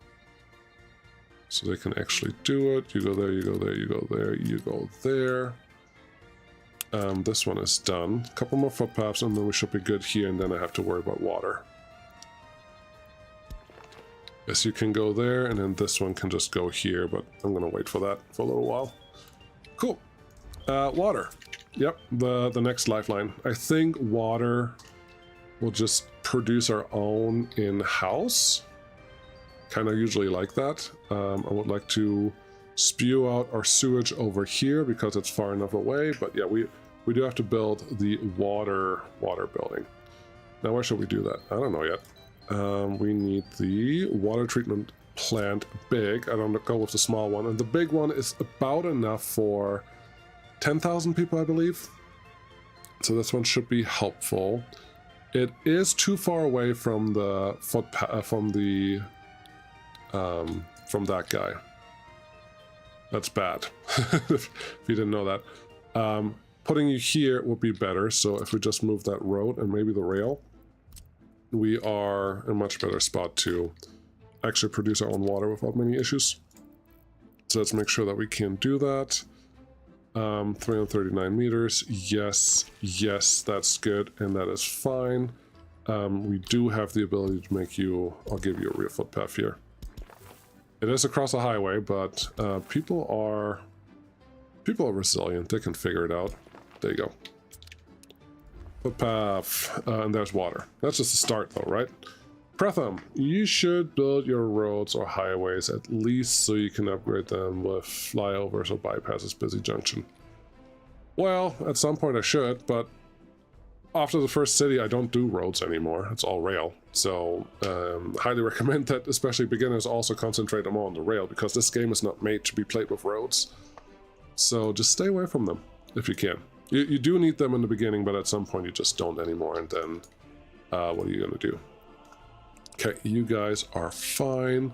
So they can actually do it. You go there, you go there, you go there, you go there. This one is done. A couple more footpaths and then we should be good here, and then I have to worry about water. Yes, you can go there, and then this one can just go here, but I'm gonna wait for that for a little while. Cool. Water. Yep, the next lifeline. I think water will just produce our own in-house. Kind of usually like that. I would like to spew out our sewage over here because it's far enough away, but yeah, we do have to build the water building. Now where should we do that? I don't know yet. We need the water treatment plant big. I don't go with the small one, and the big one is about enough for 10,000 people, I believe. So this one should be helpful. It is too far away from the footpath, from that guy. That's bad. If you didn't know that. Putting you here would be better. So if we just move that road and maybe the rail, we are in a much better spot to actually produce our own water without many issues. So let's make sure that we can do that. 339 meters. Yes, that's good, and that is fine. We do have the ability to make you... I'll give you a real footpath here. It is across a highway, but people are resilient. They can figure it out. There you go. Footpath, and there's water. That's just a start, though, right? Pratham, you should build your roads or highways at least so you can upgrade them with flyovers or bypasses. Busy junction. Well, at some point I should, but after the first city, I don't do roads anymore. It's all rail. So, highly recommend that especially beginners also concentrate more on the rail, because this game is not made to be played with roads. So just stay away from them if you can. You do need them in the beginning, but at some point you just don't anymore, and then what are you going to do? Okay, you guys are fine.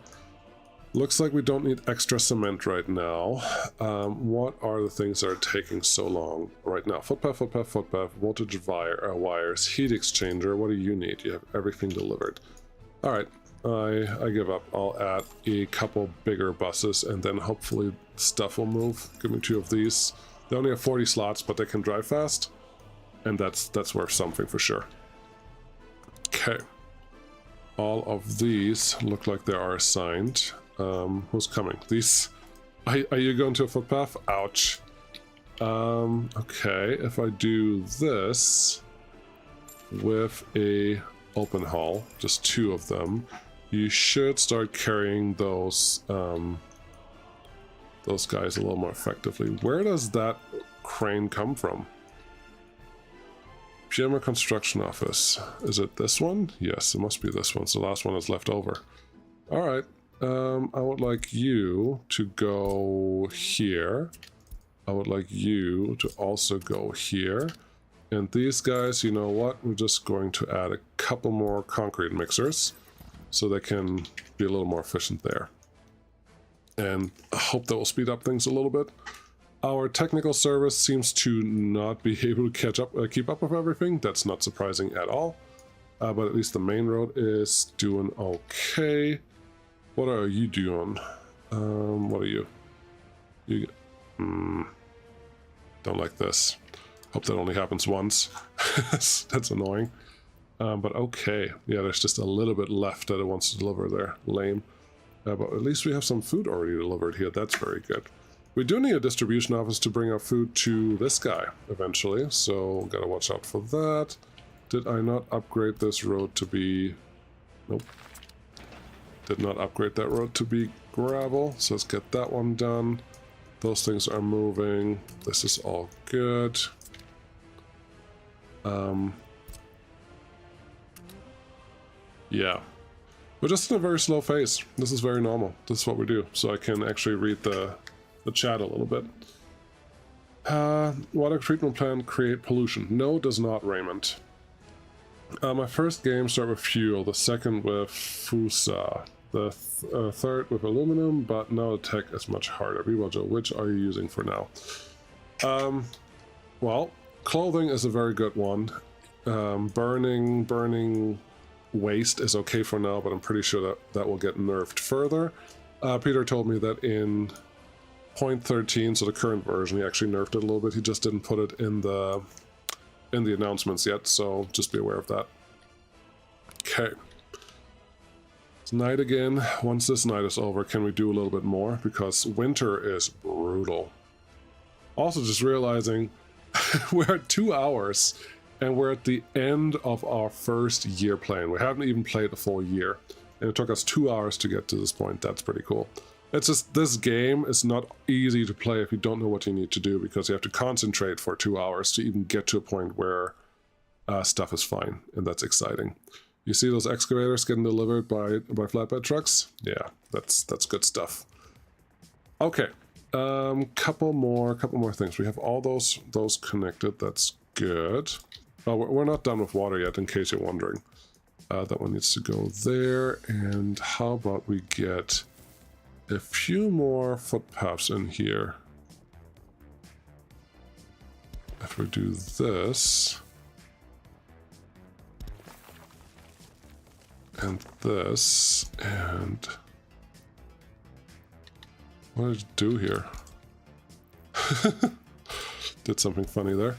Looks like we don't need extra cement right now. What are the things that are taking so long right now? Footpath, voltage wires, heat exchanger. What do you need? You have everything delivered. All right, I give up. I'll add a couple bigger buses, and then hopefully stuff will move. Give me 2 of these. They only have 40 slots, but they can drive fast, and that's worth something for sure. Okay. All of these look like they are assigned. Who's coming? These... Are you going to a footpath? Ouch. Okay, if I do this with a open haul, just 2 of them, you should start carrying those guys a little more effectively. Where does that crane come from? Pyjama Construction Office. Is it this one? Yes, it must be this one. So the last one is left over. All right. I would like you to go here. I would like you to also go here. And these guys, you know what? We're just going to add a couple more concrete mixers so they can be a little more efficient there. And I hope that will speed up things a little bit. Our technical service seems to not be able to keep up with everything. That's not surprising at all. But at least the main road is doing okay. What are you doing? What are you? Don't like this. Hope that only happens once. That's annoying. But okay. Yeah, there's just a little bit left that it wants to deliver there. Lame. But at least we have some food already delivered here. That's very good. We do need a distribution office to bring our food to this guy eventually, so gotta watch out for that. Did I not upgrade this road to be... Nope. Did not upgrade that road to be gravel, so let's get that one done. Those things are moving. This is all good. Yeah. We're just in a very slow phase. This is very normal. This is what we do, so I can actually read the chat a little bit. Water treatment plant create pollution. No, does not, Raymond. My first game start with fuel, the second with fusa, the third with aluminum, but now the tech is much harder. Joe, which are you using for now? Well, clothing is a very good one. Burning waste is okay for now, but I'm pretty sure that will get nerfed further. Peter told me that in 0.13, so the current version, he actually nerfed it a little bit. He just didn't put it in the announcements yet, so just be aware of that. Okay. It's night again. Once this night is over, can we do a little bit more? Because winter is brutal. Also just realizing we're at 2 hours and we're at the end of our first year playing. We haven't even played a full year, and it took us 2 hours to get to this point. That's pretty cool. It's just, this game is not easy to play if you don't know what you need to do, because you have to concentrate for 2 hours to even get to a point where stuff is fine, and that's exciting. You see those excavators getting delivered by flatbed trucks? Yeah, that's good stuff. Okay, couple more things. We have all those connected. That's good. Oh, we're not done with water yet, in case you're wondering. That one needs to go there. And how about we get a few more footpaths in here? If we do this and this, and what did it do here? Did something funny there.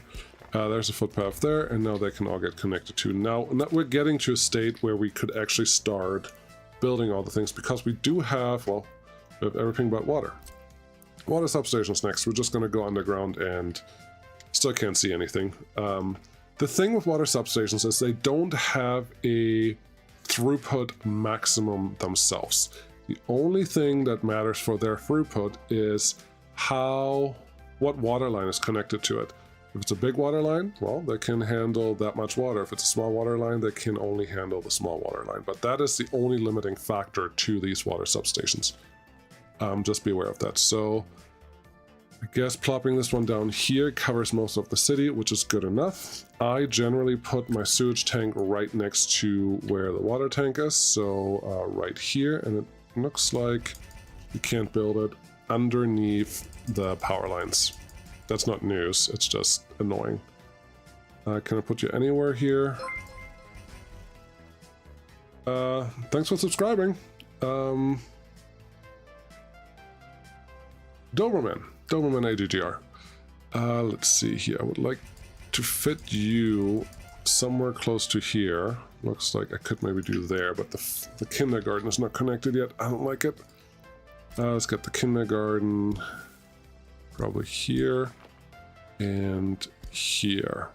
There's a footpath there, and now they can all get connected to. Now we're getting to a state where we could actually start building all the things, because we do have, well, we have everything but water. Water substations next. We're just going to go underground and still can't see anything. The thing with water substations is they don't have a throughput maximum themselves. The only thing that matters for their throughput is what water line is connected to it. If it's a big water line, well, they can handle that much water. If it's a small water line, they can only handle the small water line. But that is the only limiting factor to these water substations. Just be aware of that. So I guess plopping this one down here covers most of the city, which is good enough. I generally put my sewage tank right next to where the water tank is, so right here, and it looks like you can't build it underneath the power lines. That's not news, it's just annoying. Can I put you anywhere here? Thanks for subscribing. Doberman AGGR. Let's see here. I would like to fit you somewhere close to here. Looks like I could maybe do there, but the kindergarten is not connected yet. I don't like it. Let's get the kindergarten probably here and here.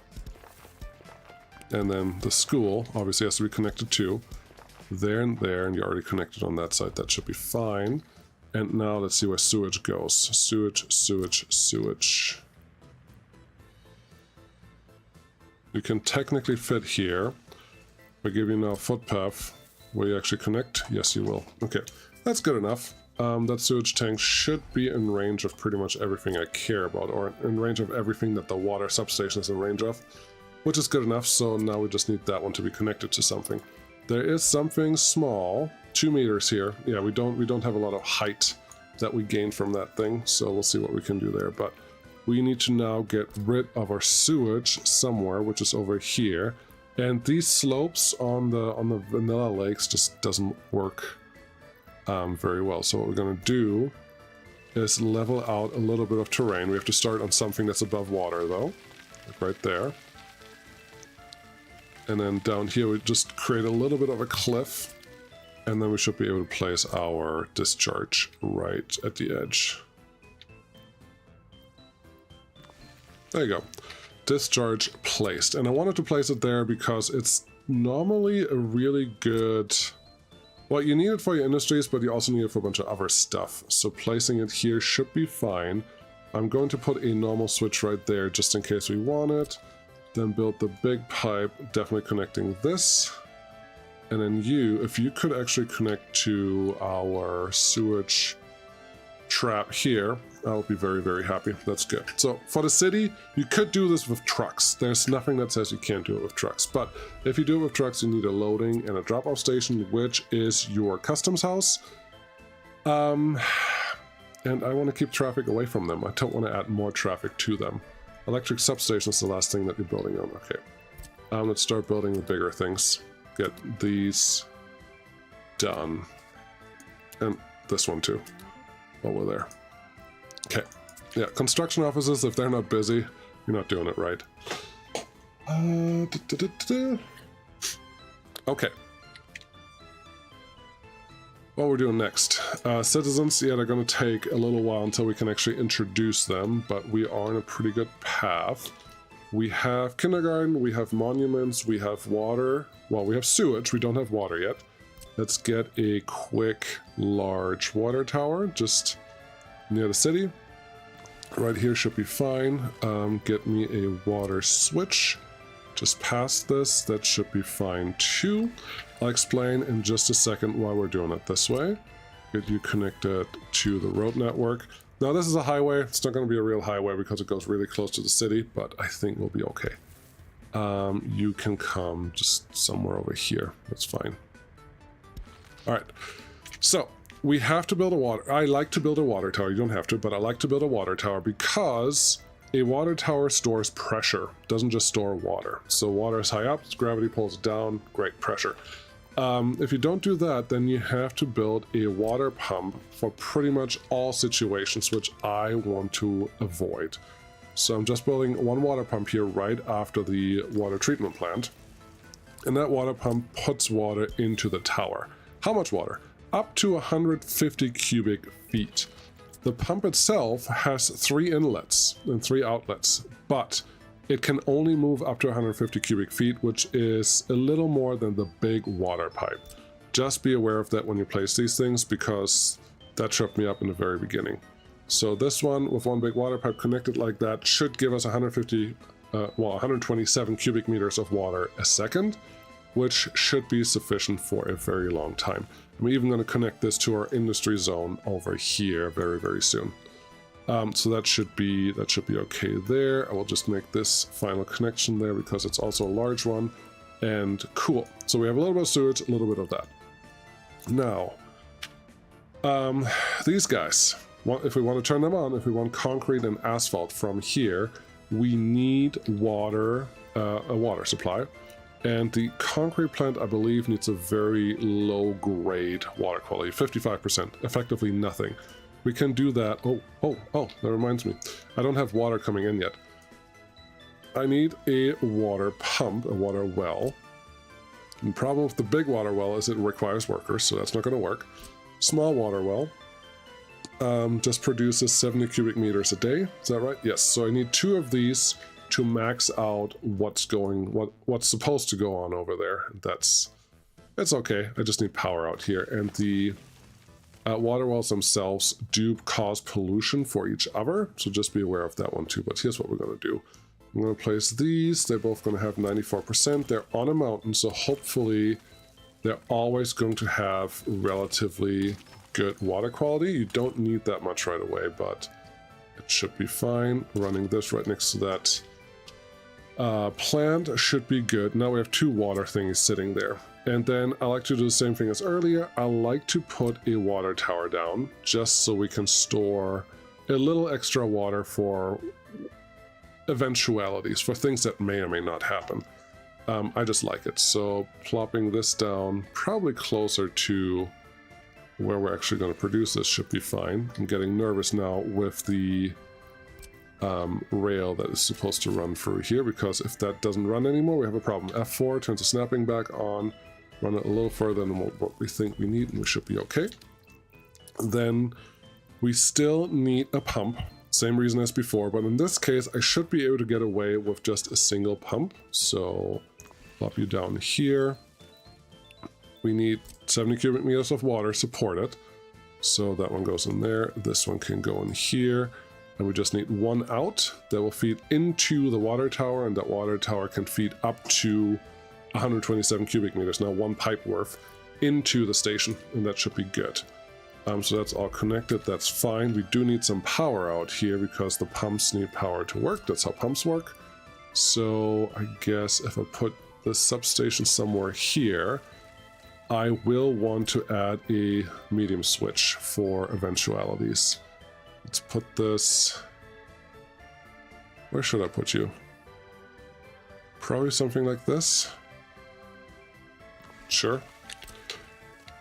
And then the school obviously has to be connected too. There and there, and you're already connected on that side. That should be fine. And now let's see where sewage goes. Sewage, sewage, sewage. You can technically fit here. I give you now a footpath. Will you actually connect? Yes, you will. Okay, that's good enough. That sewage tank should be in range of pretty much everything I care about, or in range of everything that the water substation is in range of, which is good enough. So now we just need that one to be connected to something. There is something small, 2 meters here. Yeah, we don't have a lot of height that we gain from that thing, so we'll see what we can do there. But we need to now get rid of our sewage somewhere, which is over here. And these slopes on the vanilla lakes just doesn't work very well. So what we're going to do is level out a little bit of terrain. We have to start on something that's above water, though. like right there. And then down here we just create a little bit of a cliff, and then we should be able to place our discharge right at the edge. There you go. Discharge placed. And I wanted to place it there because it's normally a really good... Well, you need it for your industries, but you also need it for a bunch of other stuff. So placing it here should be fine. I'm going to put a normal switch right there just in case we want it. Then build the big pipe, definitely connecting this. And then you, if you could actually connect to our sewage trap here, I'll be very, very happy. That's good. So for the city, you could do this with trucks. There's nothing that says you can't do it with trucks. But if you do it with trucks, you need a loading and a drop-off station, which is your customs house. And I want to keep traffic away from them. I don't want to add more traffic to them. Electric substation is the last thing that you're building on. Okay. Let's start building the bigger things. Get these done. And this one too, while we're there. Okay, yeah, construction offices, if they're not busy, you're not doing it right. Okay. What we're doing next. Citizens, yeah, they're going to take a little while until we can actually introduce them, but we are on a pretty good path. We have kindergarten, we have monuments, we have water. Well, we have sewage, we don't have water yet. Let's get a quick, large water tower, just near the city. Right here should be fine. Get me a water switch just past this. That should be fine too. I'll explain in just a second why we're doing it this way. Get you connected to the road network. Now this is a highway. It's not going to be a real highway because it goes really close to the city, but I think we'll be okay. You can come just somewhere over here. That's fine. All right. So we have to build a water... I like to build a water tower. You don't have to, but I like to build a water tower because a water tower stores pressure. It doesn't just store water. So water is high up, gravity pulls it down, great pressure. If you don't do that, then you have to build a water pump for pretty much all situations, which I want to avoid. So I'm just building one water pump here right after the water treatment plant. And that water pump puts water into the tower. How much water? Up to 150 cubic feet. The pump itself has 3 inlets and 3 outlets, but it can only move up to 150 cubic feet, which is a little more than the big water pipe. Just be aware of that when you place these things, because that tripped me up in the very beginning. So this one with one big water pipe connected like that should give us 127 cubic meters of water a second, which should be sufficient for a very long time. I'm even going to connect this to our industry zone over here very, very soon. So that should be okay there. I will just make this final connection there because it's also a large one. And cool. So we have a little bit of sewage, a little bit of that. Now, these guys, if we want to turn them on, if we want concrete and asphalt from here, we need water, a water supply. And the concrete plant, I believe, needs a very low-grade water quality, 55%, effectively nothing. We can do that. Oh, that reminds me. I don't have water coming in yet. I need a water pump, a water well. The problem with the big water well is it requires workers, so that's not going to work. Small water well just produces 70 cubic meters a day. Is that right? Yes. So I need 2 of these to max out what's supposed to go on over there. It's okay. I just need power out here, and the water wells themselves do cause pollution for each other, so just be aware of that one too. But here's what we're going to do. I'm going to place these. They're both going to have 94%. They're on a mountain, so hopefully they're always going to have relatively good water quality. You don't need that much right away, but it should be fine. Running this right next to that plant should be good. Now we have 2 water things sitting there. And then I like to do the same thing as earlier. I like to put a water tower down just so we can store a little extra water for eventualities, for things that may or may not happen. I just like it. So plopping this down probably closer to where we're actually going to produce this should be fine. I'm getting nervous now with the rail that is supposed to run through here, because if that doesn't run anymore, we have a problem. F4 turns the snapping back on, run it a little further than what we think we need, and we should be okay. Then we still need a pump, same reason as before, but in this case, I should be able to get away with just a single pump. So plop you down here. We need 70 cubic meters of water supported. So that one goes in there. This one can go in here. And we just need one out that will feed into the water tower, and that water tower can feed up to 127 cubic meters, now one pipe worth, into the station, and that should be good. So that's all connected, that's fine. We do need some power out here because the pumps need power to work. That's how pumps work. So I guess if I put the substation somewhere here, I will want to add a medium switch for eventualities. Let's put this... Where should I put you? Probably something like this. Sure.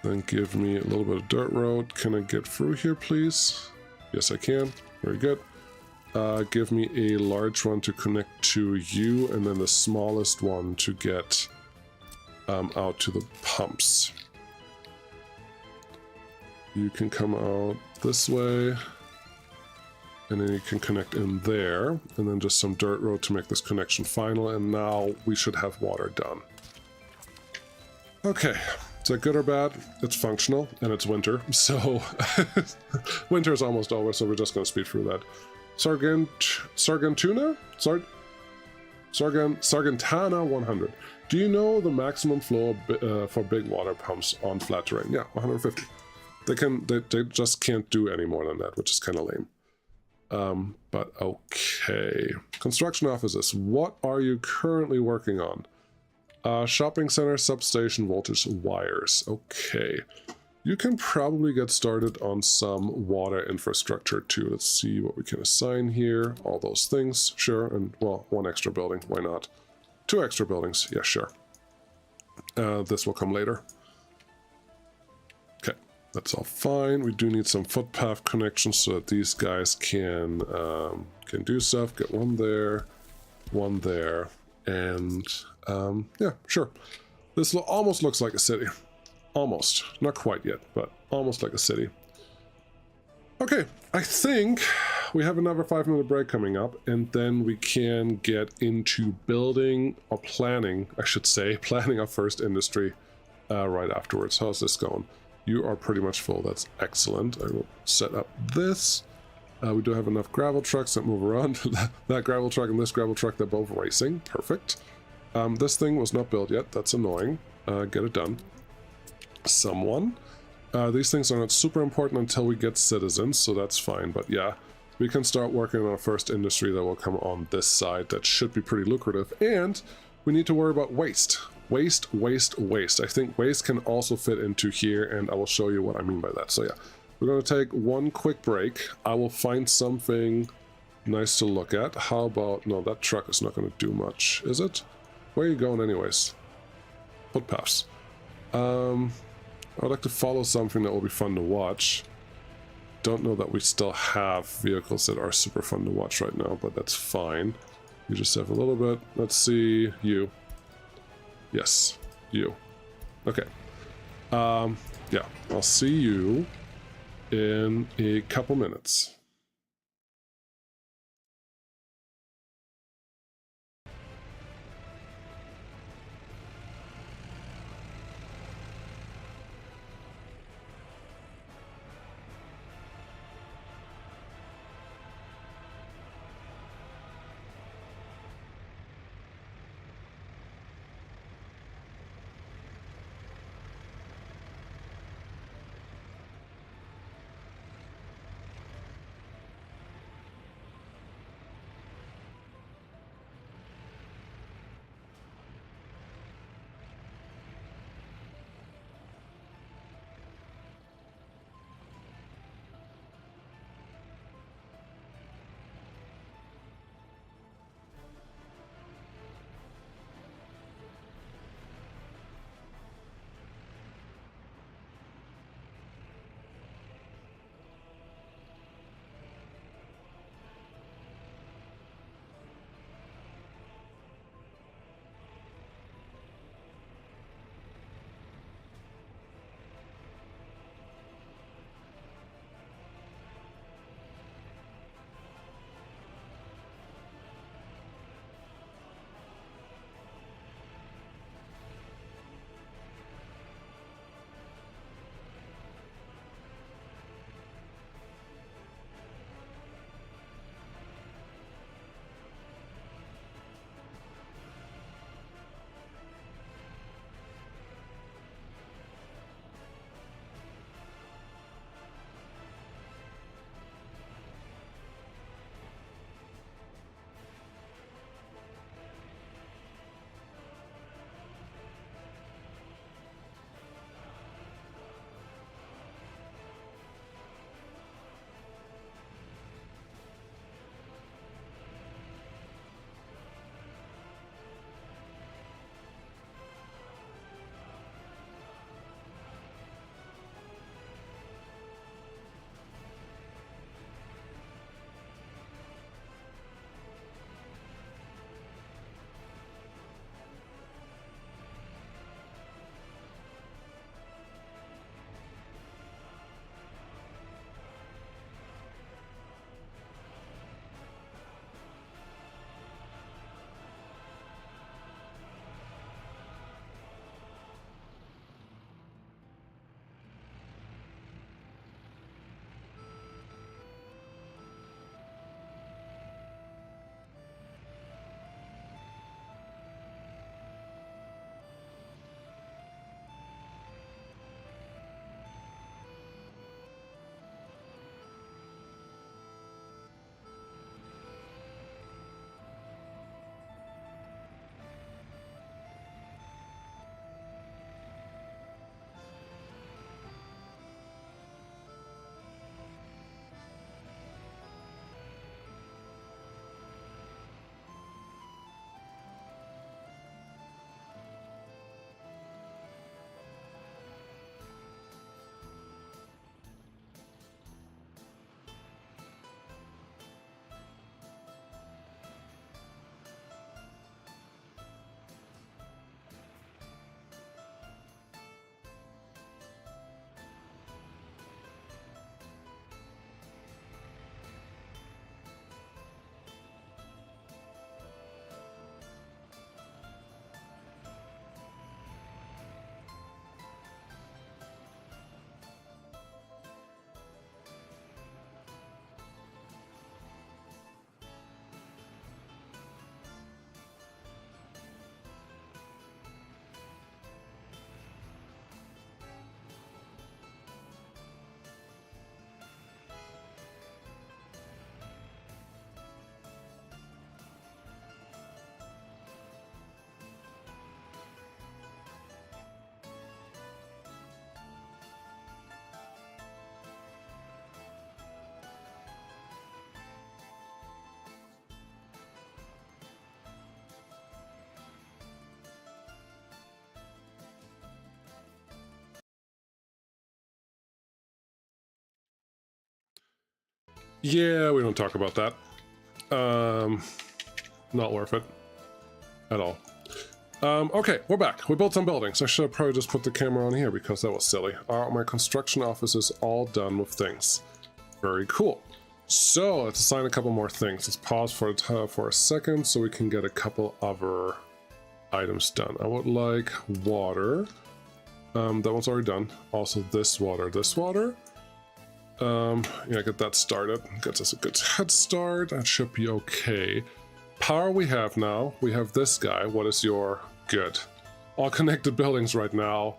Then give me a little bit of dirt road. Can I get through here, please? Yes, I can. Very good. Give me a large one to connect to you, and then the smallest one to get out to the pumps. You can come out this way, and then you can connect in there, and then just some dirt road to make this connection final, and now we should have water done. Okay, is that good or bad? It's functional, and it's winter, so winter is almost over, so we're just going to speed through that. Sargentana 100. Do you know the maximum flow for big water pumps on flat terrain? Yeah, 150. They just can't do any more than that, which is kind of lame. But okay. Construction offices. What are you currently working on? Shopping center, substation, voltage wires. Okay. You can probably get started on some water infrastructure too. Let's see what we can assign here. All those things, sure. And well, one extra building, why not? 2 extra buildings, yeah, sure. This will come later. Okay, that's all fine. We do need some footpath connections so that these guys can do stuff. Get one there, and yeah, sure. This almost looks like a city. Almost. Not quite yet, but almost like a city. Okay, I think we have another 5-minute break coming up, and then we can get into building, or planning, I should say, planning our first industry right afterwards. How's this going? You are pretty much full. That's excellent. I will set up this. We do have enough gravel trucks that move around. That gravel truck and this gravel truck, they're both racing. Perfect. This thing was not built yet. That's annoying. Get it done. Someone. These things are not super important until we get citizens, so that's fine. But yeah, we can start working on our first industry that will come on this side. That should be pretty lucrative. And we need to worry about waste. Waste. I think waste can also fit into here, and I will show you what I mean by that. So yeah, we're going to take one quick break. I will find something nice to look at. How about... No, that truck is not going to do much, is it? Where are you going anyways? Footpaths. I'd like to follow something that will be fun to watch. Don't know that we still have vehicles that are super fun to watch right now, but that's fine. You just have a little bit. Let's see you. Yes, you. Okay. Yeah, I'll see you in a couple minutes. Yeah, we don't talk about that. Not worth it at all. Okay, we're back. We built some buildings. I should have probably just put the camera on here because that was silly. My construction office is all done with things. Very cool. So let's assign a couple more things. Let's pause for a second so we can get a couple other items done. I would like water. That one's already done. Also this water. Yeah, get that started. Gets us a good head start. That should be okay. Power we have now. We have this guy. What is your good? All connected buildings right now,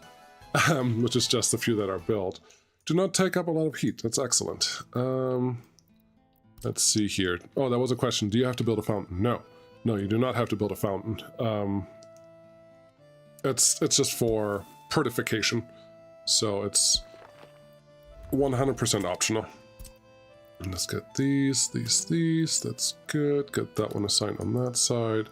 which is just a few that are built, do not take up a lot of heat. That's excellent. Let's see here. Oh, that was a question. Do you have to build a fountain? No. No, you do not have to build a fountain. It's just for purification. So it's 100% optional. And let's get these. That's good. Get that one assigned on that side.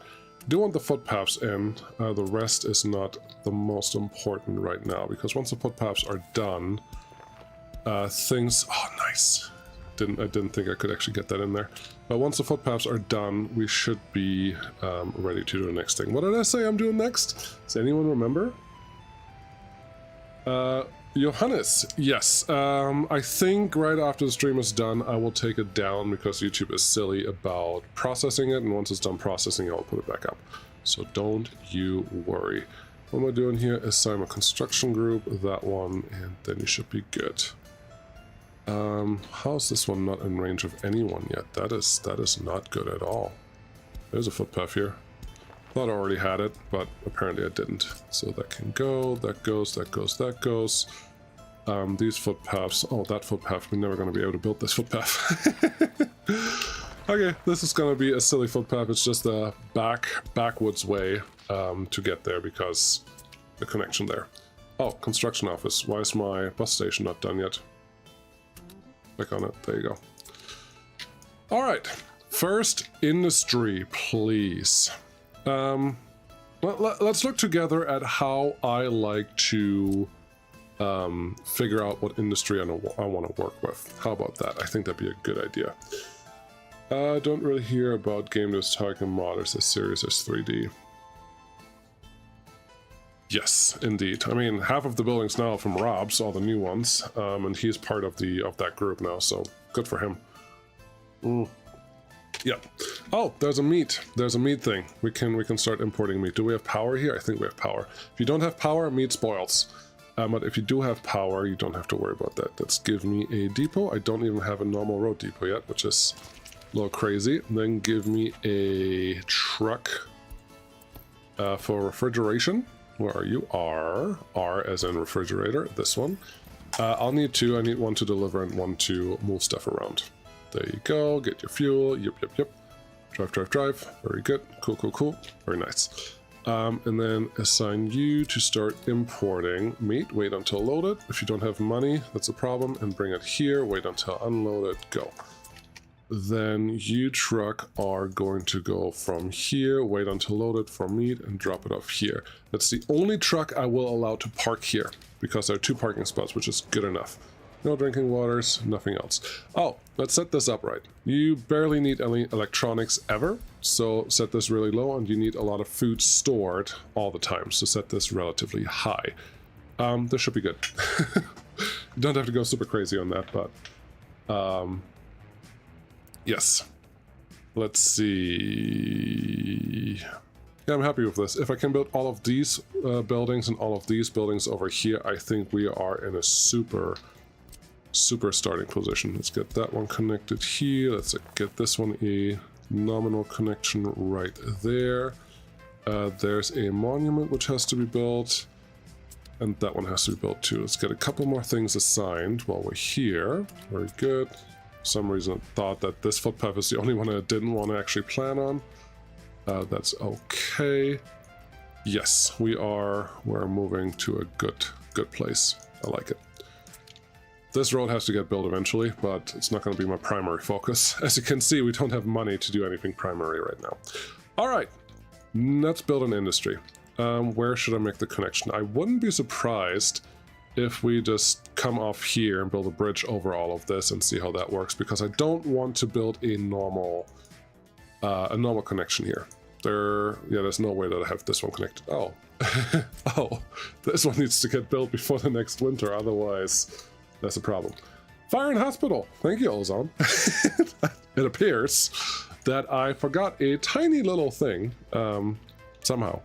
Do want the footpaths in. The rest is not the most important right now because once the footpaths are done, things. Oh, nice. I didn't think I could actually get that in there. But once the footpaths are done, we should be ready to do the next thing. What did I say I'm doing next? Does anyone remember? Johannes, yes. I think right after the stream is done, I will take it down because YouTube is silly about processing it, and once it's done processing, I'll put it back up. So don't you worry. What am I doing here? Assign a construction group, that one, and then you should be good. How's this one not in range of anyone yet? That is not good at all. There's a footpath here. Thought I already had it, but apparently I didn't. So that can go, that goes. These footpaths, oh, that footpath, we're never going to be able to build this footpath. Okay, this is going to be a silly footpath. It's just a backwards way to get there because the connection there. Oh, construction office. Why is my bus station not done yet? Click on it. There you go. All right. First industry, please. Let's look together at how I like to figure out what industry I want to work with. How about that? I think that'd be a good idea. Don't really hear about game nostalgia modders as serious as 3D. Yes, indeed. I mean, half of the buildings now are from Rob's, all the new ones, and he's part of that group now, so good for him. Yeah. Oh, there's a meat. There's a meat thing. We can start importing meat. Do we have power here? I think we have power. If you don't have power, meat spoils. But if you do have power, you don't have to worry about that. Let's give me a depot. I don't even have a normal road depot yet, which is a little crazy. Then give me a truck for refrigeration. Where are you? R as in refrigerator. This one. I'll need two. I need one to deliver and one to move stuff around. There you go. Get your fuel. Yep. Drive. Very good. Cool. Very nice. And then assign you to start importing meat. Wait until loaded. If you don't have money, that's a problem. And bring it here. Wait until unloaded. Go. Then you truck are going to go from here. Wait until loaded for meat and drop it off here. That's the only truck I will allow to park here because there are 2 parking spots, which is good enough. No drinking waters, nothing else. Oh, let's set this up right. You barely need any electronics ever, so set this really low, and you need a lot of food stored all the time, so set this relatively high. This should be good. You don't have to go super crazy on that, but yes. Let's see. Yeah, I'm happy with this. If I can build all of these buildings and all of these buildings over here, I think we are in a super starting position. Let's get that one connected here. Let's get this one a nominal connection right there. There's a monument which has to be built, and that one has to be built too. Let's get a couple more things assigned while we're here. Very good. For some reason I thought that this footpath is the only one I didn't want to actually plan on. That's okay. Yes, we're moving to a good place. I like it. This road has to get built eventually, but it's not going to be my primary focus. As you can see, we don't have money to do anything primary right now. All right, let's build an industry. Where should I make the connection? I wouldn't be surprised if we just come off here and build a bridge over all of this and see how that works, because I don't want to build a normal connection here. There's no way that I have this one connected. Oh, oh, this one needs to get built before the next winter, otherwise that's a problem. Fire and hospital. Thank you, Ozone. It appears that I forgot a tiny little thing somehow.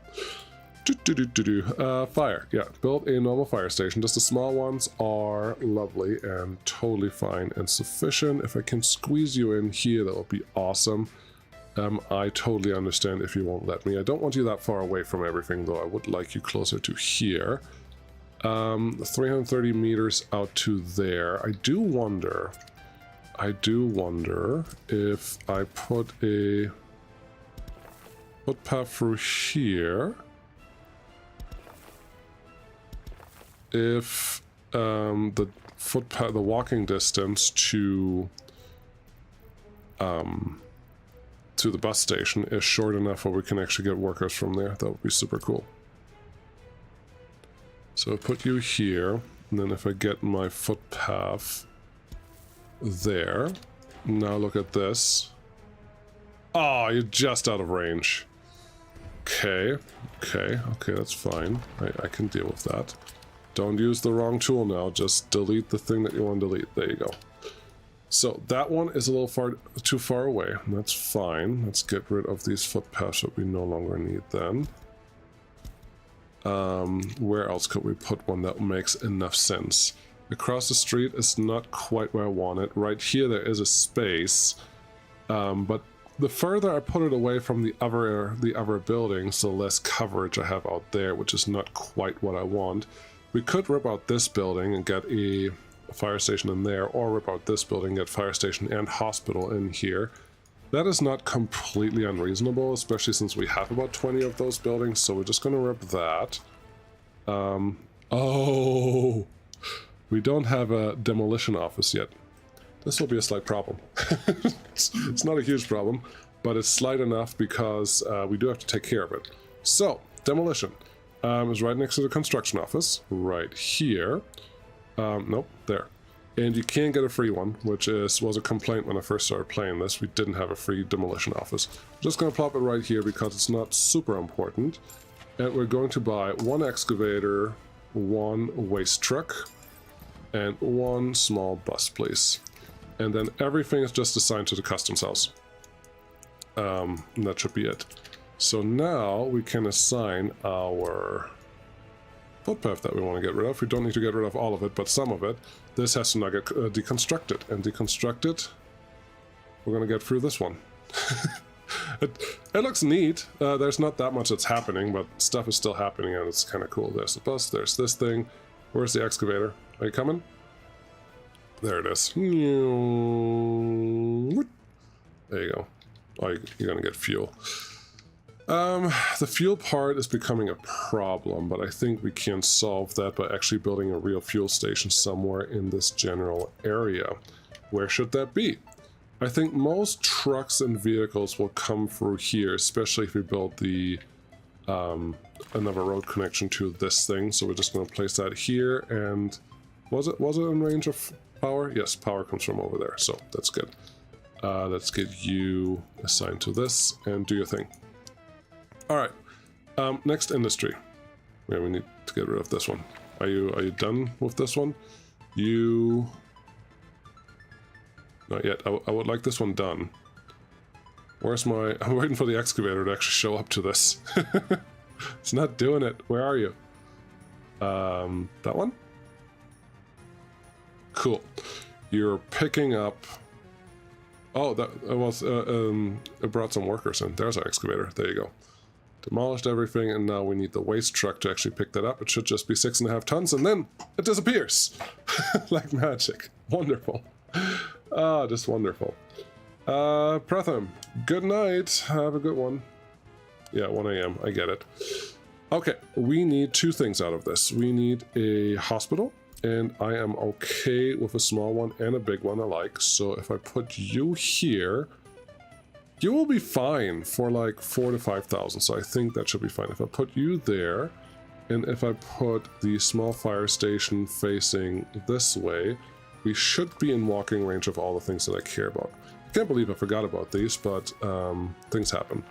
Fire. Yeah, build a normal fire station. Just the small ones are lovely and totally fine and sufficient. If I can squeeze you in here, that would be awesome. I totally understand if you won't let me. I don't want you that far away from everything, though. I would like you closer to here. 330 meters out to there. I do wonder if I put a footpath through here, if the walking distance to the bus station is short enough where we can actually get workers from there. That would be super cool. So I put you here, and then if I get my footpath there, now look at this. Oh, you're just out of range. Okay, that's fine. I can deal with that. Don't use the wrong tool now, just delete the thing that you want to delete. There you go. So that one is a little too far away. That's fine. Let's get rid of these footpaths that we no longer need then. Where else could we put one that makes enough sense? Across the street is not quite where I want it. Right here there is a space, but the further I put it away from the other buildings, the less coverage I have out there, which is not quite what I want. We could rip out this building and get a fire station in there, or rip out this building, get fire station and hospital in here. That is not completely unreasonable, especially since we have about 20 of those buildings, so we're just going to rip that. Oh, we don't have a demolition office yet. This will be a slight problem. It's not a huge problem, but it's slight enough because we do have to take care of it. So, demolition is right next to the construction office, right here. Nope, there. And you can get a free one, which was a complaint when I first started playing this. We didn't have a free demolition office. I'm just going to plop it right here because it's not super important. And we're going to buy one excavator, one waste truck, and one small bus, please. And then everything is just assigned to the customs house. And that should be it. So now we can assign our footpath that we want to get rid of. We don't need to get rid of all of it, but some of it. This has to now get deconstructed. And deconstructed, we're going to get through this one. It looks neat. There's not that much that's happening, but stuff is still happening, and it's kind of cool. There's the bus, there's this thing. Where's the excavator? Are you coming? There it is. There you go. Oh, you're going to get fuel. The fuel part is becoming a problem, but I think we can solve that by actually building a real fuel station somewhere in this general area. Where should that be? I think most trucks and vehicles will come through here, especially if we build the another road connection to this thing. So we're just going to place that here. And was it in range of power? Yes, power comes from over there, so that's good. Let's get you assigned to this and do your thing. All right, next industry. Yeah, we need to get rid of this one. Are you done with this one? You... Not yet. I would like this one done. Where's my... I'm waiting for the excavator to actually show up to this. It's not doing it. Where are you? That one? Cool. You're picking up... Oh, that was... it brought some workers in. There's our excavator. There you go. Demolished everything, and now we need the waste truck to actually pick that up. It should just be 6.5 tons, and then it disappears. Like magic. Wonderful. Ah, just wonderful. Pratham, good night. Have a good one. Yeah, 1 a.m. I get it. Okay, we need two things out of this. We need a hospital, and I am okay with a small one and a big one alike. So if I put you here, you will be fine for like 4,000 to 5,000. So I think that should be fine. If I put you there, And if I put the small fire station facing this way, we should be in walking range of all the things that I care about. I can't believe I forgot about these, but things happen.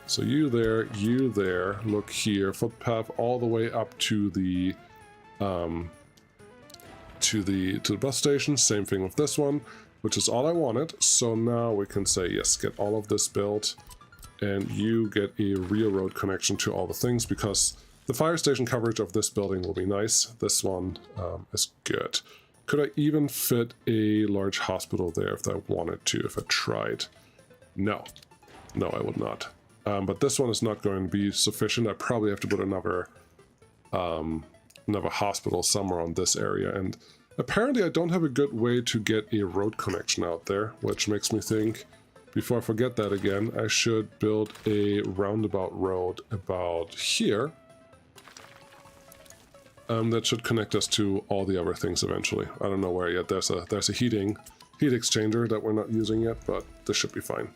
So you there, look here, footpath all the way up to the bus station. Same thing with this one, which is all I wanted. So now we can say yes, get all of this built, and you get a real road connection to all the things, because the fire station coverage of this building will be nice. This one is good. Could I even fit a large hospital there if I wanted to, if I tried? No, I would not. But this one is not going to be sufficient. I probably have to put another hospital somewhere on this area. And apparently I don't have a good way to get a road connection out there, which makes me think, before I forget that again, I should build a roundabout road about here. That should connect us to all the other things eventually. I don't know where yet. There's a heat exchanger that we're not using yet, but this should be fine.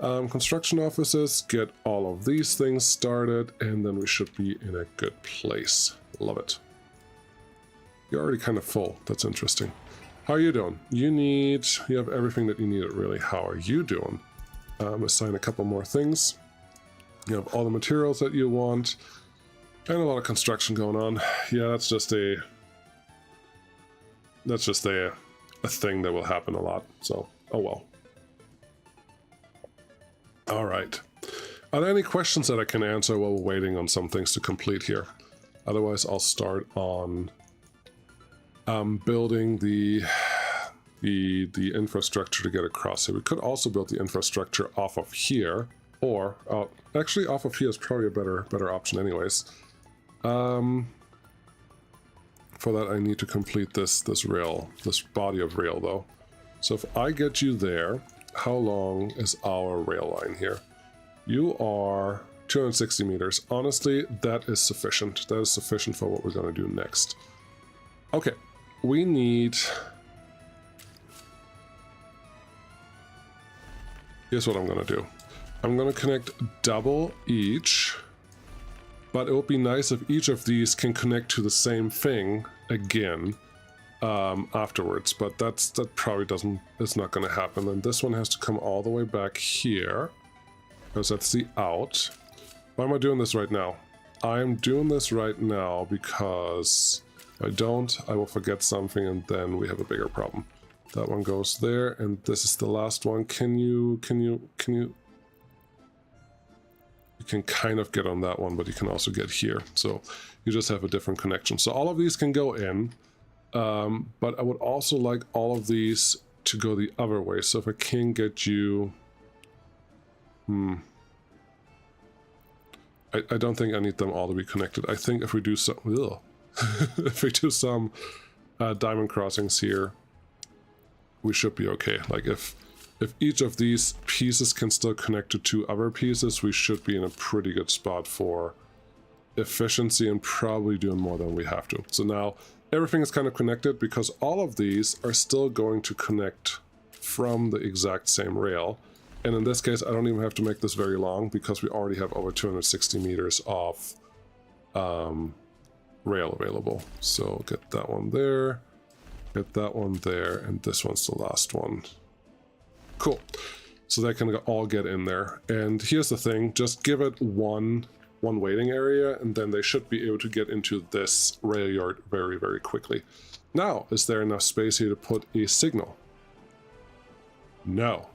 Construction offices, get all of these things started, and then we should be in a good place. Love it. You're already kind of full. That's interesting. How are you doing? You have everything that you needed, really. How are you doing? Assign a couple more things. You have all the materials that you want, and a lot of construction going on. Yeah, that's just a thing that will happen a lot. So, oh well. All right. Are there any questions that I can answer while we're waiting on some things to complete here? Otherwise, I'll start on building the infrastructure to get across here. We could also build the infrastructure off of here, or actually off of here is probably a better option anyways. For that I need to complete this body of rail though. So if I get you there, how long is our rail line here? You are 260 meters. Honestly, that is sufficient. That is sufficient for what we're going to do next. Okay, we need... Here's what I'm going to do. I'm going to connect double each, but it would be nice if each of these can connect to the same thing again afterwards, but that probably it's not going to happen. And this one has to come all the way back here, because that's the out. Why am I doing this right now? I'm doing this right now because if I don't, I will forget something, and then we have a bigger problem. That one goes there, and this is the last one. You can kind of get on that one, but you can also get here. So you just have a different connection. So all of these can go in, but I would also like all of these to go the other way. So if I can get you... I don't think I need them all to be connected. I think if we do some... if we do some diamond crossings here, we should be okay. Like if each of these pieces can still connect to two other pieces, we should be in a pretty good spot for efficiency and probably doing more than we have to. So now everything is kind of connected because all of these are still going to connect from the exact same rail. And in this case, I don't even have to make this very long because we already have over 260 meters of rail available. So get that one there, get that one there, and this one's the last one. Cool. So that can all get in there. And here's the thing, just give it one waiting area, and then they should be able to get into this rail yard very, very quickly. Now, is there enough space here to put a signal? No.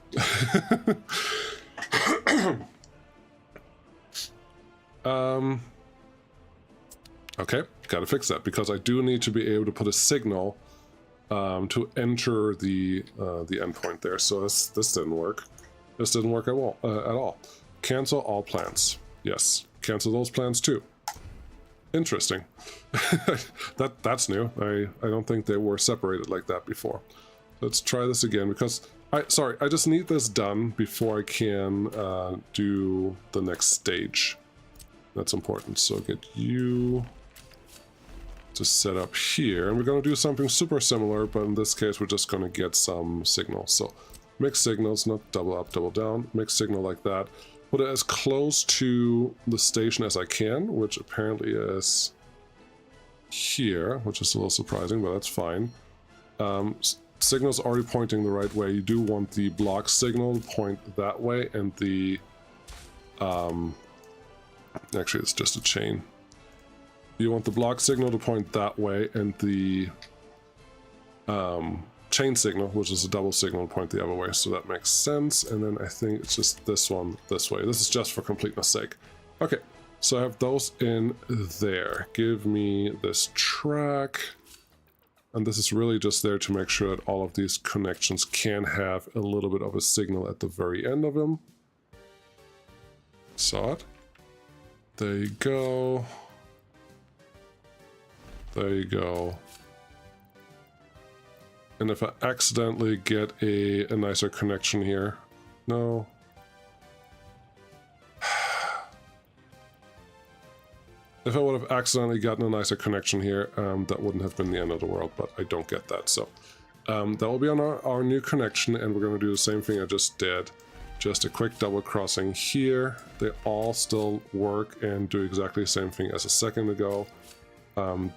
Okay, gotta fix that, because I do need to be able to put a signal to enter the endpoint there. So this didn't work. This didn't work at all. Cancel all plans. Yes, cancel those plans too. Interesting. That's new. I don't think they were separated like that before. Let's try this again, because I just need this done before I can do the next stage. That's important. So get you to set up here, and we're going to do something super similar, but in this case we're just going to get some signals. So mix signals, not double up, double down, mix signal like that. put it as close to the station as I can, which apparently is here, which is a little surprising, but that's fine. Signal's already pointing the right way. You do want the block signal to point that way, and the actually it's just a chain. You want the block signal to point that way, and the chain signal, which is a double signal, to point the other way. So that makes sense. And then I think it's just this one this way. This is just for completeness sake. Okay, so I have those in there. Give me this track. And this is really just there to make sure that all of these connections can have a little bit of a signal at the very end of them. Saw it. There you go. There you go. And if I accidentally get a nicer connection here, no. If I would have accidentally gotten a nicer connection here, that wouldn't have been the end of the world, but I don't get that. So that will be on our new connection, and we're going to do the same thing I just did. Just a quick double crossing here. They all still work and do exactly the same thing as a second ago,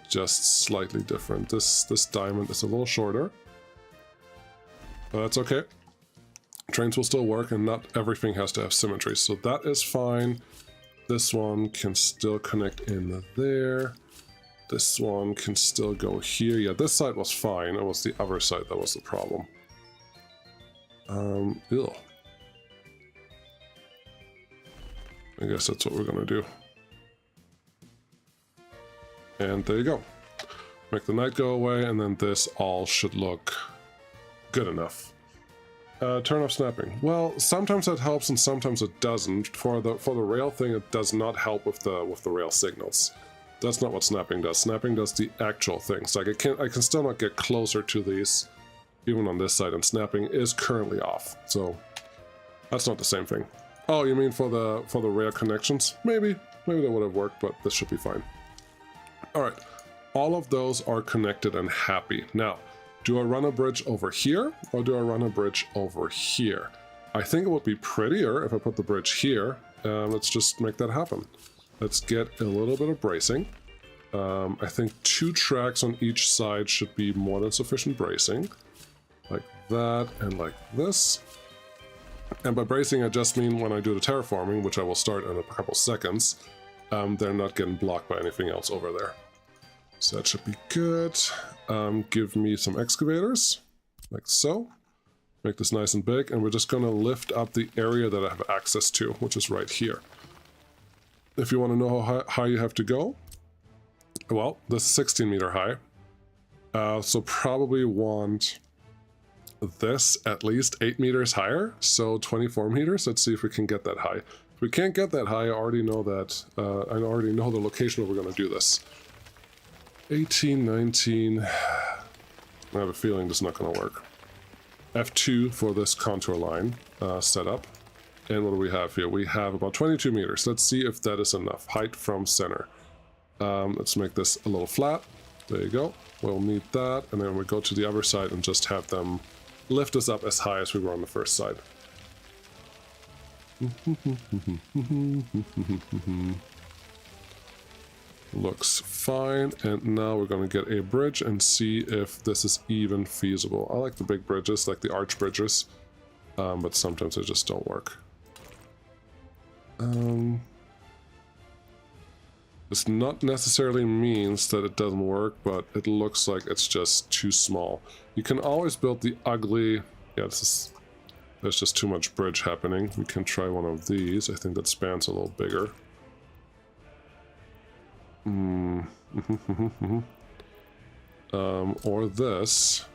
just slightly different. This diamond is a little shorter, but that's okay. Trains will still work, and not everything has to have symmetry, so that is fine. This one can still connect in there. This one can still go here. Yeah, this side was fine. It was the other side that was the problem. Ew. I guess that's what we're gonna do. And there you go. Make the night go away, and then this all should look good enough. Turn off snapping. Well, sometimes that helps and sometimes it doesn't. For the rail thing, it does not help with the rail signals. That's not what snapping does. Snapping does the actual things. Like I can still not get closer to these, even on this side, and snapping is currently off. So that's not the same thing. Oh, you mean for the rail connections? Maybe that would have worked, but this should be fine. All right, all of those are connected and happy. Now, do I run a bridge over here, or do I run a bridge over here? I think it would be prettier if I put the bridge here. Let's just make that happen. Let's get a little bit of bracing. I think 2 tracks on each side should be more than sufficient bracing. Like that and like this. And by bracing, I just mean when I do the terraforming, which I will start in a couple seconds, they're not getting blocked by anything else over there. So that should be good. Give me some excavators, like so. Make this nice and big, and we're just gonna lift up the area that I have access to, which is right here. If you want to know how high you have to go, well, this is 16 meter high. So probably want this at least 8 meters higher, so 24 meters. Let's see if we can get that high. If we can't get that high, I already know that, I already know the location where we're gonna do this. 18, 19, I have a feeling this is not going to work. F2 for this contour line setup. And what do we have here? We have about 22 meters. Let's see if that is enough. Height from center. Let's make this a little flat. There you go. We'll need that. And then we go to the other side and just have them lift us up as high as we were on the first side. Looks fine, and now we're going to get a bridge and see if this is even feasible. I like the big bridges, like the arch bridges, but sometimes they just don't work. This not necessarily means that it doesn't work, but it looks like it's just too small. You can always build the ugly... Yeah, there's just too much bridge happening. We can try one of these. I think that span's a little bigger. Or this.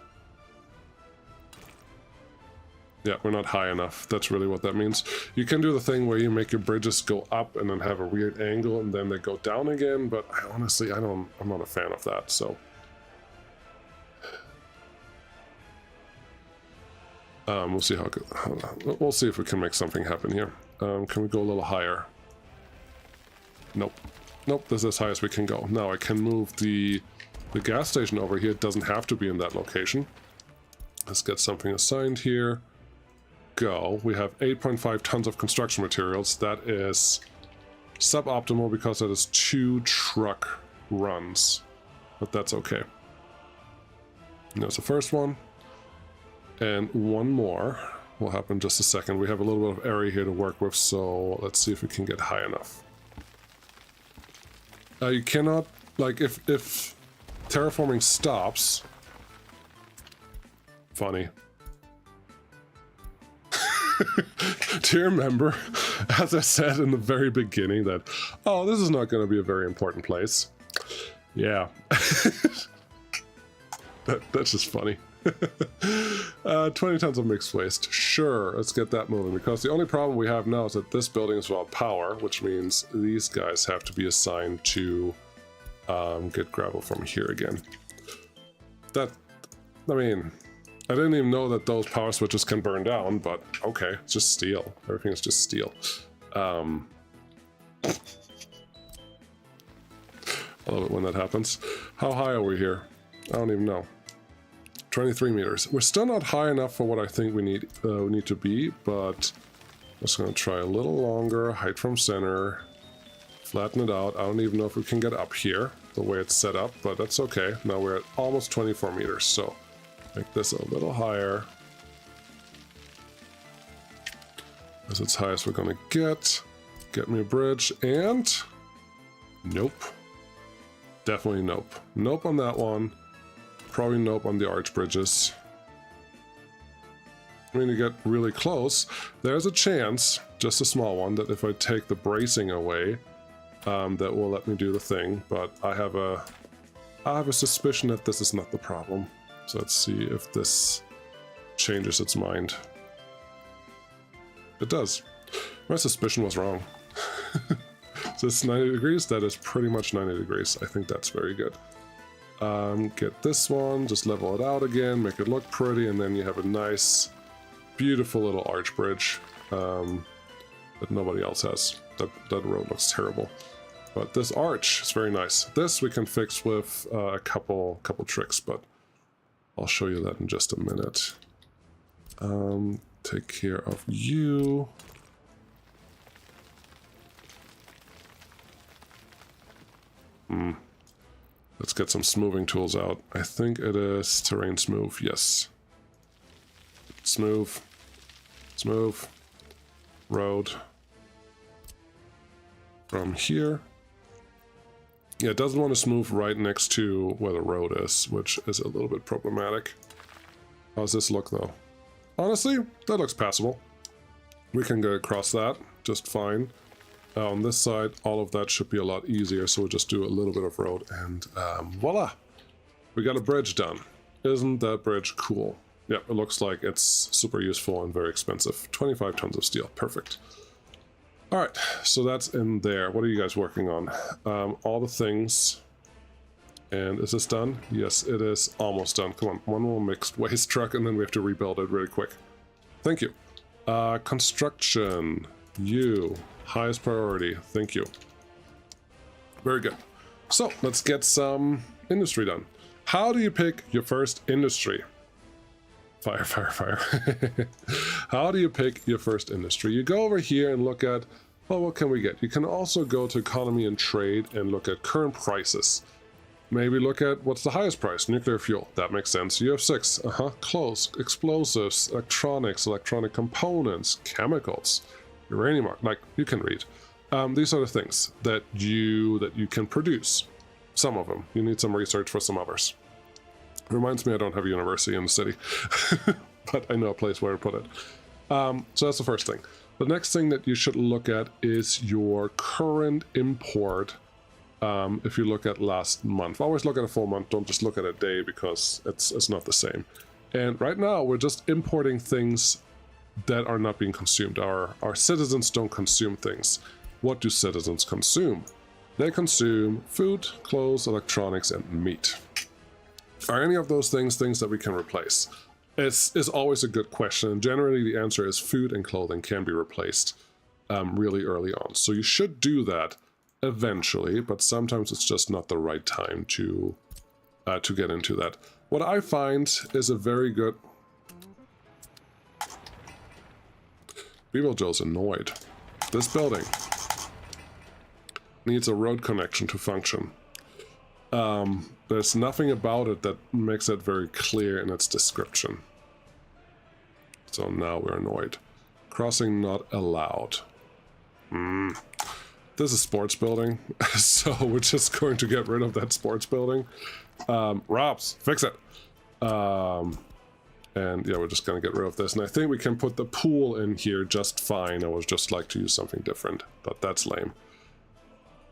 Yeah, we're not high enough. That's really what that means. You can do the thing where you make your bridges go up and then have a weird angle and then they go down again, but honestly, I'm not a fan of that, so. We'll see how it goes. We'll see if we can make something happen here. Can we go a little higher? Nope. Nope, this is as high as we can go. Now I can move the gas station over here. It doesn't have to be in that location. Let's get something assigned here. go. We have 8.5 tons of construction materials. That is suboptimal because that is 2 truck runs, but that's okay. And there's the first one, and one more will happen in just a second. We have a little bit of area here to work with, so let's see if we can get high enough. You cannot, like, if terraforming stops... Funny. Do you remember, as I said in the very beginning, that, oh, this is not going to be a very important place? Yeah. That's just funny. 20 tons of mixed waste. Sure, let's get that moving, because the only problem we have now is that this building is without power, which means these guys have to be assigned to get gravel from here again. That, I mean... I didn't even know that those power switches can burn down, but okay, it's just steel. Everything is just steel. I love it when that happens. How high are we here? I don't even know. 23 meters. We're still not high enough for what I think we need to be, but I'm just going to try a little longer. Height from center. Flatten it out. I don't even know if we can get up here, the way it's set up, but that's okay. Now we're at almost 24 meters, so... make this a little higher. That's as high as we're gonna get. Get me a bridge, and... nope. Definitely nope. Nope on that one. Probably nope on the arch bridges. When you get really close, there's a chance, just a small one, that if I take the bracing away, that will let me do the thing, but I have a suspicion that this is not the problem. So let's see if this changes its mind. It does. My suspicion was wrong. So it's 90 degrees. That is pretty much 90 degrees. I think that's very good. Get this one, just level it out again, make it look pretty, and then you have a nice, beautiful little arch bridge that nobody else has. That road looks terrible. But this arch is very nice. This we can fix with a couple tricks, but I'll show you that in just a minute. Take care of you. Let's get some smoothing tools out. I think it is terrain smooth, yes. Smooth. Smooth. Road. From here. Yeah, it doesn't want to smooth right next to where the road is, which is a little bit problematic. How's this look, though? Honestly, that looks passable. We can go across that just fine. On this side, all of that should be a lot easier, so we'll just do a little bit of road, and voila! We got a bridge done. Isn't that bridge cool? Yeah, it looks like it's super useful and very expensive. 25 tons of steel, perfect. Alright, so that's in there. What are you guys working on? All the things. And is this done? Yes, it is almost done. Come on, one more mixed waste truck, and then we have to rebuild it really quick. Thank you. Construction. You. Highest priority. Thank you. Very good. So, let's get some industry done. How do you pick your first industry? Fire, fire, fire. How do you pick your first industry? You go over here and look at, well, what can we get? You can also go to economy and trade and look at current prices. Maybe look at what's the highest price, nuclear fuel. That makes sense. You have 6. Close. Explosives, electronics, electronic components, chemicals, uranium. Like, you can read. These are the things that you can produce. Some of them. You need some research for some others. Reminds me I don't have a university in the city, but I know a place where to put it. So that's the first thing. The next thing that you should look at is your current import. If you look at last month, always look at a full month. Don't just look at a day, because it's not the same. And right now we're just importing things that are not being consumed. Our citizens don't consume things. What do citizens consume? They consume food, clothes, electronics, and meat. Are any of those things that we can replace? It's always a good question. Generally, the answer is food and clothing can be replaced really early on. So you should do that eventually, but sometimes it's just not the right time to get into that. What I find is a very good... Beetle Joe's annoyed. This building needs a road connection to function. There's nothing about it that makes it very clear in its description. So now we're annoyed. Crossing not allowed. This is sports building, so we're just going to get rid of that sports building. Robs, fix it. And yeah, we're just gonna get rid of this. And I think we can put the pool in here just fine. I would just like to use something different, but that's lame.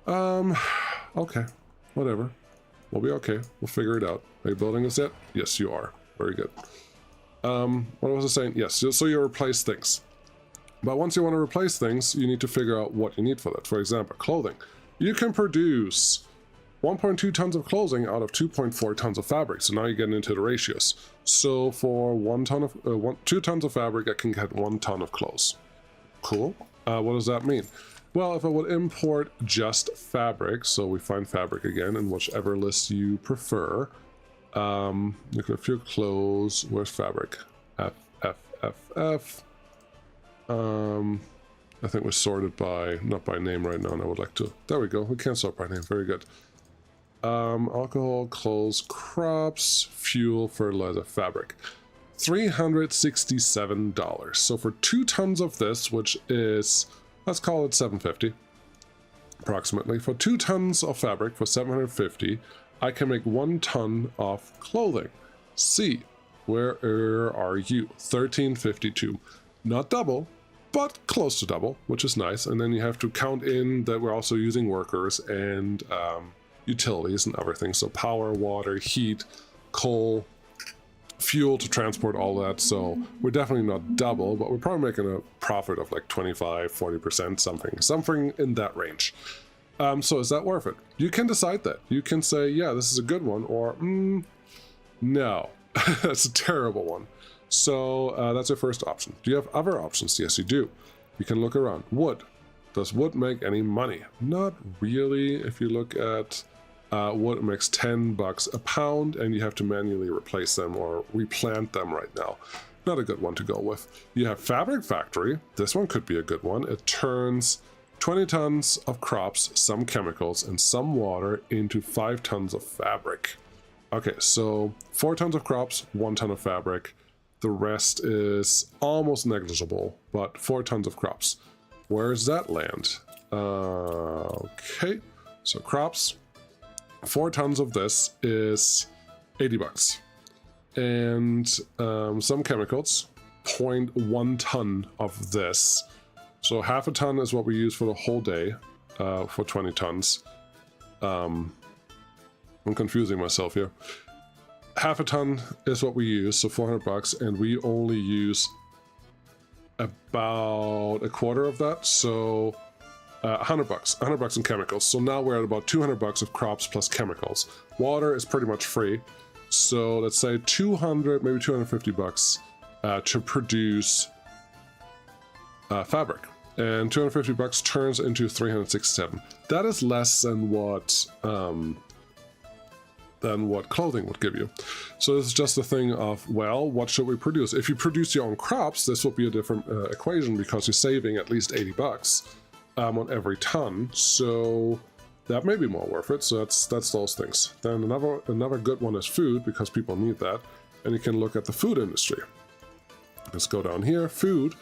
Okay, whatever. We'll be okay. We'll figure it out. Are you building this yet? Yes, you are. Very good. What was I saying? Yes, so you replace things. But once you want to replace things, you need to figure out what you need for that. For example, clothing. You can produce 1.2 tons of clothing out of 2.4 tons of fabric. So now you're getting into the ratios. So for 2 tons of fabric, I can get 1 ton of clothes. Cool. What does that mean? Well, if I would import just fabric, so we find fabric again in whichever list you prefer. Look at a few clothes. Where's fabric? F. I think we're sorted by, not by name right now, and I would like to, there we go, we can sort by name, very good. Alcohol, clothes, crops, fuel, fertilizer, fabric. $367. So for 2 tons of this, which is, let's call it $750, approximately. For 2 tons of fabric for $750, I can make 1 ton of clothing. C, where are you? $1352. Not double, but close to double, which is nice. And then you have to count in that we're also using workers and utilities and everything. So power, water, heat, coal, fuel to transport all that. So we're definitely not double, but we're probably making a profit of like 25-40%, something in that range. So is that worth it? You can decide that. You can say, yeah, this is a good one, or no, that's a terrible one. So that's your first option. Do you have other options? Yes, you do. You can look around. Wood. Does wood make any money? Not really. If you look at wood, it makes $10 a pound, and you have to manually replace them or replant them right now. Not a good one to go with. You have Fabric Factory. This one could be a good one. It turns 20 tons of crops, some chemicals, and some water into 5 tons of fabric. Okay, so 4 tons of crops, 1 ton of fabric. The rest is almost negligible, but 4 tons of crops. Where does that land? Okay, so crops. 4 tons of this is $80. And some chemicals, 0.1 ton of this. So half a ton is what we use for the whole day for 20 tons. I'm confusing myself here. Half a ton is what we use, so $400, and we only use about a quarter of that, so $100 in chemicals. So now we're at about $200 of crops plus chemicals. Water is pretty much free, so let's say 200, maybe $250 to produce fabric, and $250 turns into $367. That is less than what clothing would give you. So this is just a thing of, well, what should we produce? If you produce your own crops, this will be a different equation because you're saving at least $80 on every ton. So that may be more worth it. So that's those things. Then another good one is food, because people need that. And you can look at the food industry. Let's go down here. Food.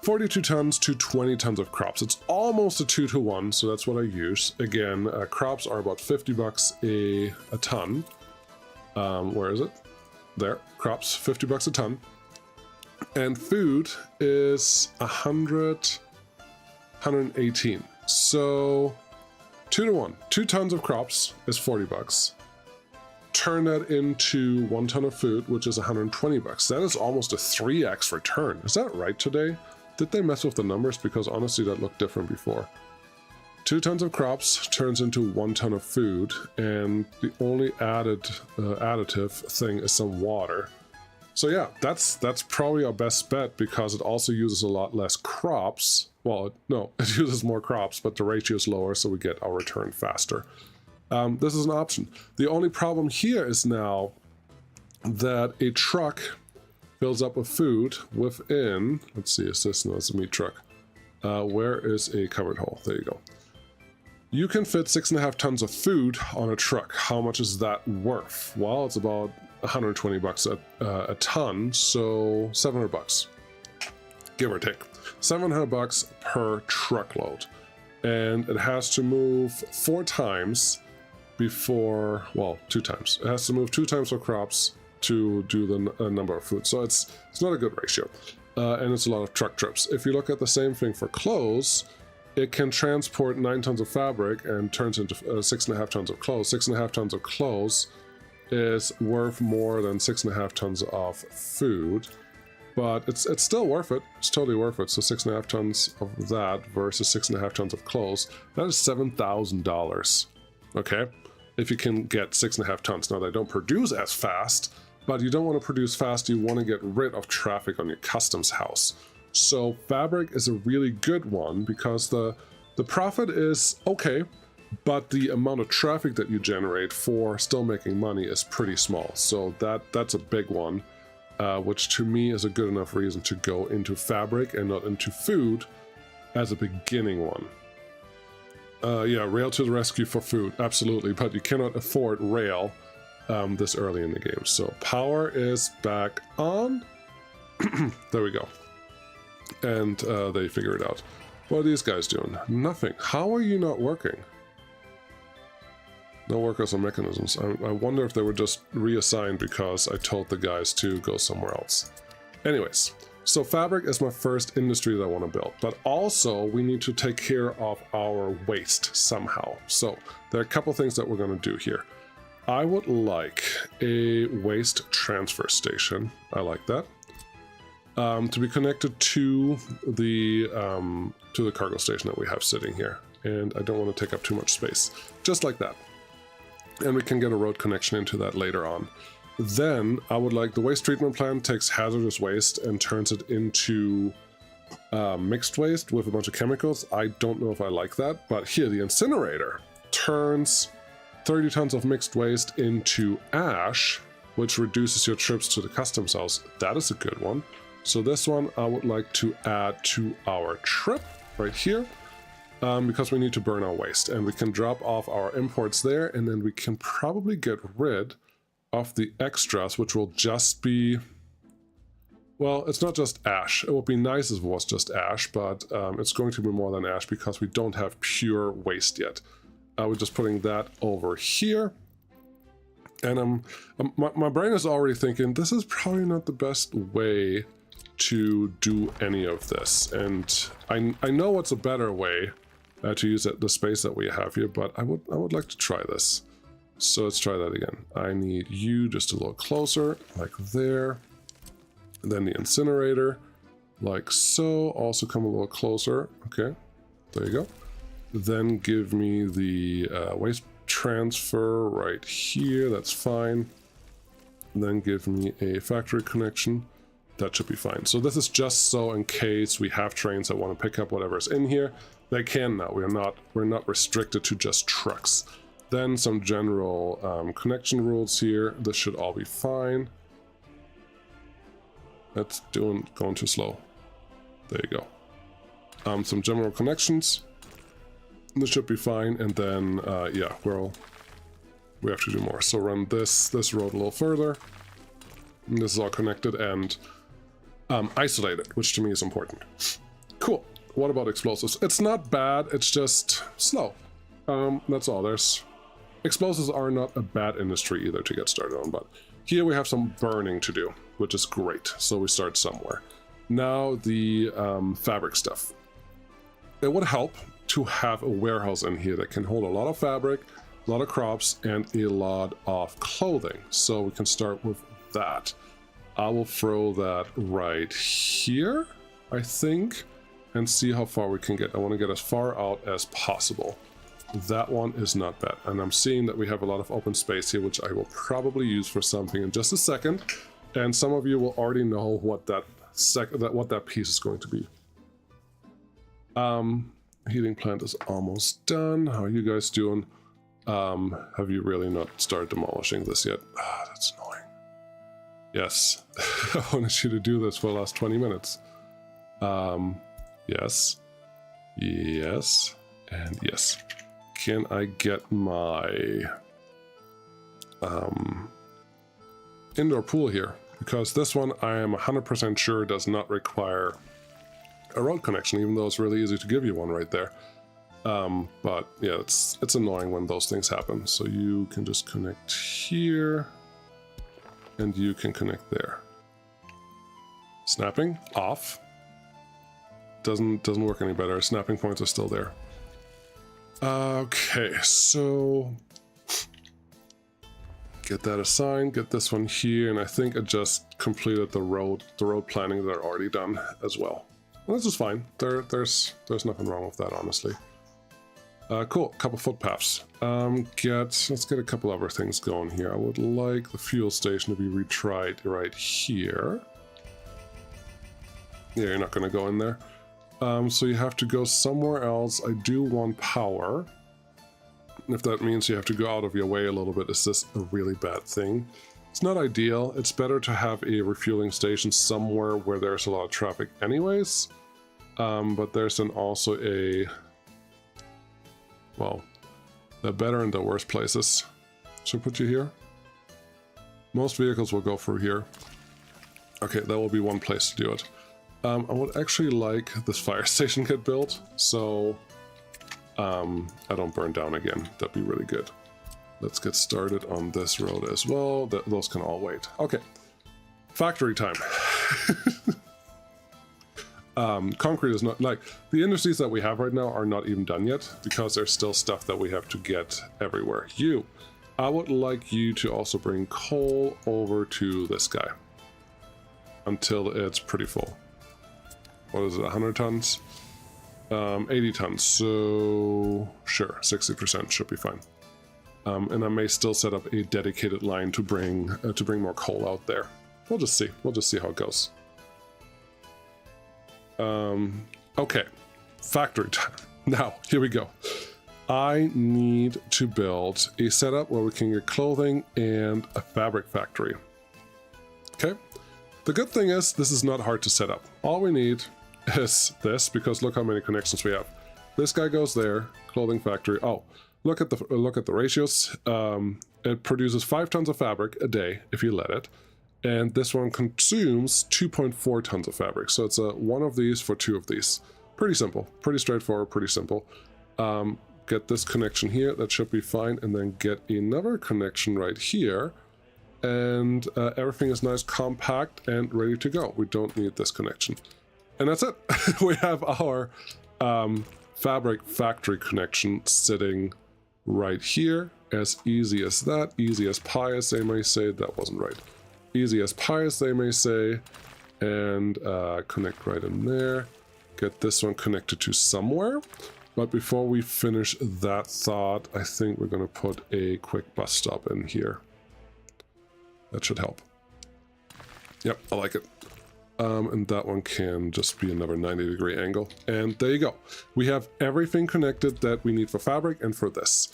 42 tons to 20 tons of crops. It's almost a 2-to-1, so that's what I use. Again, crops are about $50 a ton. Where is it? There, crops, $50 a ton. And food is 118. So 2-to-1. 2 tons of crops is $40. Turn that into 1 ton of food, which is $120. That is almost a 3x return. Is that right today? Did they mess with the numbers? Because honestly, that looked different before. 2 tons of crops turns into 1 ton of food, and the only additive thing is some water. So yeah, that's probably our best bet, because it also uses a lot less crops. Well, no, it uses more crops, but the ratio is lower, so we get our return faster. This is an option. The only problem here is now that a truck fills up with food within, let's see, is this, no, it's a meat truck. Where is a covered hole? There you go. You can fit 6.5 tons of food on a truck. How much is that worth? Well, it's about 120 bucks a ton, so 700 bucks, give or take. 700 bucks per truckload. And it has to move 4 times before, well, 2 times. It has to move 2 times for crops to do the number of food. So it's not a good ratio. And it's a lot of truck trips. If you look at the same thing for clothes, it can transport 9 tons of fabric and turns into 6.5 tons of clothes. 6.5 tons of clothes is worth more than 6.5 tons of food, but it's still worth it. It's totally worth it. So 6.5 tons of that versus 6.5 tons of clothes, that is $7,000. Okay, if you can get 6.5 tons. Now they don't produce as fast, but you don't want to produce fast. You want to get rid of traffic on your customs house. So fabric is a really good one because the profit is okay, but the amount of traffic that you generate for still making money is pretty small. So that's a big one, which to me is a good enough reason to go into fabric and not into food as a beginning one. Yeah, rail to the rescue for food, absolutely, but you cannot afford rail this early in the game. So power is back on. There we go. And they figure it out. What are these guys doing? Nothing. How are you not working? No workers or mechanisms. I wonder if they were just reassigned because I told the guys to go somewhere else. Anyways, so fabric is my first industry that I want to build, but also we need to take care of our waste somehow. So there are a couple things that we're going to do here. I would like a waste transfer station. I like that. To be connected to the cargo station that we have sitting here. And I don't want to take up too much space. Just like that. And we can get a road connection into that later on. Then I would like the waste treatment plant takes hazardous waste and turns it into mixed waste with a bunch of chemicals. I don't know if I like that, but here the incinerator turns 30 tons of mixed waste into ash, which reduces your trips to the customs house. That is a good one. So this one I would like to add to our trip right here. Because we need to burn our waste, and we can drop off our imports there, and then we can probably get rid of the extras, which will just be, well, it's not just ash. It would be nice if it was just ash, but it's going to be more than ash because we don't have pure waste yet. We're just putting that over here, and my brain is already thinking this is probably not the best way to do any of this, and I know what's a better way to use the space that we have here, but I would like to try this. So let's try that again. I need you just a little closer, like there. And then the incinerator, like so. Also come a little closer. Okay, there you go. Then give me the waste transfer right here. That's fine. And then give me a factory connection. That should be fine. So this is just so in case we have trains that want to pick up whatever's in here. They can now. We're not restricted to just trucks. Then some general connection rules here. This should all be fine. That's going too slow. There you go. Some general connections. This should be fine. And then yeah, we have to do more. So run this road a little further. And this is all connected and isolated, which to me is important. Cool. What about explosives? It's not bad, it's just slow. That's all. Explosives are not a bad industry either to get started on, but here we have some burning to do, which is great. So we start somewhere. Now the fabric stuff. It would help to have a warehouse in here that can hold a lot of fabric, a lot of crops, and a lot of clothing. So we can start with that. I will throw that right here, I think, and see how far we can get. I want to get as far out as possible. That one is not bad. And I'm seeing that we have a lot of open space here, which I will probably use for something in just a second. And some of you will already know what that piece is going to be. Heating plant is almost done. How are you guys doing? Have you really not started demolishing this yet? That's annoying. Yes. I wanted you to do this for the last 20 minutes. Yes. Yes. And yes. Can I get my indoor pool here? Because this one I am 100% sure does not require a road connection, even though it's really easy to give you one right there. But yeah, it's annoying when those things happen. So you can just connect here, and you can connect there. Snapping off. Doesn't work any better. Snapping points are still there. Okay, so get that assigned, get this one here, and I think I just completed the road planning that are already done as well. Well, this is fine. There's nothing wrong with that, honestly. Cool, couple footpaths. Let's get a couple other things going here. I would like the fuel station to be retried right here. Yeah, you're not gonna go in there. So you have to go somewhere else. I do want power. If that means you have to go out of your way a little bit, it's just a really bad thing. It's not ideal. It's better to have a refueling station somewhere where there's a lot of traffic anyways. But there's then also well, the better and the worst places. Should I put you here? Most vehicles will go through here. Okay, that will be one place to do it. I would actually like this fire station get built, so I don't burn down again. That'd be really good. Let's get started on this road as well. Those can all wait. Okay, factory time. Concrete is not, like, the industries that we have right now are not even done yet because there's still stuff that we have to get everywhere. I would like you to also bring coal over to this guy until it's pretty full. What is it, 100 tons? 80 tons, so sure, 60% should be fine. And I may still set up a dedicated line to bring more coal out there. We'll just see how it goes. Okay, factory time. Now, here we go. I need to build a setup where we can get clothing and a fabric factory. Okay, the good thing is this is not hard to set up. All we need is this, because look how many connections we have. This guy goes there, clothing factory. Oh, look at the ratios. It produces 5 tons of fabric a day if you let it. And this one consumes 2.4 tons of fabric. So it's one of these for 2 of these. Pretty simple, pretty straightforward, pretty simple. Get this connection here, that should be fine. And then get another connection right here. And everything is nice, compact, and ready to go. We don't need this connection. And that's it. We have our fabric factory connection sitting right here. As easy as that, easy as pie, as they may say. That wasn't right. Easy as pie, as they may say, and connect right in there. Get this one connected to somewhere. But before we finish that thought, I think we're going to put a quick bus stop in here. That should help. Yep, I like it. And that one can just be another 90-degree angle. And there you go. We have everything connected that we need for fabric and for this.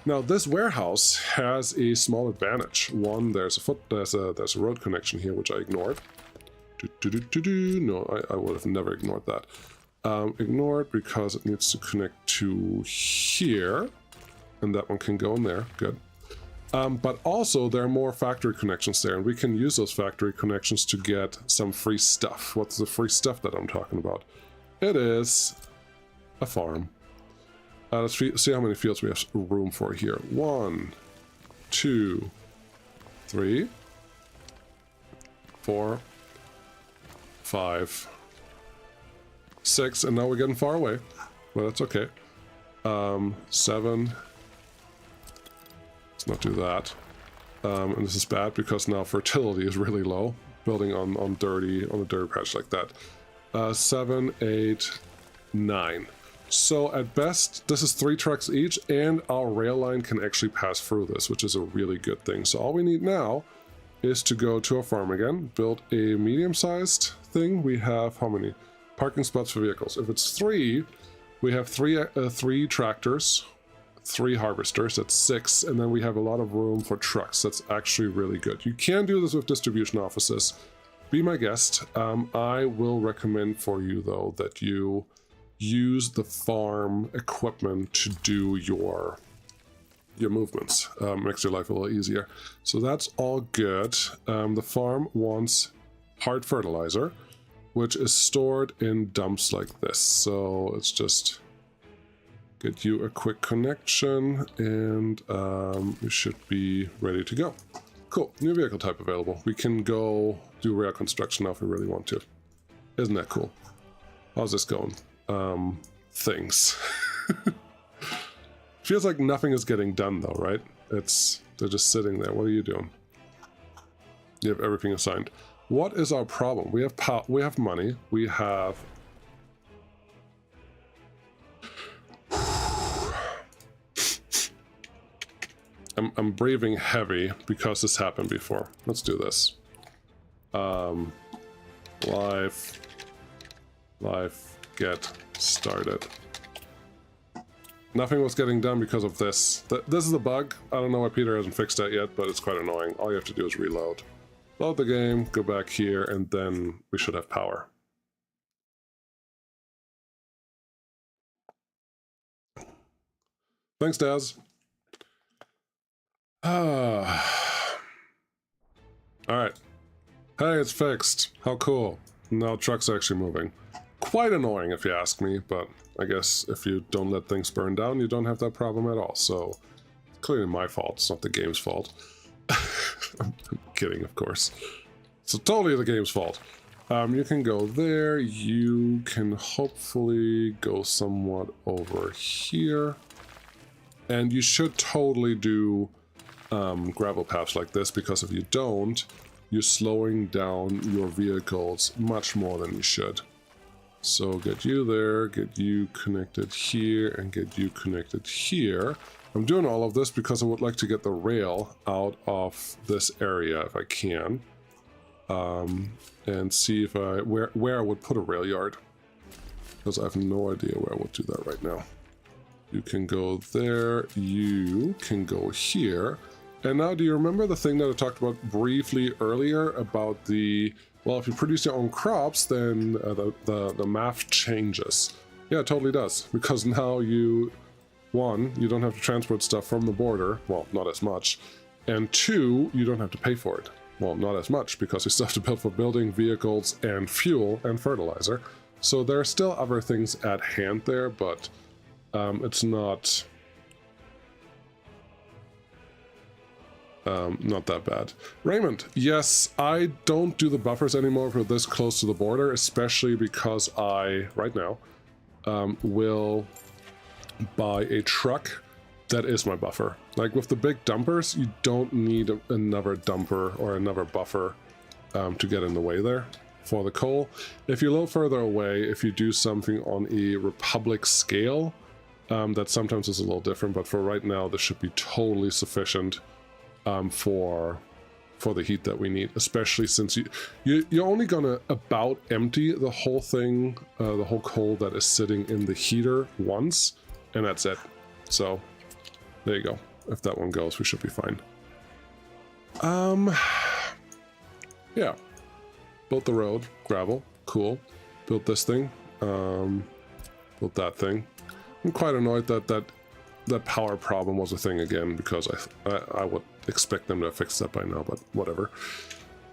Now, this warehouse has a small advantage. One, there's a road connection here, which I ignored. No, I would have never ignored that. Ignored because it needs to connect to here, and that one can go in there. Good. But also, there are more factory connections there, and we can use those factory connections to get some free stuff. What's the free stuff that I'm talking about? It is a farm. Let's see how many fields we have room for here. 1, 2, 3, 4, 5, 6, and now we're getting far away, but that's okay. 7. Let's not do that. And this is bad because now fertility is really low. Building on a dirty patch like that. 7, 8, 9. So at best, this is 3 trucks each, and our rail line can actually pass through this, which is a really good thing. So all we need now is to go to our farm again, build a medium-sized thing. We have how many parking spots for vehicles? If it's 3, we have three tractors, 3 harvesters, that's 6, and then we have a lot of room for trucks. That's actually really good. You can do this with distribution offices. Be my guest. I will recommend for you, though, that you use the farm equipment to do your movements. Makes your life a little easier. So that's all good. The farm wants hard fertilizer, which is stored in dumps like this. So let's just get you a quick connection, and you should be ready to go. Cool, new vehicle type available. We can go do rail construction now if we really want to. Isn't that cool? How's this going? Things. Feels like nothing is getting done though, right? They're just sitting there. What are you doing? You have everything assigned. What is our problem? We have money. We have... I'm breathing heavy because this happened before. Let's do this. Life, get started. Nothing was getting done because of this. This is a bug. I don't know why Peter hasn't fixed that yet, but it's quite annoying. All you have to do is reload. Load the game, go back here, and then we should have power. Thanks, Daz. Alright. Hey, it's fixed. How cool. Now truck's actually moving. Quite annoying if you ask me, but I guess if you don't let things burn down, you don't have that problem at all. So, it's clearly my fault. It's not the game's fault. I'm kidding, of course. It's totally the game's fault. You can go there. You can hopefully go somewhat over here. And you should totally do gravel paths like this, because if you don't, you're slowing down your vehicles much more than you should. So get you there, get you connected here, and get you connected here. I'm doing all of this because I would like to get the rail out of this area if I can. And see if where I would put a rail yard. Because I have no idea where I would do that right now. You can go there, you can go here. And now, do you remember the thing that I talked about briefly earlier about the, well, if you produce your own crops, then the math changes. Yeah, it totally does. Because now you don't have to transport stuff from the border. Well, not as much. And 2, you don't have to pay for it. Well, not as much, because you still have to pay for building, vehicles, and fuel, and fertilizer. So there are still other things at hand there, but it's not that bad. Raymond, yes, I don't do the buffers anymore for this close to the border, especially because I, right now, will buy a truck that is my buffer. Like with the big dumpers, you don't need another dumper or another buffer to get in the way there for the coal. If you're a little further away, if you do something on a Republic scale, that sometimes is a little different, but for right now, this should be totally sufficient for the heat that we need, especially since you're only gonna about empty the whole thing, the whole coal that is sitting in the heater once, and that's it. So there you go. If that one goes, we should be fine. Yeah. Built the road, gravel, cool. Built this thing, built that thing. I'm quite annoyed that power problem was a thing again, because I would expect them to have fixed that by now, but whatever.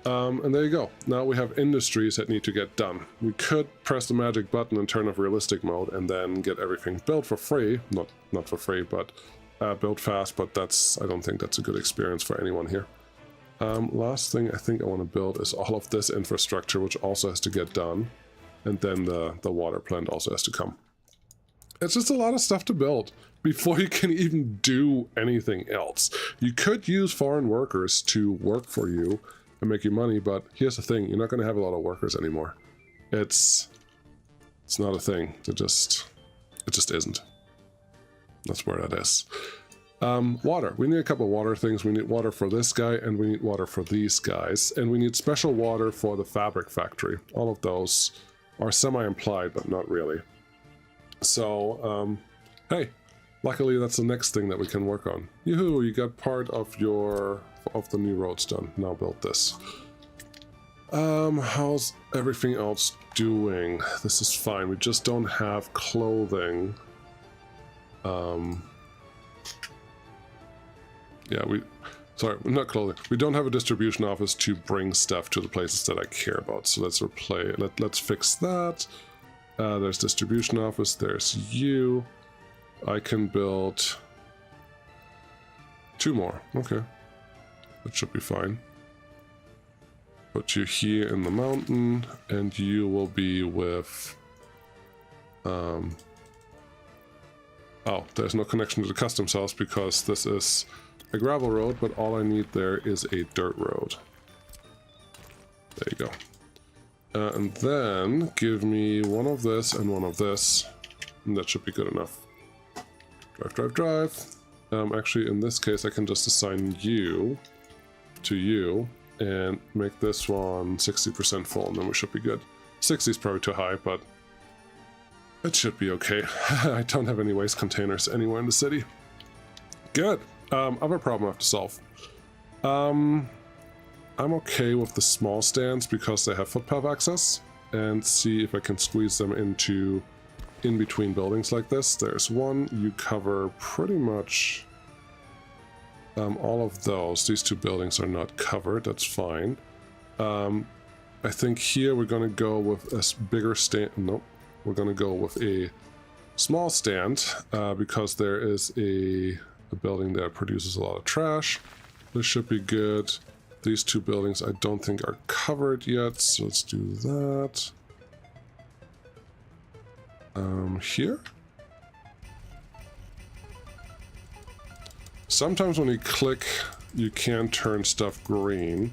And there you go. Now we have industries that need to get done. We could press the magic button and turn off realistic mode and then get everything built for free. Not for free, but built fast, but I don't think that's a good experience for anyone here. Last thing I think I want to build is all of this infrastructure, which also has to get done. And then the water plant also has to come. It's just a lot of stuff to build before you can even do anything else. You could use foreign workers to work for you and make you money, but here's the thing, you're not going to have a lot of workers anymore. It's not a thing. It just isn't. That's where that is. Water. We need a couple of water things. We need water for this guy, and we need water for these guys, and we need special water for the fabric factory. All of those are semi-implied, but not really. So, hey, Luckily, that's the next thing that we can work on. Yoo-hoo, you got part of the new roads done. Now build this. How's everything else doing? This is fine. We just don't have clothing. Yeah, sorry, not clothing. We don't have a distribution office to bring stuff to the places that I care about. So let's let's fix that. There's distribution office. There's you. I can build 2 more. Okay, that should be fine. Put you here in the mountain, and you will be with. Oh, there's no connection to the customs house because this is a gravel road, but all I need there is a dirt road. There you go. And then give me one of this and one of this, and that should be good enough. Drive, drive, drive. Actually, in this case, I can just assign you to you and make this one 60% full, and then we should be good. 60 is probably too high, but it should be okay. I don't have any waste containers anywhere in the city. Good. Other problem I have to solve. I'm okay with the small stands because they have footpath access, and see if I can squeeze them into in between buildings like this. There's one. You cover pretty much all of those. These 2 buildings are not covered. That's fine. I think here we're going to go with a bigger stand. Nope. We're going to go with a small stand because there is a building that produces a lot of trash. This should be good. These 2 buildings I don't think are covered yet, so let's do that. Here? Sometimes when you click, you can turn stuff green,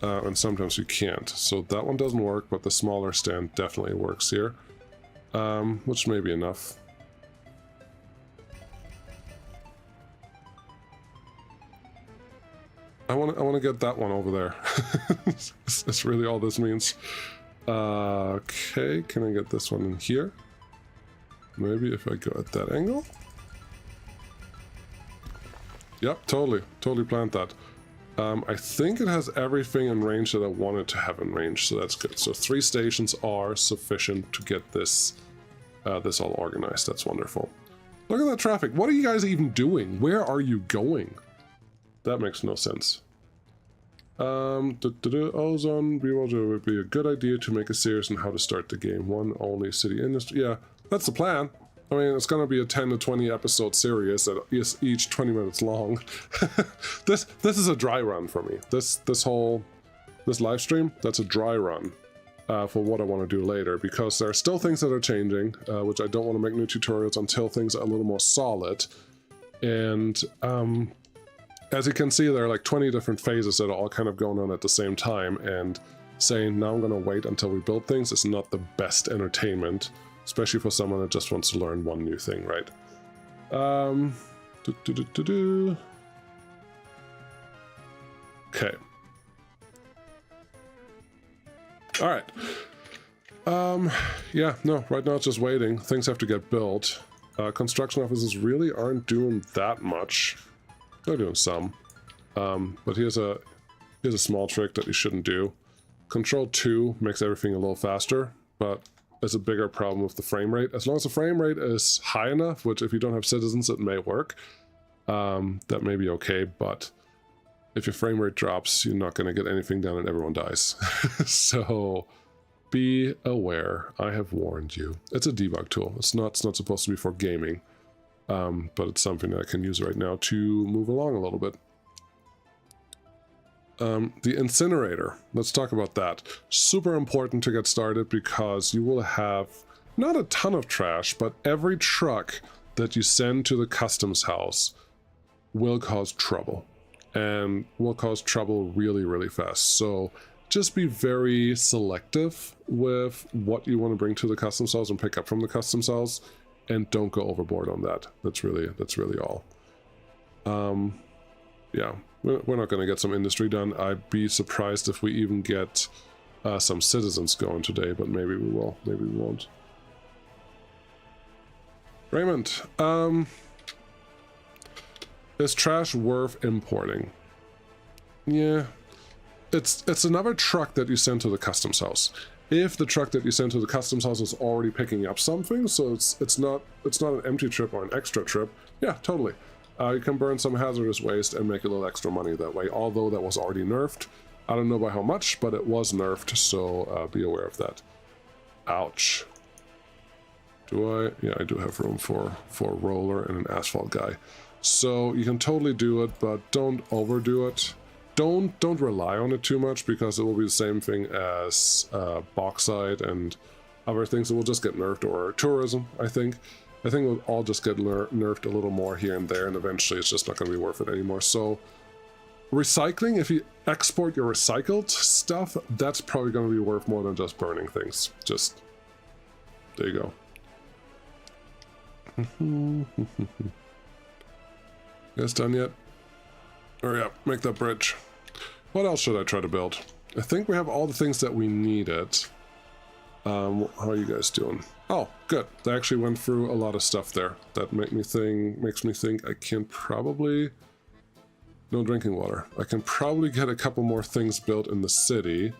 and sometimes you can't. So that one doesn't work, but the smaller stand definitely works here. Which may be enough. I want to get that one over there. That's really all this means. Okay, can I get this one in here? Maybe if I go at that angle. Yep, totally planned that. I think it has everything in range that I wanted to have in range, so that's good. So 3 stations are sufficient to get this this all organized. That's wonderful. Look at that traffic. What are you guys even doing? Where are you going? That makes no sense. Ozone, it would be a good idea to make a series on how to start the game. One only city industry. Yeah, that's the plan. I mean, it's going to be a 10 to 20 episode series that is each 20 minutes long. This is a dry run for me. This live stream, that's a dry run for what I want to do later, because there are still things that are changing, which I don't want to make new tutorials until things are a little more solid. And as you can see, there are like 20 different phases that are all kind of going on at the same time, and saying now I'm going to wait until we build things is not the best entertainment, especially for someone that just wants to learn one new thing, right? Okay. All right. Yeah, no, right now it's just waiting. Things have to get built. Construction offices really aren't doing that much. They're doing some. But here's a small trick that you shouldn't do. Control 2 makes everything a little faster, but there's a bigger problem with the frame rate. As long as the frame rate is high enough, which if you don't have citizens, it may work. That may be okay, but if your frame rate drops, you're not going to get anything done and everyone dies. So be aware. I have warned you. It's a debug tool. It's not supposed to be for gaming, but it's something that I can use right now to move along a little bit. The incinerator, let's talk about that. Super important to get started because you will have not a ton of trash, but every truck that you send to the customs house will cause trouble, and will cause trouble really, really fast. So just be very selective with what you want to bring to the customs house and pick up from the customs house, and don't go overboard on that. That's really all. Yeah. We're not going to get some industry done. I'd be surprised if we even get some citizens going today, but maybe we will. Maybe we won't. Raymond, Is trash worth importing? Yeah. It's another truck that you send to the customs house. If the truck that you send to the customs house is already picking up something, so it's not an empty trip or an extra trip, yeah, totally. You can burn some hazardous waste and make a little extra money that way, although that was already nerfed. I don't know by how much, but it was nerfed, so be aware of that. Ouch. Do I? Yeah, I do have room for a roller and an asphalt guy. So you can totally do it, but don't overdo it. Don't rely on it too much, because it will be the same thing as bauxite and other things that will just get nerfed, or tourism, I think. I think it will all just get nerfed a little more here and there, and eventually it's just not going to be worth it anymore. So recycling, if you export your recycled stuff, that's probably going to be worth more than just burning things. Just, there you go. You guys done yet? Hurry up, make that bridge. What else should I try to build? I think we have all the things that we needed. How are you guys doing? Oh, good. They actually went through a lot of stuff there. That makes me think I can probably... No drinking water. I can probably get a couple more things built in the city,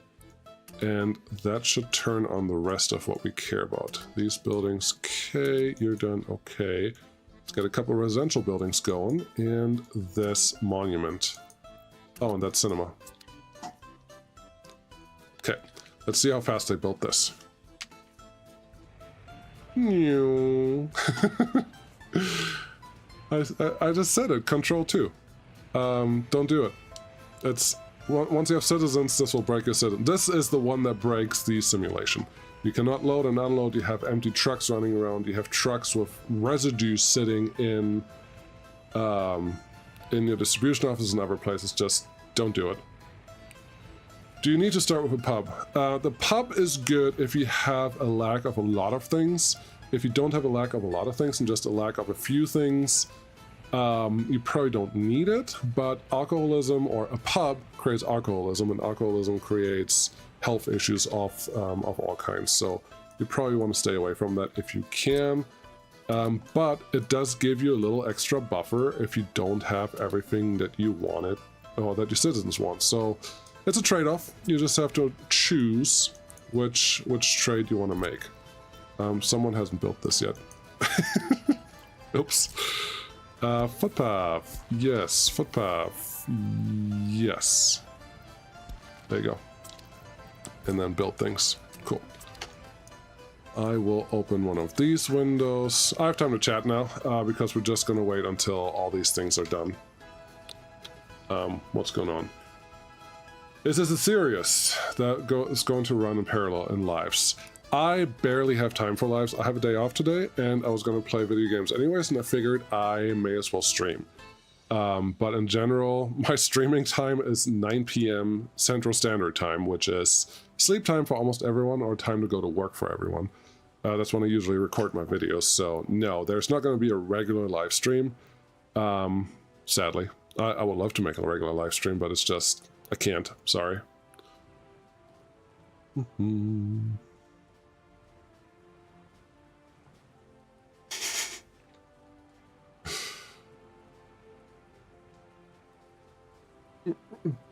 and that should turn on the rest of what we care about. These buildings, okay, you're done, okay. Let's get a couple residential buildings going, and this monument. Oh, and that cinema. Okay, let's see how fast I built this. I just said it, Control 2. Don't do it. It's once you have citizens, this will break your citizen. This is the one that breaks the simulation. You cannot load and unload. You have empty trucks running around. You have trucks with residue sitting in your distribution offices and other places. Just don't do it. Do you need to start with a pub? The pub is good if you have a lack of a lot of things. If you don't have a lack of a lot of things and just a lack of a few things, you probably don't need it, but alcoholism, or a pub creates alcoholism, and alcoholism creates health issues of all kinds. So you probably want to stay away from that if you can. But it does give you a little extra buffer if you don't have everything that you wanted or that your citizens want. So it's a trade-off. You just have to choose which trade you want to make. Someone hasn't built this yet. Oops. Footpath. Yes, footpath. Yes. There you go. And then build things. Cool. I will open one of these windows. I have time to chat now, because we're just going to wait until all these things are done. What's going on? Is this a serious that is going to run in parallel in lives? I barely have time for lives. I have a day off today, and I was going to play video games anyways, and I figured I may as well stream. But in general, my streaming time is 9 p.m. Central Standard Time, which is sleep time for almost everyone, or time to go to work for everyone. That's when I usually record my videos, so no, there's not going to be a regular live stream, sadly. I would love to make a regular live stream, but it's just, I can't, sorry.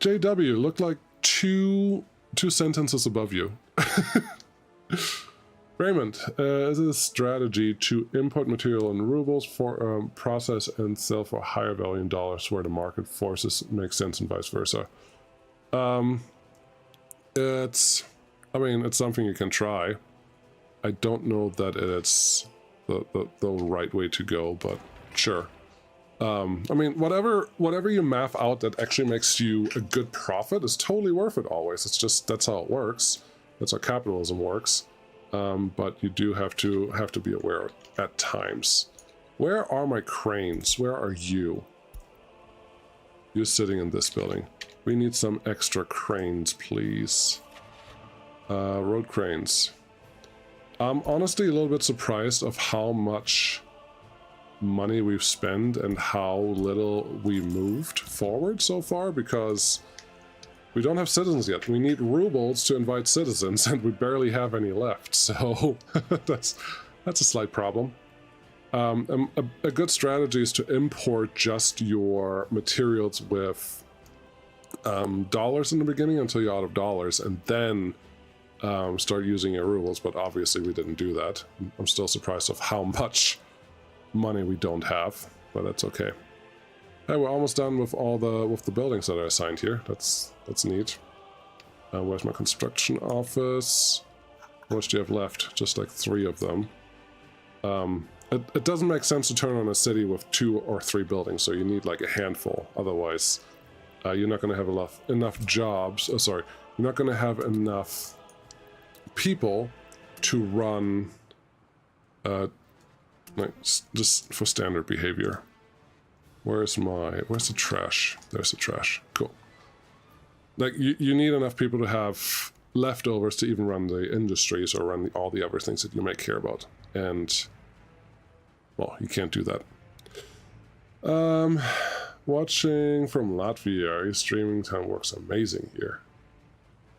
JW looked like two sentences above you. Raymond, is it a strategy to import material in rubles for process and sell for higher value in dollars where the market forces make sense and vice versa? It's something you can try. I don't know that it's the right way to go, but sure. Whatever you math out that actually makes you a good profit is totally worth it always. It's just, that's how it works. That's how capitalism works. But you do have to be aware at times. Where are my cranes? Where are you? You're sitting in this building. We need some extra cranes, please. Road cranes. I'm honestly a little bit surprised of how much money we've spent and how little we moved forward so far, because we don't have citizens yet. We need rubles to invite citizens, and we barely have any left, so that's a slight problem. A good strategy is to import just your materials with dollars in the beginning until you're out of dollars, and then start using your rubles. But obviously we didn't do that. I'm still surprised of how much money we don't have, but that's okay. Hey, we're almost done with all the buildings that are assigned here. That's neat. Where's my construction office? How much do you have left? Just like 3 of them. It doesn't make sense to turn on a city with 2 or 3 buildings, so you need like a handful. Otherwise, you're not going to have enough jobs. Oh, sorry, you're not going to have enough people to run, like just for standard behavior. Where's the trash? There's the trash. Cool. Like you need enough people to have leftovers to even run the industries or run all the other things that you may care about, and well, you can't do that. Watching from Latvia. Your streaming time works amazing here.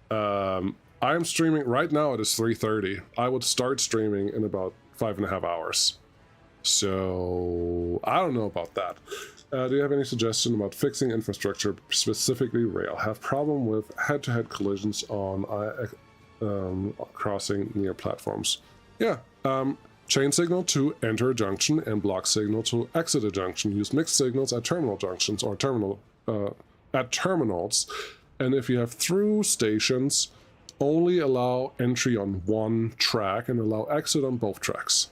I'm streaming right now. It is 3:30. I would start streaming in about 5.5 hours. So I don't know about that. Do you have any suggestion about fixing infrastructure, specifically rail? Have problem with head-to-head collisions on crossing near platforms. Yeah. Chain signal to enter a junction and block signal to exit a junction. Use mixed signals at terminal junctions or at terminals. And if you have through stations, only allow entry on one track and allow exit on both tracks.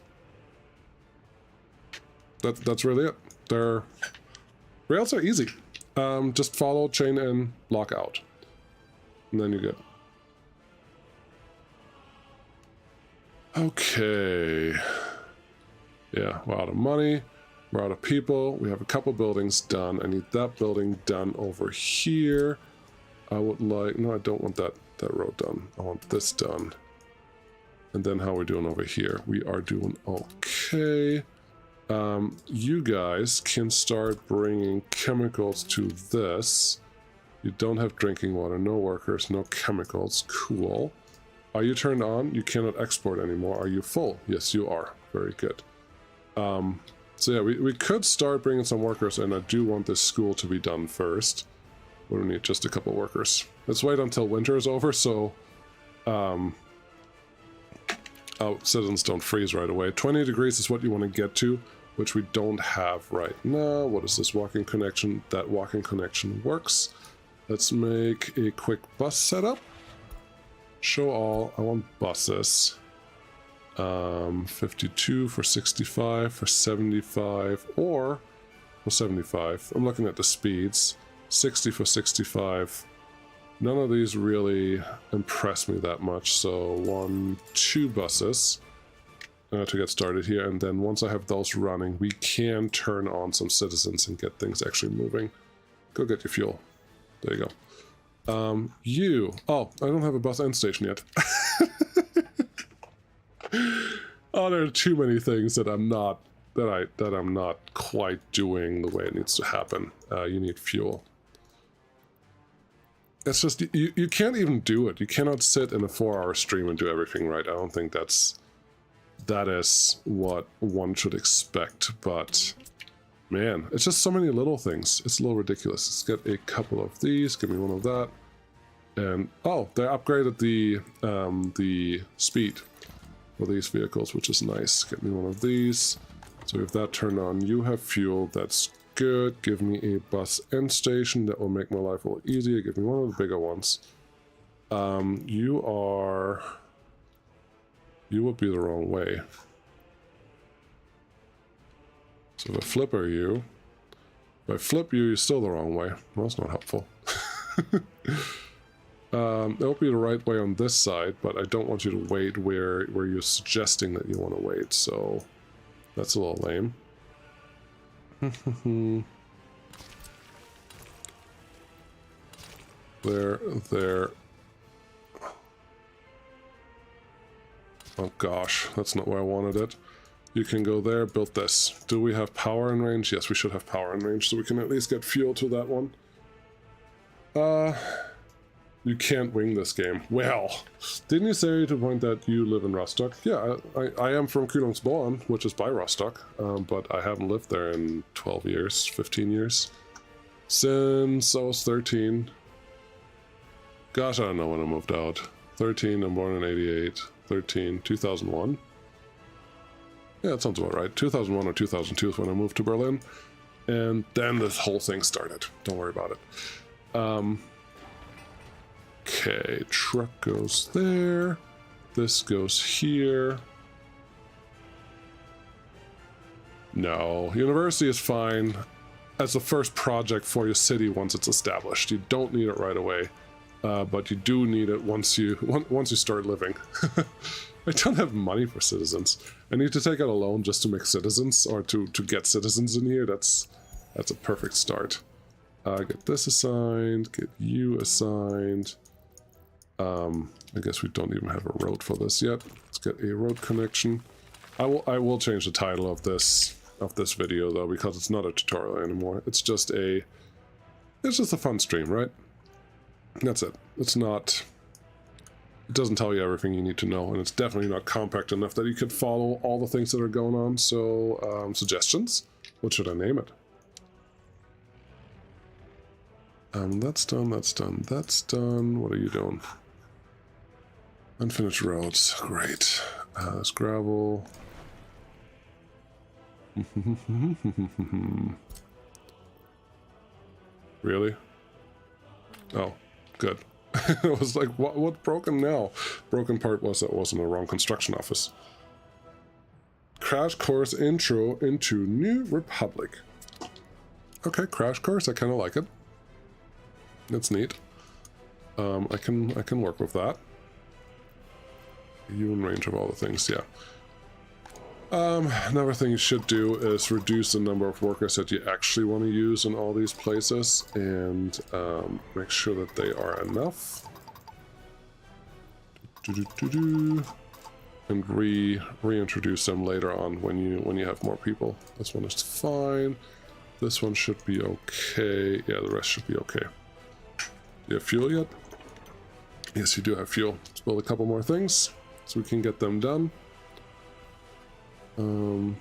That's really it. Rails are easy. Just follow, chain in, lock out. And then you're good. Okay. Yeah, we're out of money. We're out of people. We have a couple buildings done. I need that building done over here. I would like... No, I don't want that road done. I want this done. And then how we're doing over here. We are doing okay. You guys can start bringing chemicals to this. You don't have drinking water, no workers, no chemicals. Cool. Are you turned on? You cannot export anymore. Are you full? Yes, you are. Very good. So yeah, we could start bringing some workers, and I do want this school to be done first. We need just a couple workers. Let's wait until winter is over, so citizens don't freeze right away. 20 degrees is what you want to get to, which we don't have right now. What is this walking connection? That walking connection works. Let's make a quick bus setup. Show all. I want buses. 52 for 65, for 75, or for 75. I'm looking at the speeds. 60 for 65. None of these really impress me that much, so 2 buses to get started here, and then once I have those running, we can turn on some citizens and get things actually moving. Go get your fuel. There you go. Oh, I don't have a bus end station yet. Oh, there are too many things that I'm not quite doing the way it needs to happen. You need fuel. It's just, you can't even do it. You cannot sit in a 4-hour stream and do everything right. I don't think that is what one should expect, but man, it's just so many little things. It's a little ridiculous. Let's get a couple of these. Give me one of that. And oh, they upgraded the speed for these vehicles, which is nice. Get me one of these. So if that turned on, you have fuel. That's good. Give me a bus end station. That will make my life a little easier. Give me one of the bigger ones. You would be the wrong way. So if I flipper you, if I flip you, you're still the wrong way. Well, that's not helpful. It'll be the right way on this side, but I don't want you to wait where you're suggesting that you want to wait, so that's a little lame. There. Oh gosh, that's not where I wanted it. You can go there, build this. Do we have power in range? Yes, we should have power in range, so we can at least get fuel to that one. You can't wing this game. Well, didn't you say to the point that you live in Rostock? Yeah, I am from Kühlungsborn, which is by Rostock, but I haven't lived there in 12 years, 15 years. Since I was 13. Gosh, I don't know when I moved out. 13, I'm born in 88. 13, 2001. Yeah, that sounds about right. 2001 or 2002 is when I moved to Berlin. And then this whole thing started. Don't worry about it. Okay, truck goes there. This goes here. No, university is fine as the first project for your city once it's established. You don't need it right away, but you do need it once you start living. I don't have money for citizens. I need to take out a loan just to make citizens, or to get citizens in here. That's a perfect start. Get this assigned, get you assigned. I guess we don't even have a road for this yet. Let's get a road connection. I will change the title of this video though, because it's not a tutorial anymore. It's just a fun stream, right? That's it. It doesn't tell you everything you need to know, and it's definitely not compact enough that you could follow all the things that are going on. So, suggestions? What should I name it? That's done, that's done, that's done. What are you doing? Unfinished roads. Great. There's gravel. Really? Oh, good. I was like, what broken now? Broken part was that was in the wrong construction office. Crash course intro into New Republic. Okay, crash course. I kind of like it. That's neat. I can work with that. You in range of all the things, yeah. Another thing you should do is reduce the number of workers that you actually want to use in all these places, and make sure that they are enough. And reintroduce them later on when you have more people. This one is fine. This one should be okay. Yeah, the rest should be okay. Do you have fuel yet? Yes, you do have fuel. Let's build a couple more things so we can get them done. And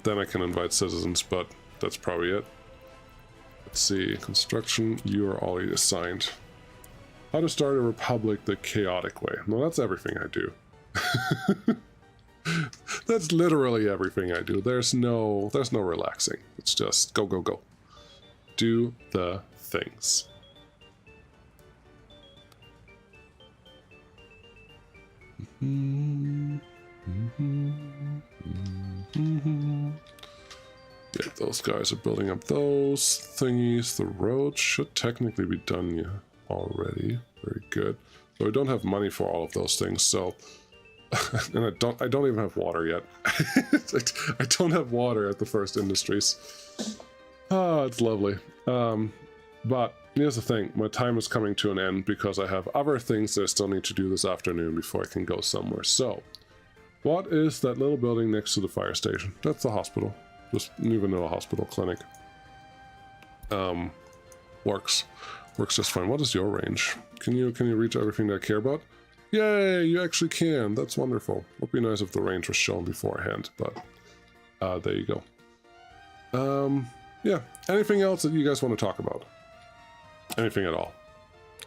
then I can invite citizens, but that's probably it. Let's see. Construction, you are already assigned. How to start a republic the chaotic way. No, that's everything I do. That's literally everything I do. There's no relaxing. It's just go, go, go. Do the things. Yeah, those guys are building up those thingies. The road should technically be done already. Very good. But we don't have money for all of those things, so and I don't even have water yet. I don't have water at the first industries. Oh, it's lovely. But here's the thing, my time is coming to an end because I have other things that I still need to do this afternoon before I can go somewhere. So, what is that little building next to the fire station? That's the hospital. Just an vanilla hospital clinic. Works just fine. What is your range? Can you reach everything that I care about? Yay, you actually can. That's wonderful. Would be nice if the range was shown beforehand, but there you go. Yeah, anything else that you guys want to talk about? Anything at all?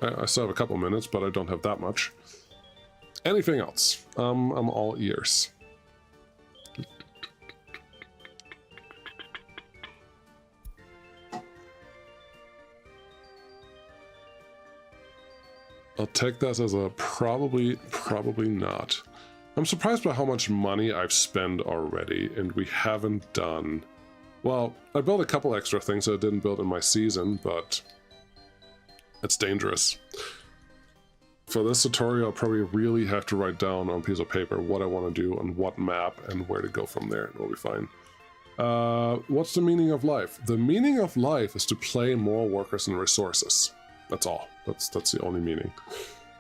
I still have a couple minutes, but I don't have that much. Anything else? I'm all ears. I'll take that as a probably not. I'm surprised by how much money I've spent already, and we haven't done... Well, I built a couple extra things that I didn't build in my season, but it's dangerous. For this tutorial, I'll probably really have to write down on a piece of paper what I want to do on what map and where to go from there, and we'll be fine. What's the meaning of life? The meaning of life is to play more workers and resources. That's all. That's the only meaning.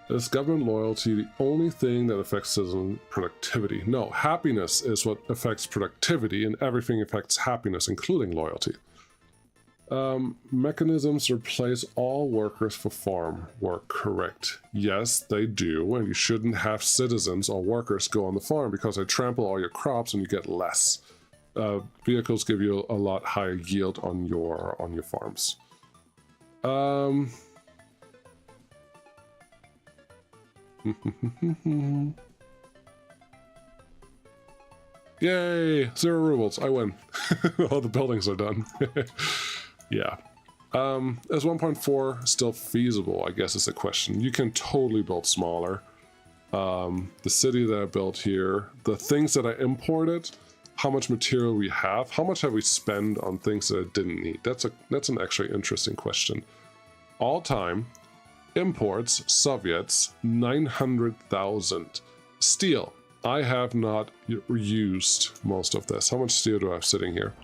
Is government loyalty the only thing that affects citizen productivity? No, happiness is what affects productivity, and everything affects happiness, including loyalty. Mechanisms replace all workers for farm work, correct? Yes, they do, and you shouldn't have citizens or workers go on the farm because they trample all your crops and you get less. Vehicles give you a lot higher yield on your farms. Yay! 0 rubles, I win. All the buildings are done. Yeah. Is 1.4 still feasible, I guess is the question. You can totally build smaller. The city that I built here, the things that I imported, how much material we have, how much have we spent on things that I didn't need? That's an actually interesting question. All time, imports, Soviets, 900,000. Steel, I have not used most of this. How much steel do I have sitting here?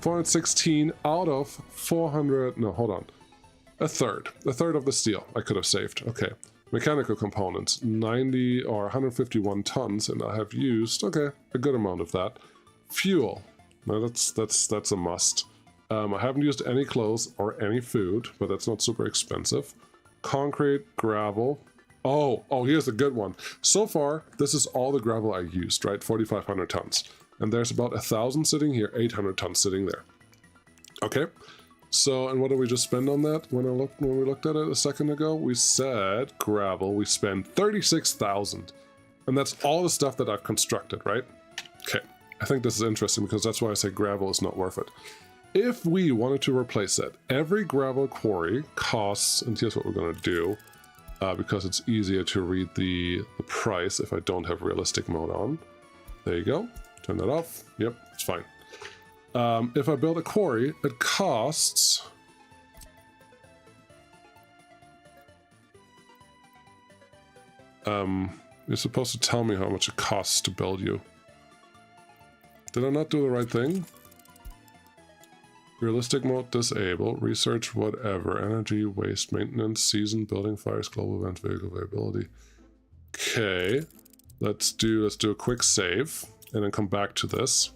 416 out of 400, no, hold on. A third of the steel I could have saved. Okay. Mechanical components, 90 or 151 tons, and I have used, okay, a good amount of that. Fuel, now that's a must. I haven't used any clothes or any food, but that's not super expensive. Concrete, gravel. Oh, here's a good one. So far, this is all the gravel I used, right? 4,500 tons. And there's about 1,000 sitting here, 800 tons sitting there. Okay, so, and what did we just spend on that? When we looked at it a second ago, we said gravel, we spent 36,000. And that's all the stuff that I've constructed, right? Okay, I think this is interesting because that's why I say gravel is not worth it. If we wanted to replace it, every gravel quarry costs, and here's what we're gonna do, because it's easier to read the price if I don't have realistic mode on. There you go. Turn that off. Yep, it's fine. If I build a quarry, it costs... you're supposed to tell me how much it costs to build you. Did I not do the right thing? Realistic mode disable, research whatever, energy, waste, maintenance, season, building, fires, global event, vehicle availability. Okay, let's do a quick save and then come back to this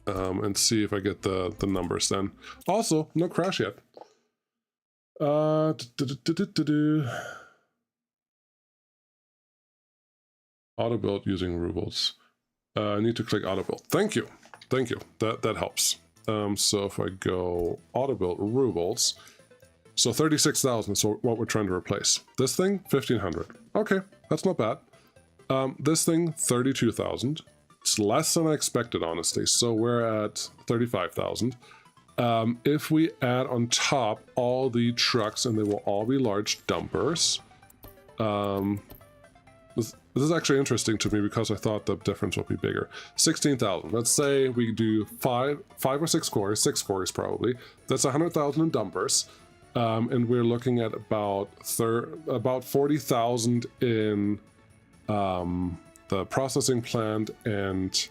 and see if I get the numbers then. Also, no crash yet. Auto build using rubles. I need to click auto build. Thank you. That helps. So if I go auto build rubles, so 36,000 is what we're trying to replace. This thing, 1,500. Okay, that's not bad. This thing, 32,000. It's less than I expected, honestly. So we're at 35,000. If we add on top all the trucks, and they will all be large dumpers. This is actually interesting to me because I thought the difference would be bigger. 16,000. Let's say we do five or six quarries, 6 quarries probably. That's 100,000 in dumpers. And we're looking at about 40,000 in the processing plant and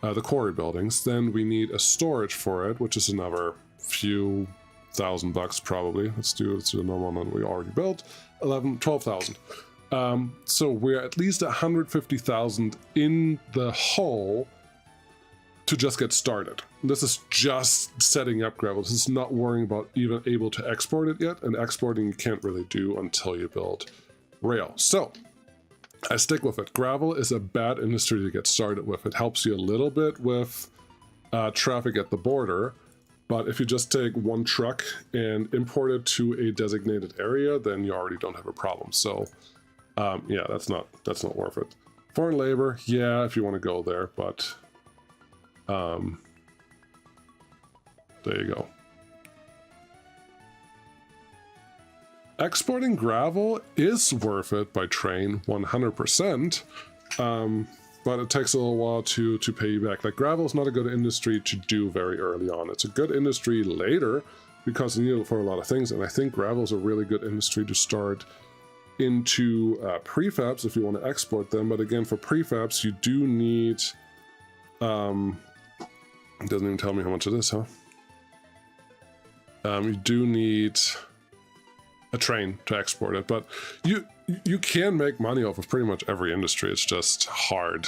the quarry buildings. Then we need a storage for it, which is another few $1,000 probably. Let's do the normal one we already built. 12,000. So we're at least 150,000 in the hole to just get started. This is just setting up gravel. This is not worrying about even able to export it yet, and exporting you can't really do until you build rail. So I stick with it. Gravel is a bad industry to get started with. It helps you a little bit with traffic at the border, but if you just take one truck and import it to a designated area, then you already don't have a problem. So yeah, that's not worth it. Foreign labor, yeah, if you want to go there, but there you go. Exporting gravel is worth it by train, 100%, but it takes a little while to pay you back. Like, gravel is not a good industry to do very early on. It's a good industry later because you need it for a lot of things, and I think gravel is a really good industry to start into prefabs if you want to export them. But again, for prefabs, you do need... it doesn't even tell me how much it is, huh? You do need a train to export it, but you can make money off of pretty much every industry. It's just hard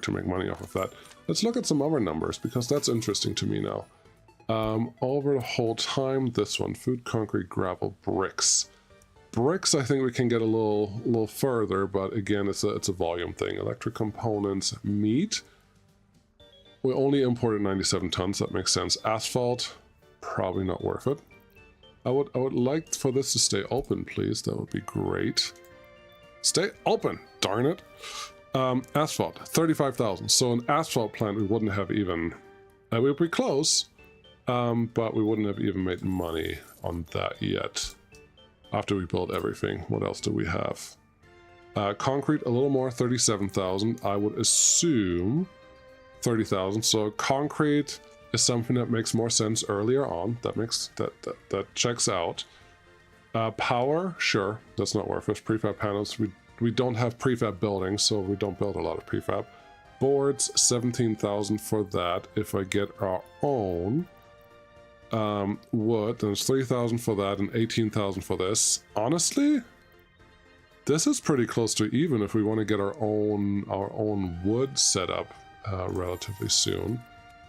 to make money off of that. Let's look at some other numbers because that's interesting to me now. Over the whole time, this one, food, concrete, gravel, bricks. Bricks, I think we can get a little further, but again, it's a volume thing. Electric components, meat. We only imported 97 tons, that makes sense. Asphalt, probably not worth it. I would like for this to stay open, please. That would be great. Stay open, darn it. Asphalt, 35,000. So an asphalt plant, we wouldn't have even... we would be close, but we wouldn't have even made money on that yet. After we build everything, what else do we have? Concrete, a little more, 37,000. I would assume 30,000. So concrete is something that makes more sense earlier on. That checks out. Power, sure, that's not worth it. Prefab panels, we don't have prefab buildings, so we don't build a lot of prefab. Boards, 17,000 for that. If I get our own wood, then it's 3,000 for that and 18,000 for this. Honestly, this is pretty close to even if we want to get our own wood set up relatively soon.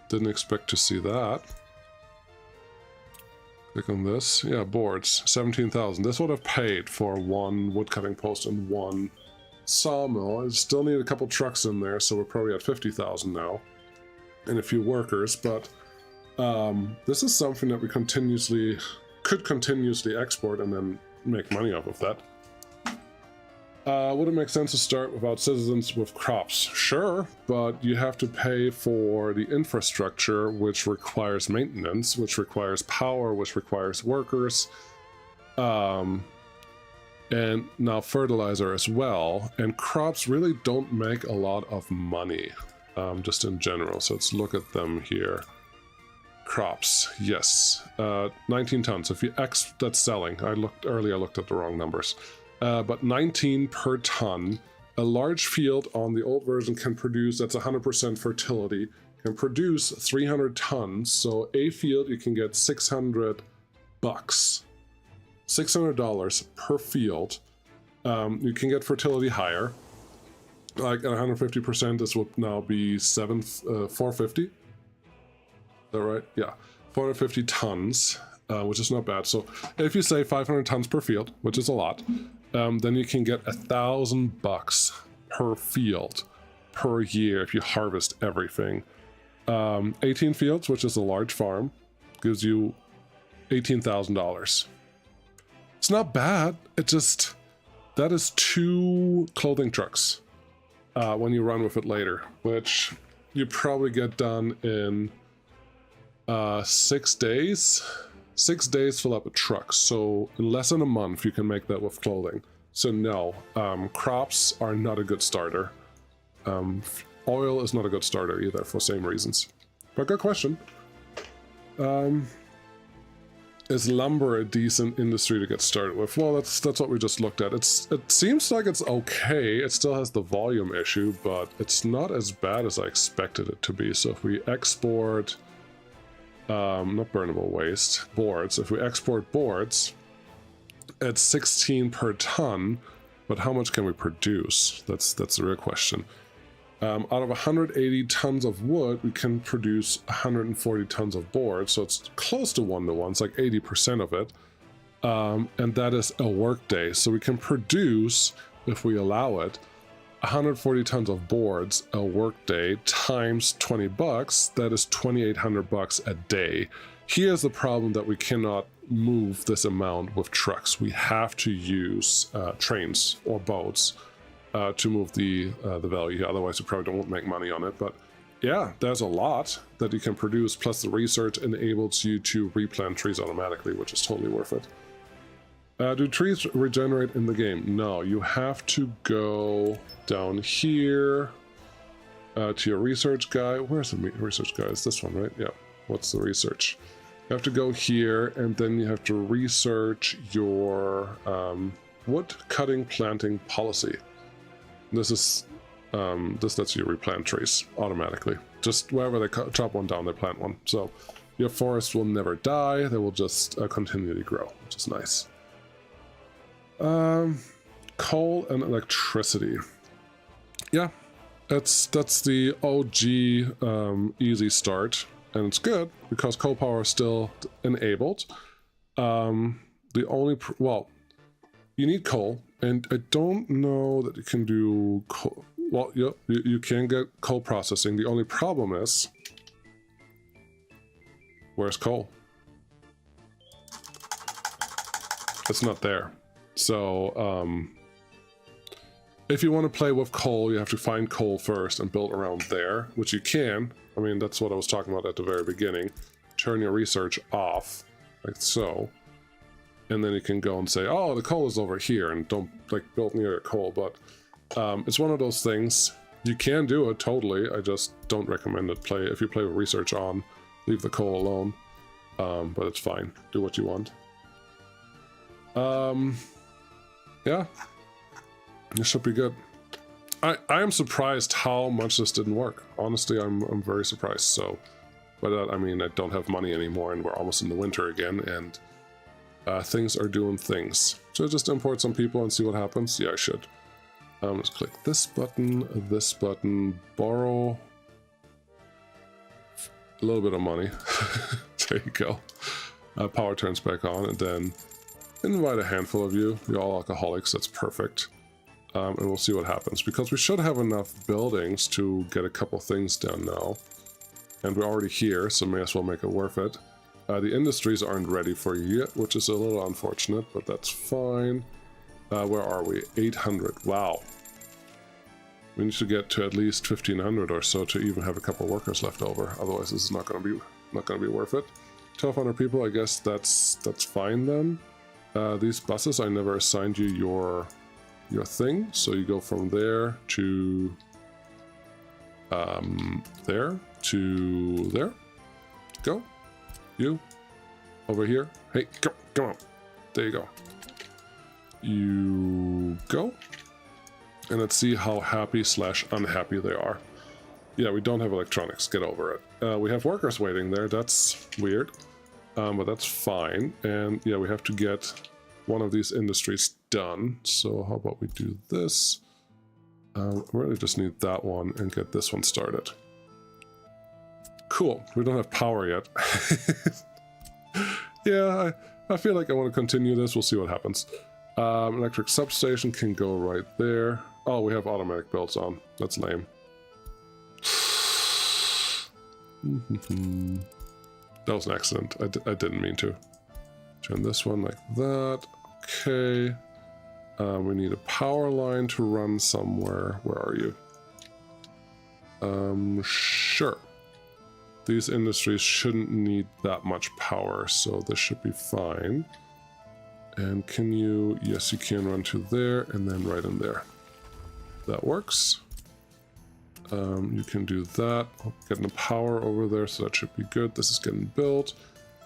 Didn't expect to see that. Click on this. Yeah, boards, 17,000. This would have paid for one woodcutting post and one sawmill. I still need a couple trucks in there, so we're probably at 50,000 now. And a few workers, but this is something that we could continuously export and then make money off of that. Would it make sense to start without citizens with crops? Sure, but you have to pay for the infrastructure, which requires maintenance, which requires power, which requires workers, and now fertilizer as well. And crops really don't make a lot of money, just in general. So let's look at them here. Crops, yes, 19 tons. If you that's selling. I looked at the wrong numbers. But 19 per ton. A large field on the old version can produce, that's 100% fertility, can produce 300 tons. So a field you can get $600, $600 per field. You can get fertility higher. Like at 150%, this would now be 450. Is that right? Yeah, 450 tons. Which is not bad. So if you say 500 tons per field, which is a lot, then you can get $1,000 per field per year if you harvest everything. 18 fields, which is a large farm, gives you $18,000. It's not bad. It just, that is 2 clothing trucks when you run with it later, which you probably get done in 6 days. 6 days fill up a truck, so in less than a month you can make that with clothing. So no, crops are not a good starter. Oil is not a good starter either for same reasons. But good question. Is lumber a decent industry to get started with? Well, that's what we just looked at. It seems like it's okay. It still has the volume issue, but it's not as bad as I expected it to be. So if we export... not burnable waste, boards. If we export boards, it's 16 per ton, but how much can we produce? That's the real question. Out of 180 tons of wood, we can produce 140 tons of board, so it's close to 1-to-1. It's like 80% of it, and that is a work day. So we can produce, if we allow it, 140 tons of boards a workday times $20, that is $2,800 a day. Here's the problem that we cannot move this amount with trucks. We have to use trains or boats to move the value. Otherwise, we probably won't make money on it. But yeah, there's a lot that you can produce. Plus, the research enables you to replant trees automatically, which is totally worth it. Do trees regenerate in the game? No, you have to go down here to your research guy. Where's the research guy? It's this one, right? Yeah. What's the research? You have to go here, and then you have to research your wood cutting planting policy. This is this lets you replant trees automatically. Just wherever they chop one down, they plant one. So your forest will never die. They will just continually grow, which is nice. Coal and electricity. Yeah, that's the OG easy start. and it's good because coal power is still enabled. The only, well, you need coal, and I don't know that you can do coal. Well, you can get coal processing. The only problem is, where's coal? It's not there. So, if you want to play with coal, you have to find coal first and build around there, which you can. I mean, that's what I was talking about at the very beginning. Turn your research off, like so. And then you can go and say, oh, the coal is over here, and don't, like, build near your coal. But it's one of those things. You can do it, totally. I just don't recommend it. If you play with research on, leave the coal alone. But it's fine. Do what you want. Yeah. This should be good. I am surprised how much this didn't work. Honestly, I'm very surprised. So, by that I mean I don't have money anymore, and we're almost in the winter again, and things are doing things. Should I just import some people and see what happens? Yeah, I should. Let's click this button, borrow a little bit of money. There you go. Power turns back on, and then invite a handful of you. You're all alcoholics, that's perfect. And we'll see what happens, because we should have enough buildings to get a couple things done now. And we're already here, so may as well make it worth it. The industries aren't ready for you yet, which is a little unfortunate, but that's fine. Where are we? 800. Wow. We need to get to at least 1500 or so to even have a couple workers left over. Otherwise, this is not going to be worth it. 1200 people. I guess that's fine then. These buses, I never assigned you your thing, so you go from there to there to there. Go. You over here. Hey, come on. There you go. You go. And let's see how happy / unhappy they are. Yeah, we don't have electronics. Get over it. We have workers waiting there. That's weird. But that's fine. And yeah, we have to get one of these industries done. So how about we do this? We really just need that one and get this one started. Cool. We don't have power yet. Yeah, I feel like I want to continue this. We'll see what happens. Electric substation can go right there. Oh, we have automatic builds on. That's lame. That was an accident. I didn't mean to. Turn this one like that. Okay. We need a power line to run somewhere. Where are you? Sure. These industries shouldn't need that much power, so this should be fine. And can you... Yes, you can run to there and then right in there. That works. You can do that. Getting the power over there, so that should be good. This is getting built.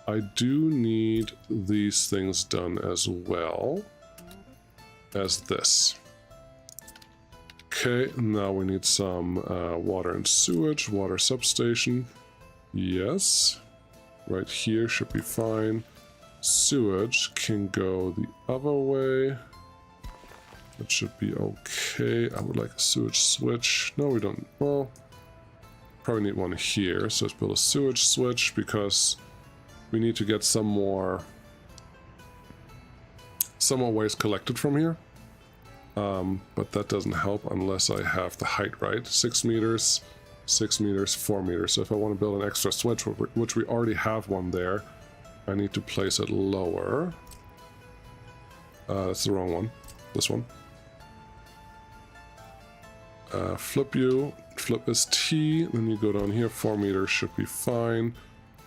I do need these things done as well as this. Okay, now we need some water and sewage, water substation. Yes, right here should be fine. Sewage can go the other way. That should be okay. I would like a sewage switch. No, we don't. Well, probably need one here. So let's build a sewage switch because we need to get some more waste collected from here. But that doesn't help unless I have the height right. 6 meters, 6 meters, 4 meters. So if I want to build an extra switch, which we already have one there, I need to place it lower. That's the wrong one. This one. Flip is T, then you go down here. 4 meters should be fine.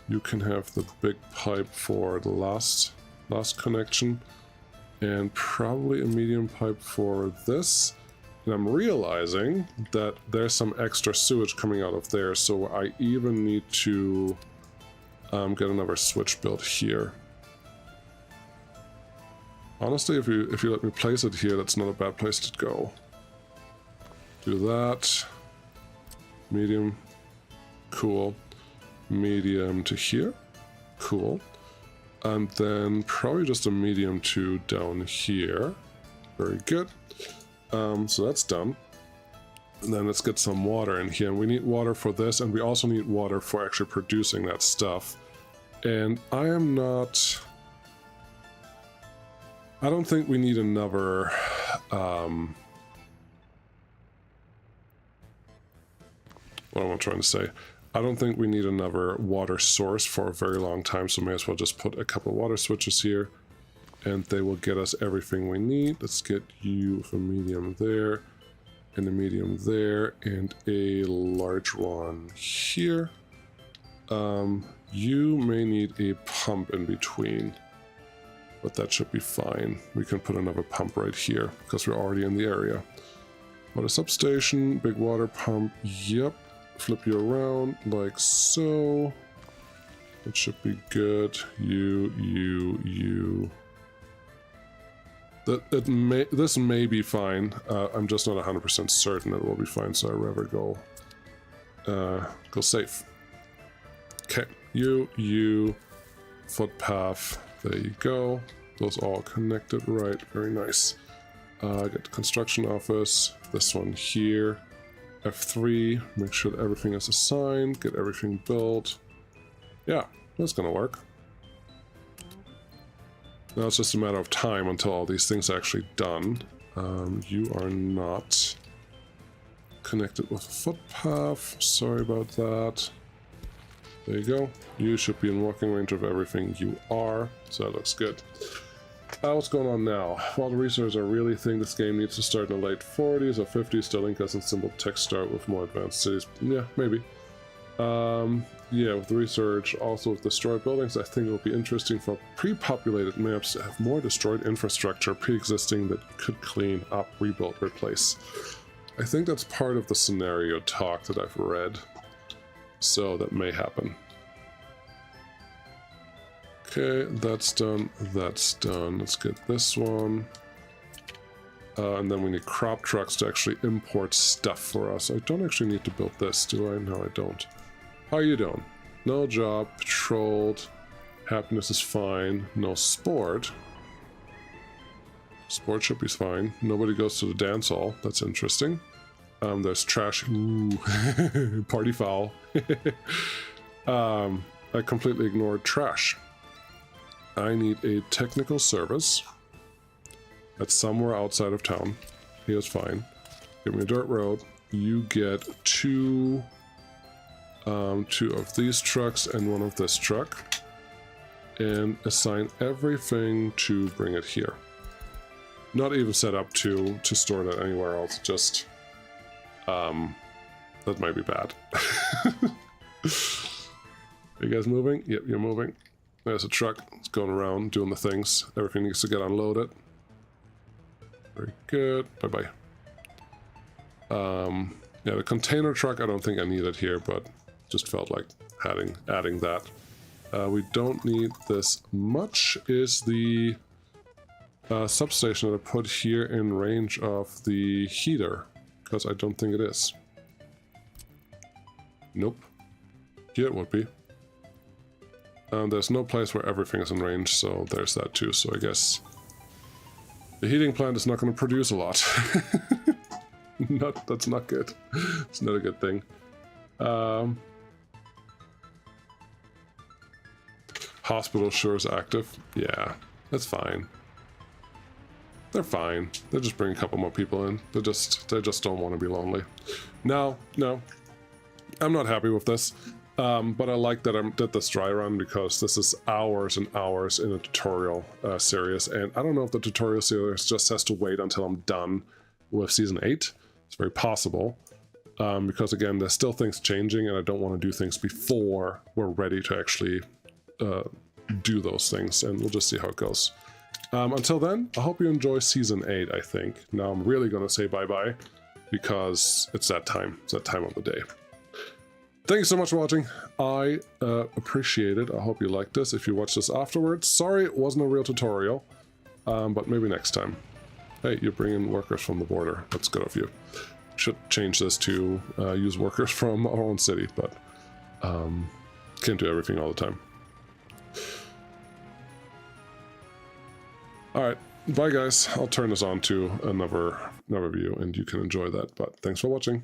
You can have the big pipe for the last connection, and probably a medium pipe for this. And I'm realizing that there's some extra sewage coming out of there, so I even need to get another switch built here. Honestly, if you let me place it here, that's not a bad place to go. Do that. Medium. Cool. Medium to here. Cool. And then probably just a medium to down here. Very good. So that's done. And then let's get some water in here. And we need water for this, and we also need water for actually producing that stuff. And I don't think we need another... what am I trying to say? I don't think we need another water source for a very long time, so may as well just put a couple of water switches here, and they will get us everything we need. Let's get you with a medium there, and a medium there, and a large one here. You may need a pump in between, but that should be fine. We can put another pump right here, because we're already in the area. Water substation, big water pump, yep. Flip you around like so. It should be good. You. This may be fine. I'm just not 100% certain it will be fine, so I'd rather go safe. Okay, you, footpath. There you go. Those all connected right. Very nice. Get the construction office. This one here. F3, make sure that everything is assigned, get everything built. Yeah, that's gonna work. Now it's just a matter of time until all these things are actually done. You are not connected with a footpath, sorry about that. There you go. You should be in walking range of everything. You are, so that looks good. What's going on now? While the researchers are really think this game needs to start in the late 40s or 50s, the link has a simple text start with more advanced cities. Yeah, maybe. Yeah, with the research, also with destroyed buildings, I think it will be interesting for pre-populated maps to have more destroyed infrastructure pre-existing that you could clean up, rebuild, replace. I think that's part of the scenario talk that I've read, so that may happen. Okay, that's done, that's done. Let's get this one. And then we need crop trucks to actually import stuff for us. I don't actually need to build this, do I? No, I don't. How are you doing? No job, patrolled, happiness is fine, no sport. Sport should be fine. Nobody goes to the dance hall, that's interesting. There's trash, ooh, party foul. I completely ignored trash. I need a technical service that's somewhere outside of town. Here's fine. Give me a dirt road. You get two of these trucks and one of this truck, and assign everything to bring it here. Not even set up to store that anywhere else. Just that might be bad. Are you guys moving? Yep, you're moving. There's a truck. It's going around doing the things. Everything needs to get unloaded. Very good. Bye-bye. Yeah, the container truck, I don't think I need it here, but just felt like adding that. We don't need this much. Is the substation that I put here in range of the heater? Because I don't think it is. Nope. Here it would be. There's no place where everything is in range, so there's that too. So I guess the heating plant is not going to produce a lot. That's not good. It's not a good thing. Hospital sure is active. Yeah, that's fine. They're fine. They'll just bring a couple more people in. They just don't want to be lonely. No, I'm not happy with this. But I like that I did this dry run because this is hours and hours in a tutorial series, and I don't know if the tutorial series just has to wait until I'm done with Season 8. It's very possible, because again, there's still things changing, and I don't want to do things before we're ready to actually do those things, and we'll just see how it goes. Until then, I hope you enjoy Season 8, I think. Now I'm really going to say bye-bye, because it's that time. It's that time of the day. Thank you so much for watching. I appreciate it. I hope you liked this. If you watch this afterwards, sorry it wasn't a real tutorial, but maybe next time. Hey, you're bringing workers from the border. That's good of you. Should change this to use workers from our own city, but can't do everything all the time. All right, bye guys. I'll turn this on to another view and you can enjoy that, but thanks for watching.